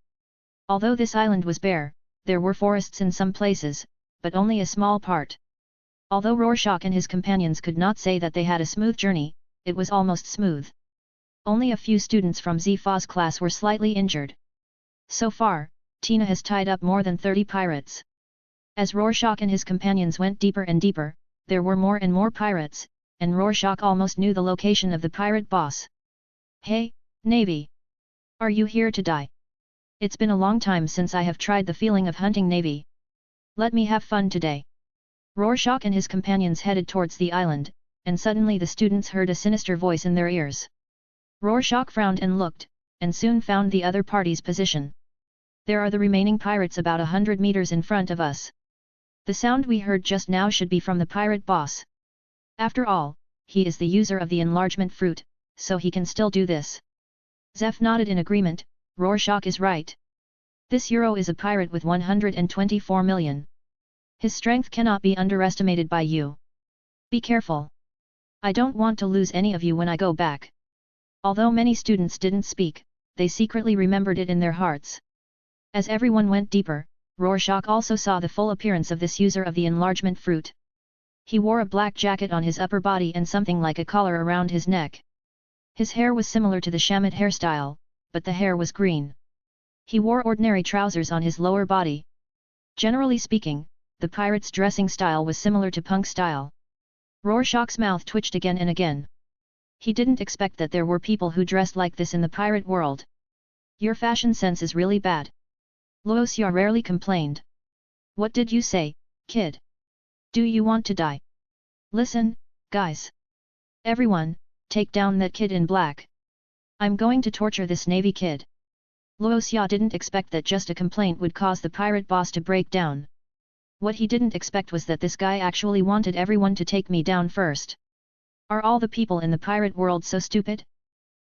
Although this island was bare, there were forests in some places, but only a small part. Although Rorschach and his companions could not say that they had a smooth journey, it was almost smooth. Only a few students from Zifa's class were slightly injured. So far, Tina has tied up more than 30 pirates. As Rorschach and his companions went deeper and deeper, there were more and more pirates, and Rorschach almost knew the location of the pirate boss. "Hey, Navy! Are you here to die? It's been a long time since I have tried the feeling of hunting Navy. Let me have fun today." Rorschach and his companions headed towards the island, and suddenly the students heard a sinister voice in their ears. Rorschach frowned and looked, and soon found the other party's position. "There are the remaining pirates about 100 meters in front of us. The sound we heard just now should be from the pirate boss. After all, he is the user of the enlargement fruit, so he can still do this." Zeph nodded in agreement. Rorschach is right. This Euro is a pirate with 124 million. His strength cannot be underestimated by you. Be careful. I don't want to lose any of you when I go back. Although many students didn't speak, they secretly remembered it in their hearts. As everyone went deeper, Rorschach also saw the full appearance of this user of the enlargement fruit. He wore a black jacket on his upper body and something like a collar around his neck. His hair was similar to the Shamit hairstyle, but the hair was green. He wore ordinary trousers on his lower body. Generally speaking, the pirate's dressing style was similar to punk style. Rorschach's mouth twitched again and again. He didn't expect that there were people who dressed like this in the pirate world. "Your fashion sense is really bad," Luo Xia rarely complained. "What did you say, kid? Do you want to die? Listen, guys. Everyone, take down that kid in black. I'm going to torture this Navy kid." Luo Xia didn't expect that just a complaint would cause the pirate boss to break down. What he didn't expect was that this guy actually wanted everyone to take me down first. Are all the people in the pirate world so stupid?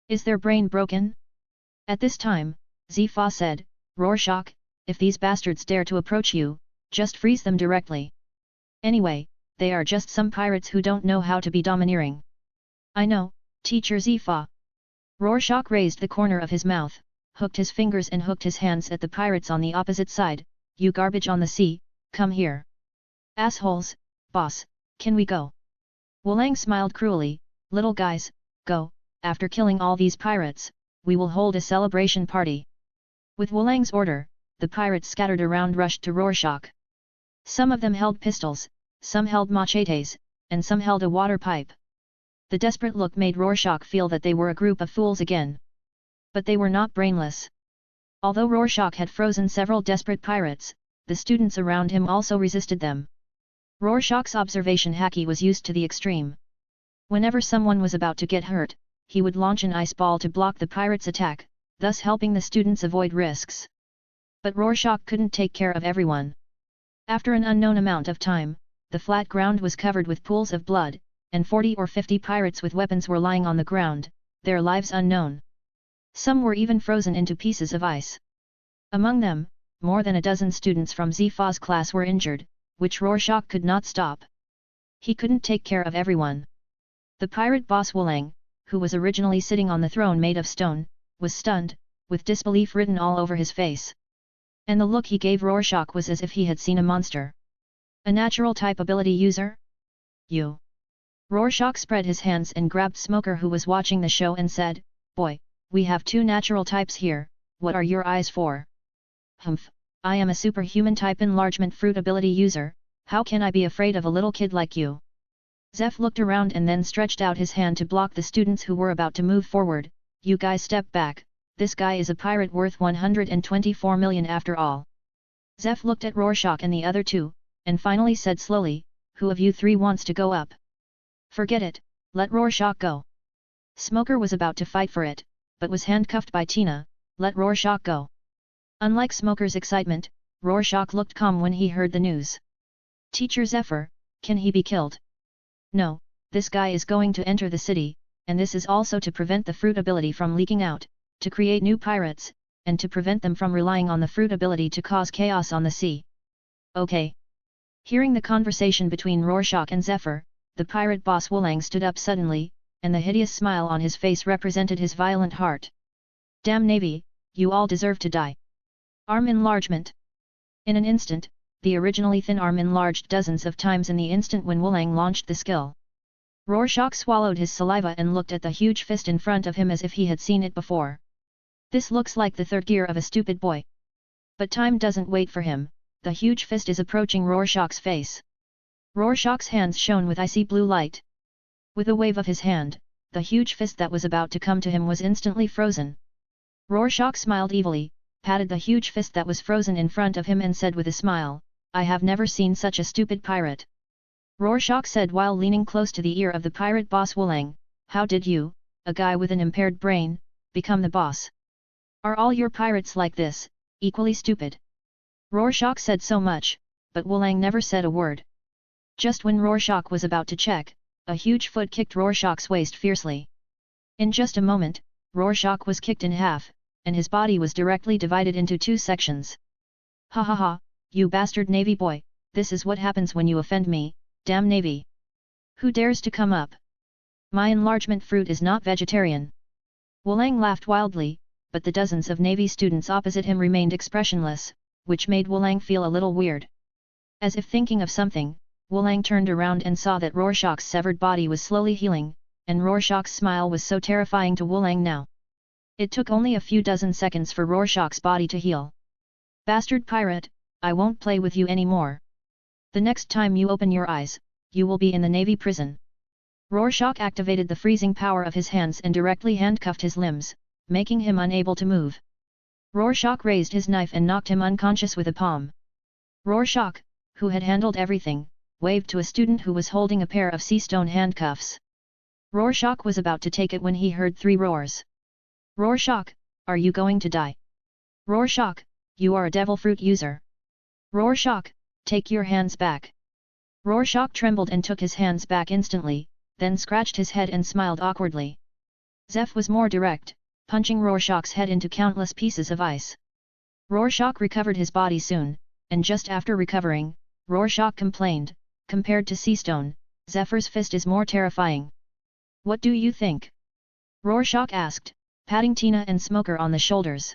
Is their brain broken? At this time, Zifa said, "Rorschach, if these bastards dare to approach you, just freeze them directly. Anyway, they are just some pirates who don't know how to be domineering." "I know, Teacher Zifa." Rorschach raised the corner of his mouth, hooked his fingers and hooked his hands at the pirates on the opposite side. "You garbage on the sea, come here. Assholes, boss, can we go?" Wulang smiled cruelly. "Little guys, go, after killing all these pirates, we will hold a celebration party." With Wulang's order, the pirates scattered around rushed to Rorschach. Some of them held pistols, some held machetes, and some held a water pipe. The desperate look made Rorschach feel that they were a group of fools again. But they were not brainless. Although Rorschach had frozen several desperate pirates, the students around him also resisted them. Rorschach's observation haki was used to the extreme. Whenever someone was about to get hurt, he would launch an ice ball to block the pirate's attack, thus helping the students avoid risks. But Rorschach couldn't take care of everyone. After an unknown amount of time, the flat ground was covered with pools of blood, and 40 or 50 pirates with weapons were lying on the ground, their lives unknown. Some were even frozen into pieces of ice. Among them, more than a dozen students from Zifa's class were injured, which Rorschach could not stop. He couldn't take care of everyone. The pirate boss Wulang, who was originally sitting on the throne made of stone, was stunned, with disbelief written all over his face. And the look he gave Rorschach was as if he had seen a monster. "A natural type ability user? You?" Rorschach spread his hands and grabbed Smoker, who was watching the show, and said, "Boy, we have two natural types here, what are your eyes for?" "Humph, I am a superhuman type enlargement fruit ability user, how can I be afraid of a little kid like you?" Zeph looked around and then stretched out his hand to block the students who were about to move forward. "You guys step back, this guy is a pirate worth 124 million after all." Zeph looked at Rorschach and the other two, and finally said slowly, "Who of you three wants to go up?" "Forget it, let Rorschach go." Smoker was about to fight for it, but was handcuffed by Tina. "Let Rorschach go." Unlike Smoker's excitement, Rorschach looked calm when he heard the news. "Teacher Zephyr, can he be killed?" "No, this guy is going to enter the city, and this is also to prevent the fruit ability from leaking out, to create new pirates, and to prevent them from relying on the fruit ability to cause chaos on the sea." "Okay." Hearing the conversation between Rorschach and Zephyr, the pirate boss Wulang stood up suddenly, and the hideous smile on his face represented his violent heart. "Damn Navy, you all deserve to die." Arm enlargement. In an instant, the originally thin arm enlarged dozens of times in the instant when Wulang launched the skill. Rorschach swallowed his saliva and looked at the huge fist in front of him as if he had seen it before. "This looks like the third gear of a stupid boy." But time doesn't wait for him, the huge fist is approaching Rorschach's face. Rorschach's hands shone with icy blue light. With a wave of his hand, the huge fist that was about to come to him was instantly frozen. Rorschach smiled evilly, patted the huge fist that was frozen in front of him and said with a smile, "I have never seen such a stupid pirate." Rorschach said while leaning close to the ear of the pirate boss Wulang, "How did you, a guy with an impaired brain, become the boss? Are all your pirates like this, equally stupid?" Rorschach said so much, but Wulang never said a word. Just when Rorschach was about to check, a huge foot kicked Rorschach's waist fiercely. In just a moment, Rorschach was kicked in half, and his body was directly divided into two sections. "Ha ha ha, you bastard Navy boy, this is what happens when you offend me, damn Navy! Who dares to come up? My enlargement fruit is not vegetarian." Wulang laughed wildly, but the dozens of Navy students opposite him remained expressionless, which made Wulang feel a little weird. As if thinking of something, Wulang turned around and saw that Rorschach's severed body was slowly healing, and Rorschach's smile was so terrifying to Wulang now. It took only a few dozen seconds for Rorschach's body to heal. "Bastard pirate, I won't play with you anymore. The next time you open your eyes, you will be in the Navy prison." Rorschach activated the freezing power of his hands and directly handcuffed his limbs, making him unable to move. Rorschach raised his knife and knocked him unconscious with a palm. Rorschach, who had handled everything, waved to a student who was holding a pair of sea stone handcuffs. Rorschach was about to take it when he heard three roars. "Rorschach, are you going to die? Rorschach, you are a devil fruit user. Rorschach, take your hands back." Rorschach trembled and took his hands back instantly, then scratched his head and smiled awkwardly. Zeph was more direct, punching Rorschach's head into countless pieces of ice. Rorschach recovered his body soon, and just after recovering, Rorschach complained, "Compared to Seastone, Zephyr's fist is more terrifying." "What do you think?" Rorschach asked, patting Tina and Smoker on the shoulders.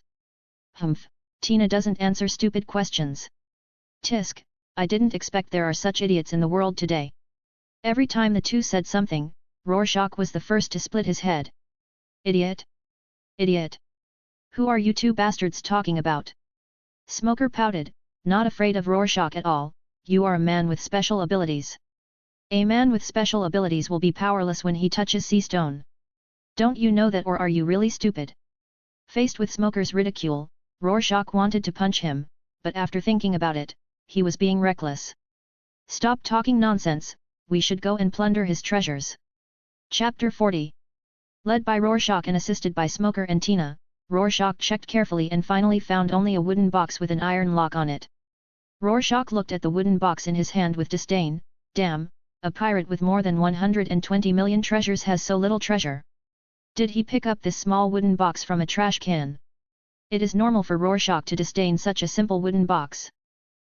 "Humph, Tina doesn't answer stupid questions. Tisk, I didn't expect there are such idiots in the world today." Every time the two said something, Rorschach was the first to split his head. "Idiot! Idiot! Who are you two bastards talking about?" Smoker pouted, not afraid of Rorschach at all. "You are a man with special abilities. A man with special abilities will be powerless when he touches sea stone. Don't you know that, or are you really stupid?" Faced with Smoker's ridicule, Rorschach wanted to punch him, but after thinking about it, he was being reckless. "Stop talking nonsense, we should go and plunder his treasures." Chapter 40. Led by Rorschach and assisted by Smoker and Tina, Rorschach checked carefully and finally found only a wooden box with an iron lock on it. Rorschach looked at the wooden box in his hand with disdain. "Damn, a pirate with more than 120 million treasures has so little treasure. Did he pick up this small wooden box from a trash can?" It is normal for Rorschach to disdain such a simple wooden box.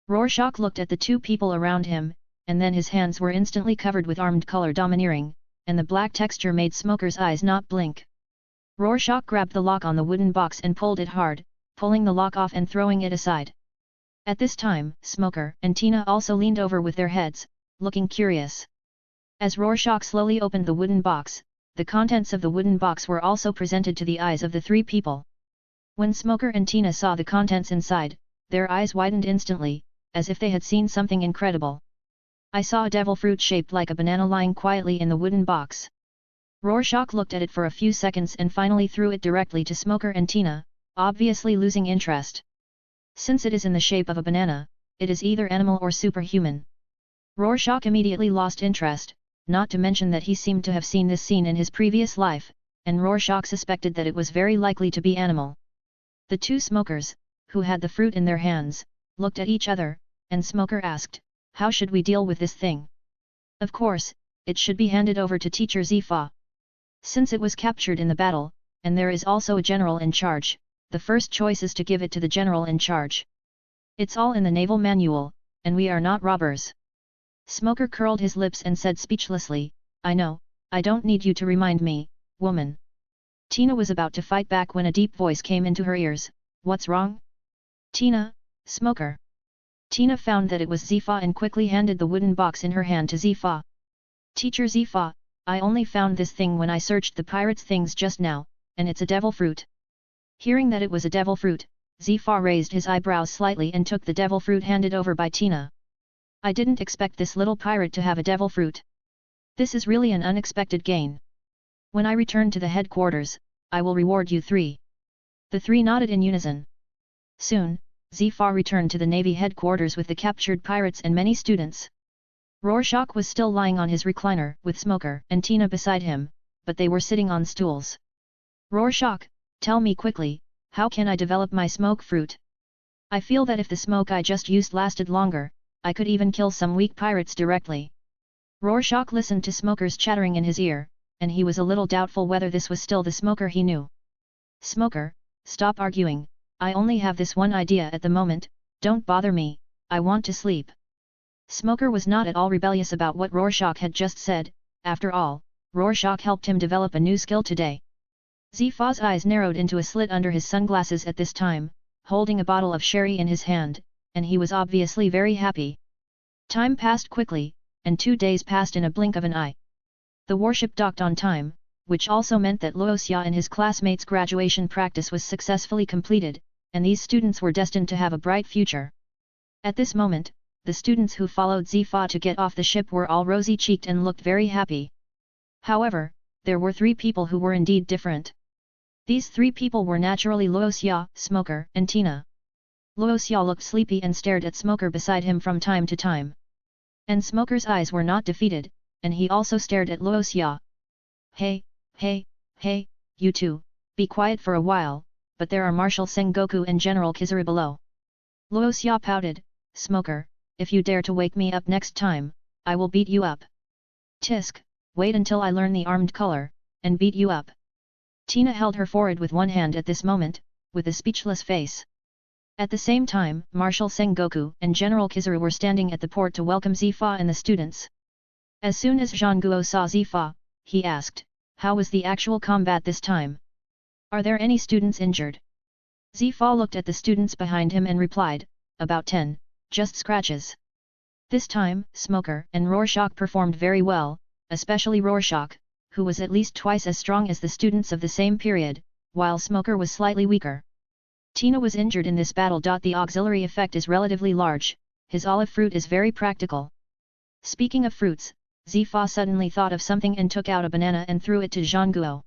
Rorschach looked at the two people around him, and then his hands were instantly covered with armed color domineering, and the black texture made Smoker's eyes not blink. Rorschach grabbed the lock on the wooden box and pulled it hard, pulling the lock off and throwing it aside. At this time, Smoker and Tina also leaned over with their heads, looking curious. As Rorschach slowly opened the wooden box, the contents of the wooden box were also presented to the eyes of the three people. When Smoker and Tina saw the contents inside, their eyes widened instantly, as if they had seen something incredible. I saw a devil fruit shaped like a banana lying quietly in the wooden box. Rorschach looked at it for a few seconds and finally threw it directly to Smoker and Tina, obviously losing interest. Since it is in the shape of a banana, it is either animal or superhuman. Rorschach immediately lost interest, not to mention that he seemed to have seen this scene in his previous life, and Rorschach suspected that it was very likely to be animal. The two smokers, who had the fruit in their hands, looked at each other, and Smoker asked, "How should we deal with this thing?" "Of course, it should be handed over to Teacher Zifa. Since it was captured in the battle, and there is also a general in charge, the first choice is to give it to the general in charge. It's all in the naval manual, and we are not robbers." Smoker curled his lips and said speechlessly, "I know, I don't need you to remind me, woman." Tina was about to fight back when a deep voice came into her ears, "What's wrong?" "Tina, Smoker." Tina found that it was Zifa and quickly handed the wooden box in her hand to Zifa. "Teacher Zifa, I only found this thing when I searched the pirates' things just now, and it's a devil fruit." Hearing that it was a devil fruit, Zifa raised his eyebrows slightly and took the devil fruit handed over by Tina. "I didn't expect this little pirate to have a devil fruit. This is really an unexpected gain. When I return to the headquarters, I will reward you three." The three nodded in unison. Soon, Zifa returned to the Navy headquarters with the captured pirates and many students. Rorschach was still lying on his recliner with Smoker and Tina beside him, but they were sitting on stools. "Rorschach, tell me quickly, how can I develop my smoke fruit? I feel that if the smoke I just used lasted longer, I could even kill some weak pirates directly." Rorschach listened to Smoker's chattering in his ear, and he was a little doubtful whether this was still the Smoker he knew. "Smoker, stop arguing, I only have this one idea at the moment, don't bother me, I want to sleep." Smoker was not at all rebellious about what Rorschach had just said. After all, Rorschach helped him develop a new skill today. Zifa's eyes narrowed into a slit under his sunglasses at this time, holding a bottle of sherry in his hand, and he was obviously very happy. Time passed quickly, and 2 days passed in a blink of an eye. The warship docked on time, which also meant that Luoxia and his classmates' graduation practice was successfully completed, and these students were destined to have a bright future. At this moment, the students who followed Zifa to get off the ship were all rosy-cheeked and looked very happy. However, there were 3 people who were indeed different. These 3 people were naturally Luoxia, Smoker, and Tina. Luoxia looked sleepy and stared at Smoker beside him from time to time. And Smoker's eyes were not defeated, and he also stared at Luoxia. Hey, you two, be quiet for a while, but there are Marshal Sengoku and General Kizaru below." Luoxia pouted, "Smoker, if you dare to wake me up next time, I will beat you up." "Tisk, wait until I learn the armed color, and beat you up." Tina held her forehead with one hand at this moment, with a speechless face. At the same time, Marshal Sengoku and General Kizaru were standing at the port to welcome Zifa and the students. As soon as Zhang Guo saw Zifa, he asked, "How was the actual combat this time? Are there any students injured?" Zifa looked at the students behind him and replied, "About 10, just scratches." This time, Smoker and Rorschach performed very well, especially Rorschach, who was at least twice as strong as the students of the same period, while Smoker was slightly weaker. Tina was injured in this battle. The auxiliary effect is relatively large, his olive fruit is very practical. Speaking of fruits, Zifa suddenly thought of something and took out a banana and threw it to Zhang Guo.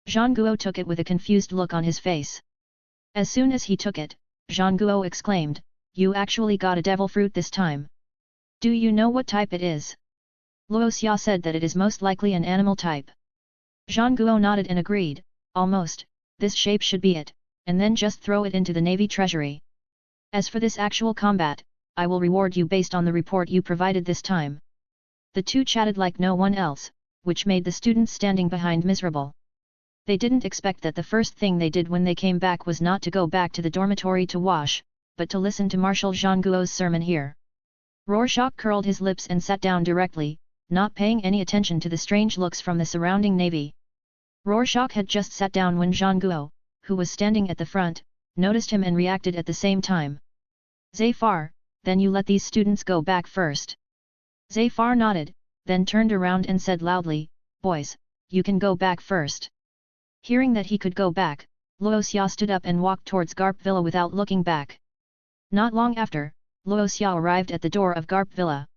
Zhang Guo took it with a confused look on his face. As soon as he took it, Zhang Guo exclaimed, "You actually got a devil fruit this time. Do you know what type it is?" Luoxia said that it is most likely an animal type. Zhang Guo nodded and agreed, "Almost, this shape should be it, and then just throw it into the Navy treasury. As for this actual combat, I will reward you based on the report you provided this time." The two chatted like no one else, which made the students standing behind miserable. They didn't expect that the first thing they did when they came back was not to go back to the dormitory to wash, but to listen to Marshal Zhang Guo's sermon here. Rorschach curled his lips and sat down directly, not paying any attention to the strange looks from the surrounding navy. Rorschach had just sat down when Zhang Guo, who was standing at the front, noticed him and reacted at the same time. "Zafar, then you let these students go back first." Zafar nodded, then turned around and said loudly, "Boys, you can go back first." Hearing that he could go back, Luo Xia stood up and walked towards Garp Villa without looking back. Not long after, Luo Xia arrived at the door of Garp Villa.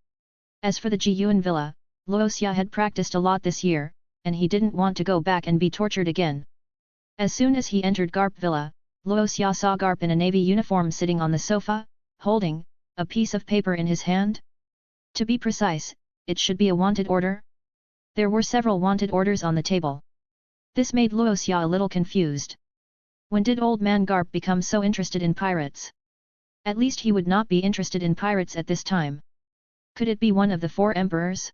As for the Ji Yuan Villa, Luo Xia had practiced a lot this year, and he didn't want to go back and be tortured again. As soon as he entered Garp Villa, Luo Xia saw Garp in a navy uniform sitting on the sofa, holding a piece of paper in his hand. To be precise, it should be a wanted order. There were several wanted orders on the table. This made Luo Xia a little confused. When did old man Garp become so interested in pirates? At least he would not be interested in pirates at this time. Could it be one of the four emperors?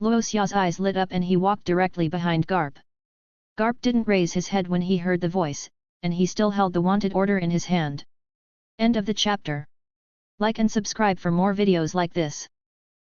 Luo Xia's eyes lit up and he walked directly behind Garp. Garp didn't raise his head when he heard the voice, and he still held the wanted order in his hand. End of the chapter. Like and subscribe for more videos like this.